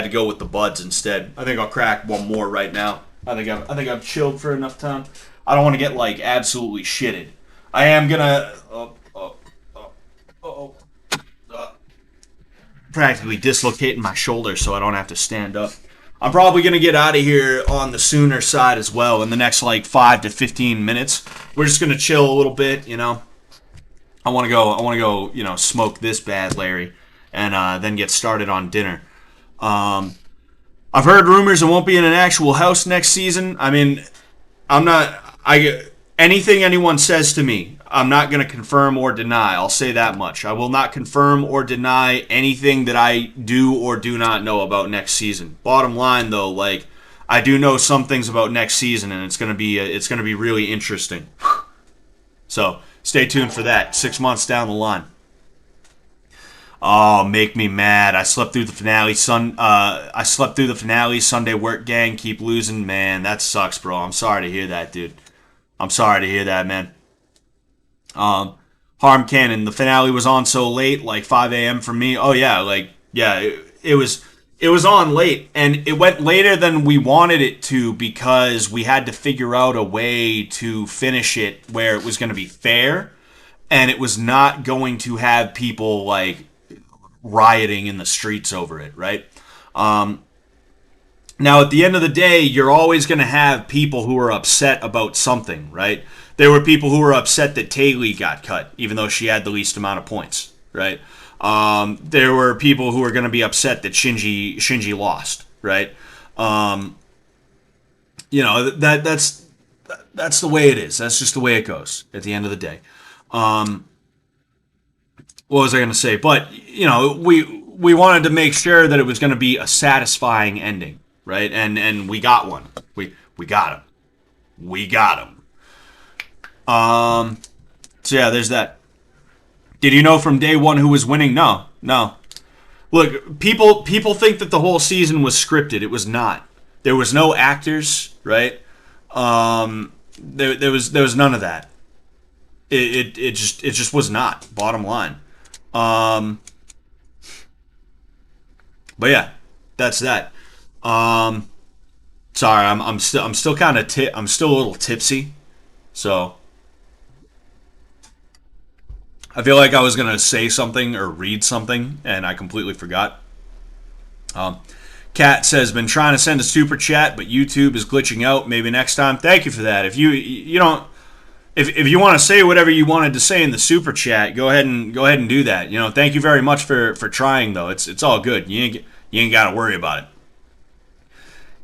go with the buds instead. I think I'll crack one more right now. I think I've chilled for enough time. I don't want to get like absolutely shitted. I am gonna practically dislocating my shoulder so I don't have to stand up. I'm probably gonna get out of here on the sooner side as well in the next like 5 to 15 minutes. We're just gonna chill a little bit, you know. I want to go, you know, smoke this bad, Larry, and then get started on dinner. I've heard rumors it won't be in an actual house next season. I mean, anything anyone says to me, I'm not going to confirm or deny. I'll say that much. I will not confirm or deny anything that I do or do not know about next season. Bottom line, though, like, I do know some things about next season, and it's going to be really interesting. So stay tuned for that. 6 months down the line. Oh, make me mad. I slept through the finale. Sunday work gang. Keep losing, man. That sucks, bro. I'm sorry to hear that, dude. I'm sorry to hear that, man. Harm Cannon. The finale was on so late, like 5 a.m. for me. Oh yeah, it was on late, and it went later than we wanted it to because we had to figure out a way to finish it where it was going to be fair, and it was not going to have people like rioting in the streets over it, right? Now, at the end of the day, you're always going to have people who are upset about something, right? There were people who were upset that Taylor got cut, even though she had the least amount of points, right? There were people who were going to be upset that Shinji lost, right? That's the way it is. That's just the way it goes at the end of the day. What was I going to say? But, we wanted to make sure that it was going to be a satisfying ending, right? And we got one. We got him. We got him. So yeah, there's that. Did you know from day one who was winning? No. Look, people think that the whole season was scripted. It was not. There was no actors, right? There was none of that. It just was not. Bottom line. But yeah, that's that. Sorry, I'm still kind of I'm still a little tipsy, so I feel like I was gonna say something or read something and I completely forgot. Kat says, been trying to send a super chat, but YouTube is glitching out. Maybe next time. Thank you for that. If you don't. If you want to say whatever you wanted to say in the super chat, go ahead and do that. Thank you very much for trying though. It's all good. You ain't got to worry about it.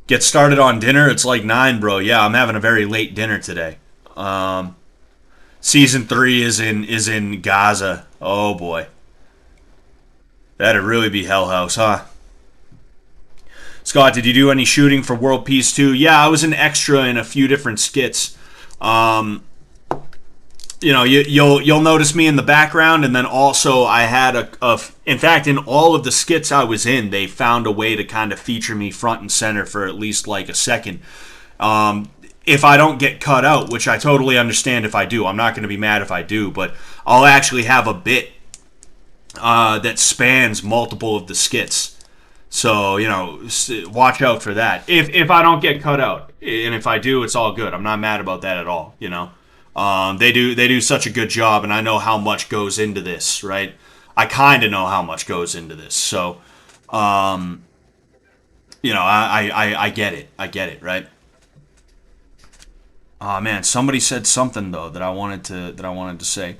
Get started on dinner. It's like 9, bro. Yeah, I'm having a very late dinner today. Season 3 is in Gaza. Oh boy, that'd really be Hell House, huh? Scott, did you do any shooting for World Peace 2? Yeah, I was an extra in a few different skits. You'll notice me in the background, and then also I had in fact, in all of the skits I was in, they found a way to kind of feature me front and center for at least like a second. If I don't get cut out, which I totally understand if I do, I'm not going to be mad if I do, but I'll actually have a bit that spans multiple of the skits. So, watch out for that. If I don't get cut out, and if I do, it's all good. I'm not mad about that at all, They do such a good job, and I know how much goes into this, right? I kind of know how much goes into this, so, I get it. I get it, right? Oh man, somebody said something though that I wanted to say.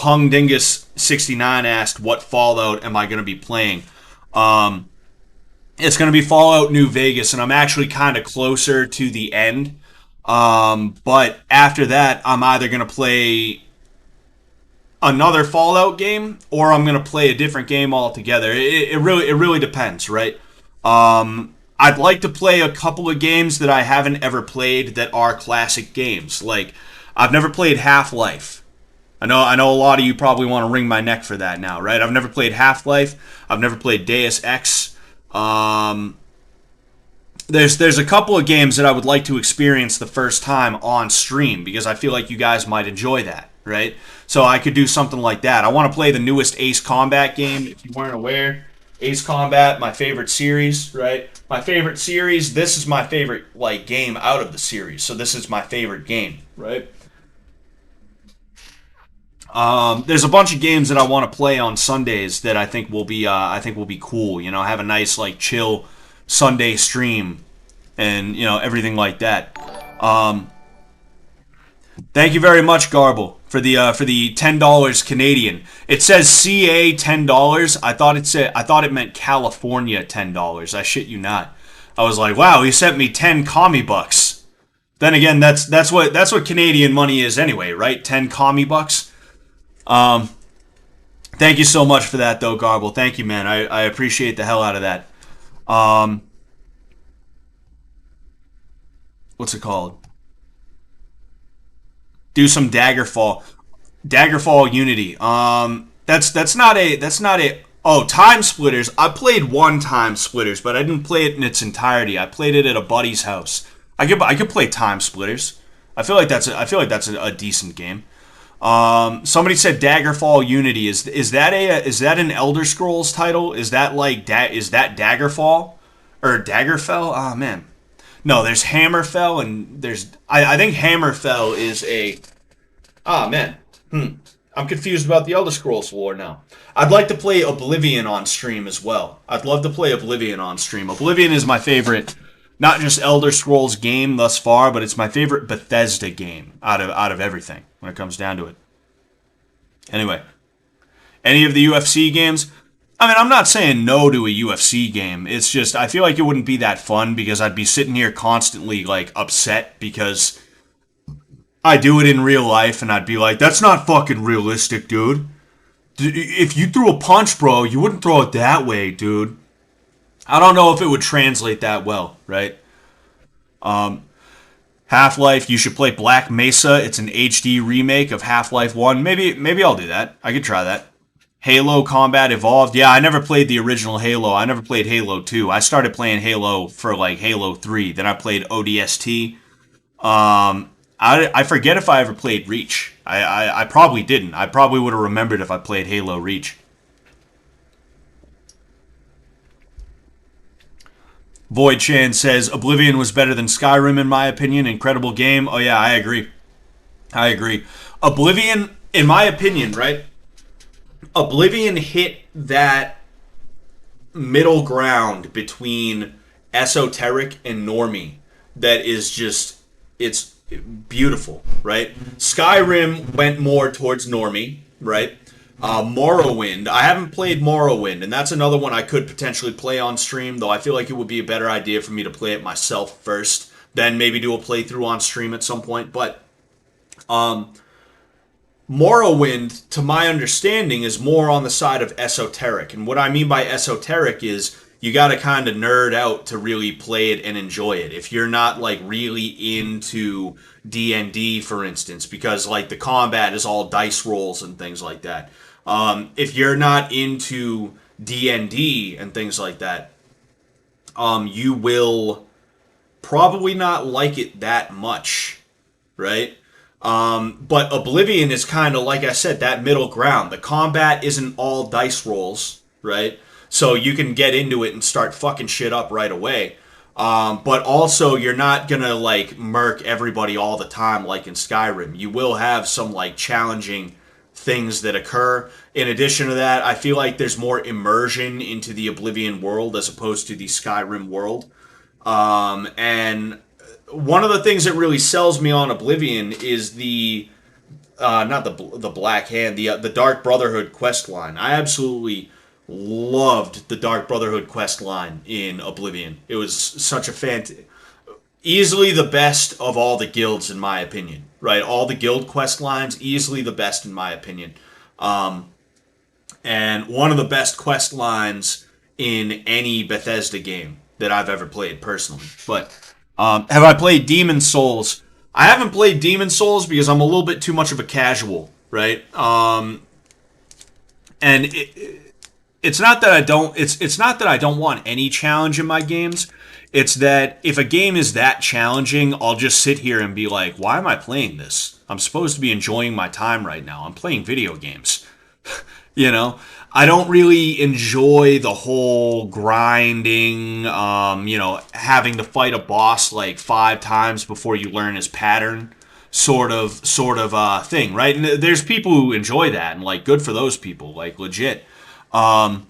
Hung Dingus 69 asked, what Fallout am I going to be playing? It's going to be Fallout New Vegas, and I'm actually kind of closer to the end. But after that, I'm either going to play another Fallout game, or I'm going to play a different game altogether. It really depends, right? I'd like to play a couple of games that I haven't ever played that are classic games. Like, I've never played Half-Life. I know a lot of you probably want to wring my neck for that now, right? I've never played Half-Life. I've never played Deus Ex. There's a couple of games that I would like to experience the first time on stream because I feel like you guys might enjoy that, right? So I could do something like that. I want to play the newest Ace Combat game, if you weren't aware. Ace Combat, my favorite series, right? My favorite series. This is my favorite game out of the series. So this is my favorite game, right? There's a bunch of games that I want to play on Sundays that I think will be cool. Have a nice chill Sunday stream, and everything like that. Thank you very much, Garble, for the $10 Canadian. It says CA $10. I thought it meant California $10. I shit you not. I was like, wow, he sent me 10 commie bucks. Then again, that's what Canadian money is anyway, right? 10 commie bucks. Thank you so much for that, though, Garble. Thank you, man. I appreciate the hell out of that. What's it called? Do some Daggerfall Unity. That's not a. Oh, Time Splitters. I played one Time Splitters, but I didn't play it in its entirety. I played it at a buddy's house. I could play Time Splitters. I feel like that's a decent game. Somebody said Daggerfall Unity. Is that an Elder Scrolls title? Is that like is that Daggerfall or Daggerfell? Oh man, no. There's Hammerfell and there's I think Hammerfell is a. Ah man, I'm confused about the Elder Scrolls lore now. I'd like to play Oblivion on stream as well. I'd love to play Oblivion on stream. Oblivion is my favorite. Not just Elder Scrolls game thus far, but it's my favorite Bethesda game out of everything when it comes down to it. Anyway, any of the UFC games? I mean, I'm not saying no to a UFC game. It's just I feel like it wouldn't be that fun because I'd be sitting here constantly like upset because I do it in real life and I'd be like, that's not fucking realistic, dude. If you threw a punch, bro, you wouldn't throw it that way, dude. I don't know if it would translate that well, right? Half-Life, you should play Black Mesa. It's an HD remake of Half-Life 1. Maybe I'll do that. I could try that. Halo Combat Evolved. Yeah, I never played the original Halo. I never played Halo 2. I started playing Halo for like Halo 3. Then I played ODST. I forget if I ever played Reach. I probably didn't. I probably would have remembered if I played Halo Reach. Void Chan says, Oblivion was better than Skyrim in my opinion. Incredible game. Oh yeah, I agree. Oblivion, in my opinion, right? Oblivion hit that middle ground between esoteric and normie that is just, it's beautiful, right? Skyrim went more towards normie, right? Morrowind. I haven't played Morrowind, and that's another one I could potentially play on stream, though I feel like it would be a better idea for me to play it myself first, then maybe do a playthrough on stream at some point. But Morrowind, to my understanding, is more on the side of esoteric. And what I mean by esoteric is you got to kind of nerd out to really play it and enjoy it. If you're not like really into D&D, for instance, because like the combat is all dice rolls and things like that. If you're not into D&D and things like that, you will probably not like it that much, right? But Oblivion is kind of, like I said, that middle ground. The combat isn't all dice rolls, right? So you can get into it and start fucking shit up right away. But also, you're not gonna, like, murk everybody all the time like in Skyrim. You will have some, like, challenging things that occur. In addition to that, I feel like there's more immersion into the Oblivion world as opposed to the Skyrim world. And one of the things that really sells me on Oblivion is the not the Black Hand, the Dark Brotherhood quest line. I absolutely loved the Dark Brotherhood quest line in Oblivion. It was such a easily the best of all the guilds in my opinion. Right, all the guild quest lines, easily the best in my opinion. And one of the best quest lines in any Bethesda game that I've ever played personally. But have I played Demon Souls? I haven't played Demon Souls because I'm a little bit too much of a casual, right? And it's not that I don't. It's not that I don't want any challenge in my games. It's that if a game is that challenging, I'll just sit here and be like, why am I playing this? I'm supposed to be enjoying my time right now. I'm playing video games. You know? I don't really enjoy the whole grinding, having to fight a boss like 5 times before you learn his pattern sort of thing, right? And there's people who enjoy that, and like good for those people, like legit. But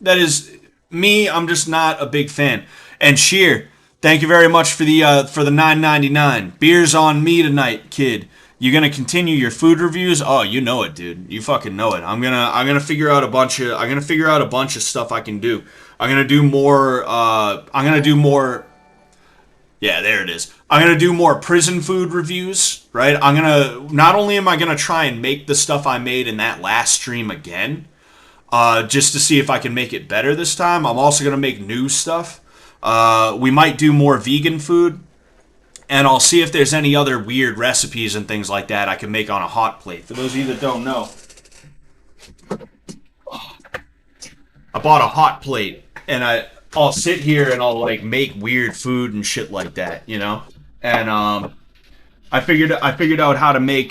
that is me. I'm just not a big fan. And Sheer, thank you very much for the $9.99. Beers on me tonight, kid. You gonna continue your food reviews? Oh, you know it, dude. You fucking know it. I'm gonna figure out a bunch of stuff I can do. I'm gonna do more. Yeah, there it is. I'm gonna do more prison food reviews, right? Not only am I gonna try and make the stuff I made in that last stream again, just to see if I can make it better this time. I'm also gonna make new stuff. We might do more vegan food. And I'll see if there's any other weird recipes and things like that I can make on a hot plate. For those of you that don't know, I bought a hot plate, and I'll sit here and I'll like make weird food and shit like that, you know. And I figured out how to make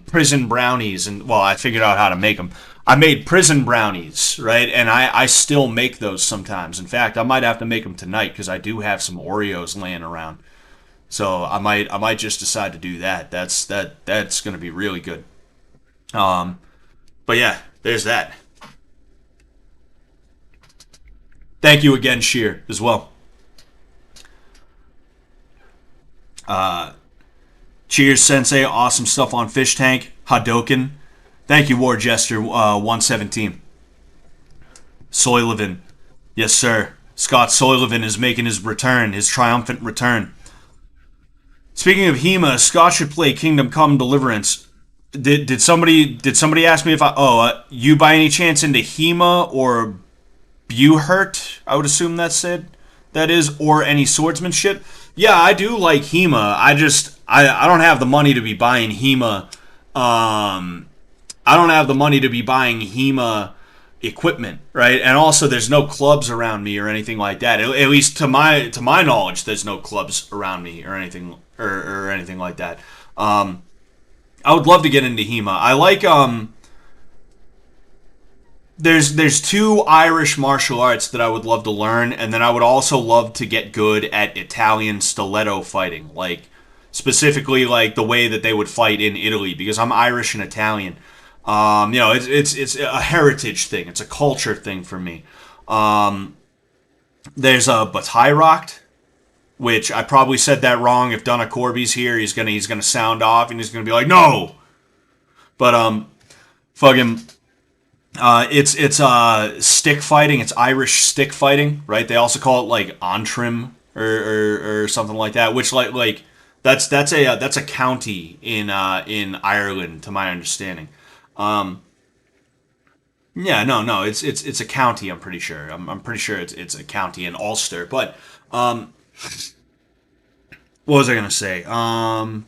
prison brownies, and well, I figured out how to make them. I made prison brownies, right? And I still make those sometimes. In fact, I might have to make them tonight because I do have some Oreos laying around. So I might just decide to do that. That's going to be really good. But yeah, there's that. Thank you again, Sheer, as well. Cheers, Sensei. Awesome stuff on Fishtank. Hadoken. Thank you, War Jester 117. Soylevin. Yes, sir. Scott Soylevin is making his return, his triumphant return. Speaking of HEMA, Scott should play Kingdom Come Deliverance. Did somebody ask me if you by any chance into HEMA or Buhurt? I would assume that is, or any swordsmanship. Yeah, I do like HEMA. I don't have the money to be buying HEMA. I don't have the money to be buying HEMA equipment, right? And also, there's no clubs around me or anything like that. At least to my knowledge, there's no clubs around me or anything or anything like that. I would love to get into HEMA. I like There's two Irish martial arts that I would love to learn, and then I would also love to get good at Italian stiletto fighting, like specifically like the way that they would fight in Italy, because I'm Irish and Italian. It's a heritage thing. It's a culture thing for me. There's a Batairocht, which I probably said that wrong. If Donna Corby's here, he's gonna sound off and he's gonna be like, no. But fucking, it's stick fighting. It's Irish stick fighting, right? They also call it like Antrim or something like that. Which like that's a county in Ireland, to my understanding. Yeah, no, it's a county. I'm pretty sure. I'm pretty sure it's a county in Ulster. But what was I gonna say? Oh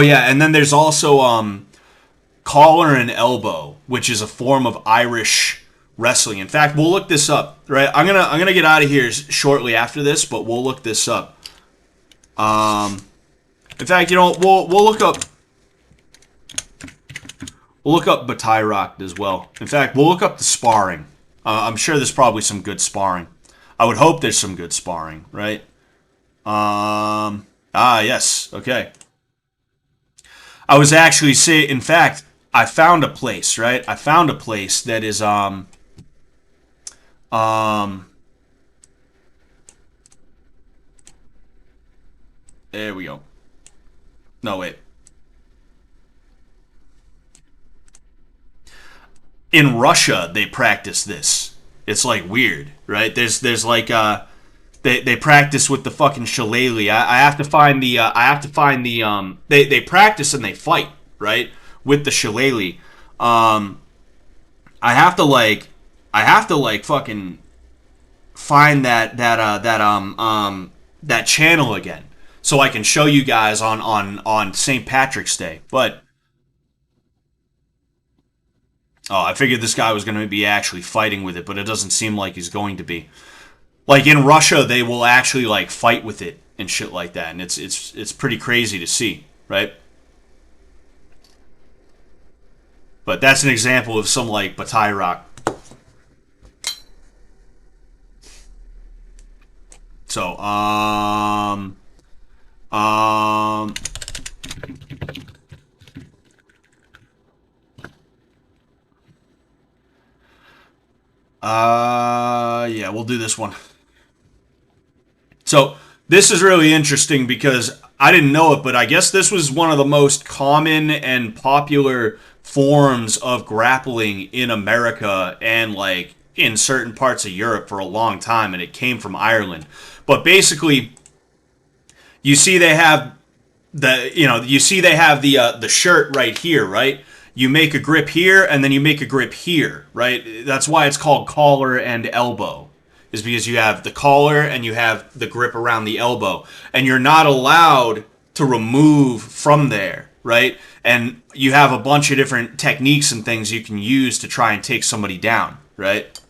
yeah, and then there's also collar and elbow, which is a form of Irish wrestling. In fact, we'll look this up. Right, I'm gonna get out of here shortly after this, but we'll look this up. In fact, we'll look up. We'll look up Batairocht as well. In fact, we'll look up the sparring. I'm sure there's probably some good sparring. I would hope there's some good sparring, right? Yes. Okay. I was actually in fact, I found a place, right? I found a place that is, there we go. No, wait. In Russia, they practice this. It's like weird, right? There's like they practice with the fucking shillelagh. I have to find the they practice and they fight, right? With the shillelagh. I have to fucking find that channel again, so I can show you guys on St. Patrick's Day. But I figured this guy was going to be actually fighting with it, but it doesn't seem like he's going to be. Like in Russia, they will actually like fight with it and shit like that, and it's pretty crazy to see, right? But that's an example of some like Batairocht. So yeah, we'll do this one. So This is really interesting because I didn't know it, but I guess this was one of the most common and popular forms of grappling in America and like in certain parts of Europe for a long time, and it came from Ireland. But basically, you see they have the shirt right here, right? You make a grip here and then you make a grip here, right? That's why it's called collar and elbow. Is because you have the collar and you have the grip around the elbow. And you're not allowed to remove from there, right? And you have a bunch of different techniques and things you can use to try and take somebody down, right?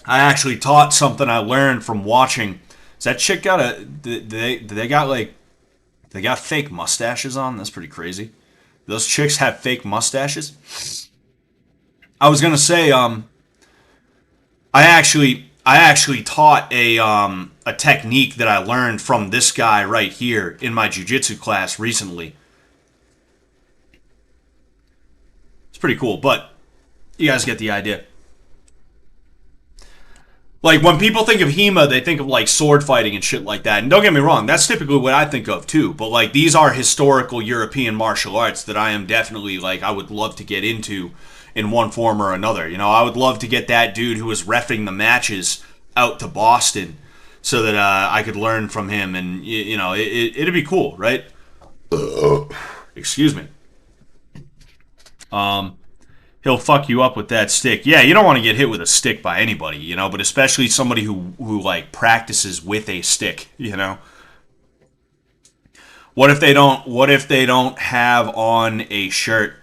I actually taught something I learned from watching. Does that chick got a... They got fake mustaches on? That's pretty crazy. Those chicks have fake mustaches. I was gonna say, I actually taught a technique that I learned from this guy right here in my jiu-jitsu class recently. It's pretty cool, but you guys get the idea. Like, when people think of HEMA, they think of, like, sword fighting and shit like that. And don't get me wrong, that's typically what I think of, too. But, like, these are historical European martial arts that I am definitely, like, I would love to get into in one form or another. You know, I would love to get that dude who was reffing the matches out to Boston so that I could learn from him. And, you know, it'd be cool, right? Excuse me. He'll fuck you up with that stick. Yeah, you don't want to get hit with a stick by anybody, you know, but especially somebody who like practices with a stick, you know. What if they don't have on a shirt?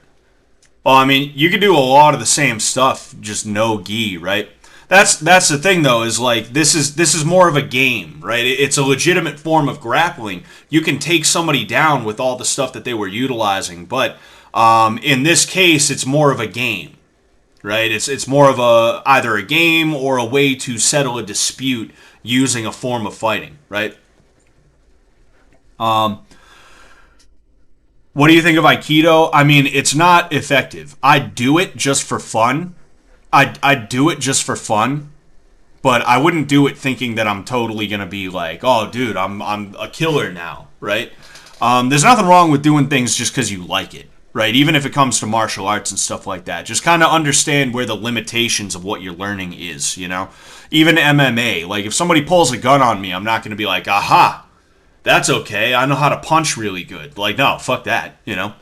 Well, I mean, you can do a lot of the same stuff, just no gi, right? That's the thing though, is like this is more of a game, right? It's a legitimate form of grappling. You can take somebody down with all the stuff that they were utilizing, but in this case, it's more of a game, right? It's more of either a game or a way to settle a dispute using a form of fighting, right? What do you think of Aikido? I mean, it's not effective. I do it just for fun. I do it just for fun, but I wouldn't do it thinking that I'm totally gonna be like, oh, dude, I'm a killer now, right? There's nothing wrong with doing things just because you like it. Right, even if it comes to martial arts and stuff like that, just kind of understand where the limitations of what you're learning is, you know? Even MMA, like if somebody pulls a gun on me, I'm not going to be like, aha, that's okay, I know how to punch really good. Like, no, fuck that, you know?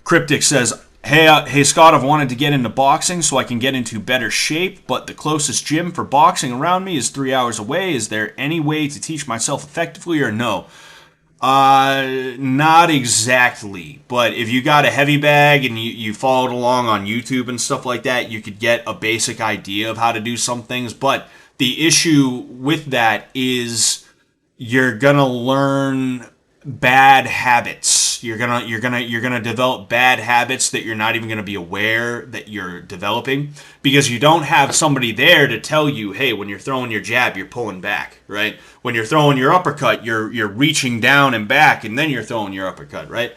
Cryptic says, hey Scott, I've wanted to get into boxing so I can get into better shape, but the closest gym for boxing around me is 3 hours away. Is there any way to teach myself effectively or no? Not exactly, but if you got a heavy bag and you followed along on YouTube and stuff like that, you could get a basic idea of how to do some things, but the issue with that is you're gonna learn bad habits. You're gonna develop bad habits that you're not even gonna be aware that you're developing because you don't have somebody there to tell you, hey, when you're throwing your jab, you're pulling back, right? When you're throwing your uppercut, you're reaching down and back, and then you're throwing your uppercut, right?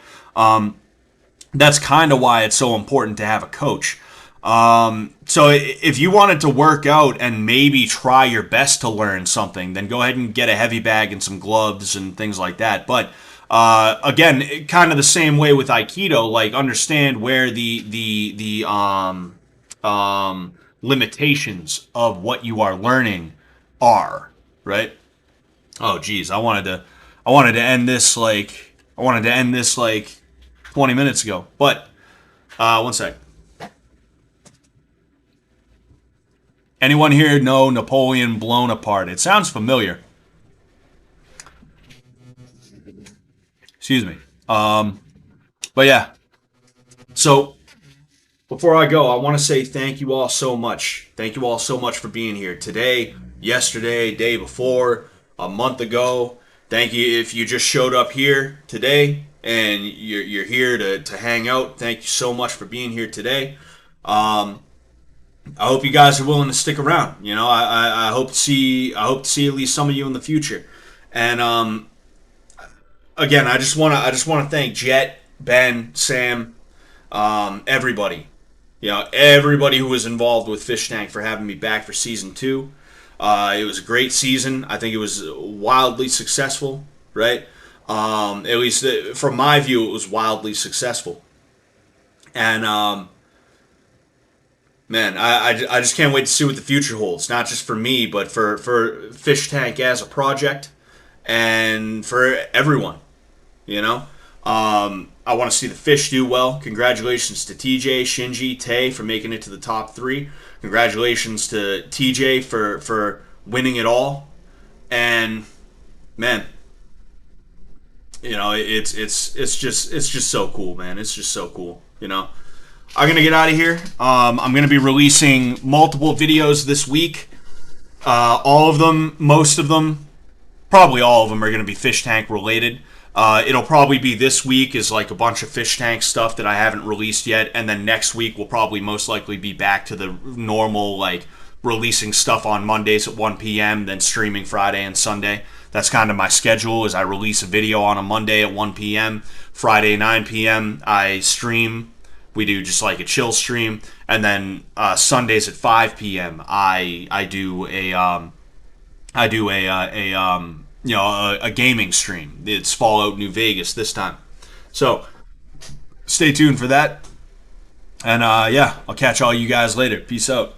That's kind of why it's so important to have a coach. So if you wanted to work out and maybe try your best to learn something, then go ahead and get a heavy bag and some gloves and things like that. But again, kind of the same way with Aikido, like understand where the limitations of what you are learning are, right? Oh geez, I wanted to end this like 20 minutes ago, but one sec. Anyone here know Napoleon Blown Apart? It sounds familiar. Excuse me. But yeah. So before I go, I want to say thank you all so much. Thank you all so much for being here today, yesterday, day before, a month ago. Thank you if you just showed up here today and you're here to hang out. Thank you so much for being here today. I hope you guys are willing to stick around. You know, I hope to see at least some of you in the future. And again, I just want to thank Jet, Ben, Sam, everybody everybody who was involved with Fishtank for having me back for season 2. It was a great season. I think it was wildly successful, right? At least from my view, it was wildly successful. And man, I just can't wait to see what the future holds. Not just for me, but for Fishtank as a project, and for everyone. I want to see the fish do well. Congratulations to TJ, Shinji, Tay for making it to the top 3. Congratulations to TJ for winning it all. And man, it's just so cool, man. It's just so cool. I'm gonna get out of here. I'm gonna be releasing multiple videos this week. All of them, most of them, probably all of them are gonna be Fishtank related. It'll probably be this week is like a bunch of Fishtank stuff that I haven't released yet, and then next week we'll probably most likely be back to the normal, like, releasing stuff on Mondays at 1 p.m., then streaming Friday and Sunday. That's kind of my schedule, is I release a video on a Monday at 1 p.m., Friday 9 p.m. I stream. We do just like a chill stream, and then Sundays at 5 p.m. I do a gaming stream. It's Fallout New Vegas this time. So stay tuned for that. And I'll catch all you guys later. Peace out.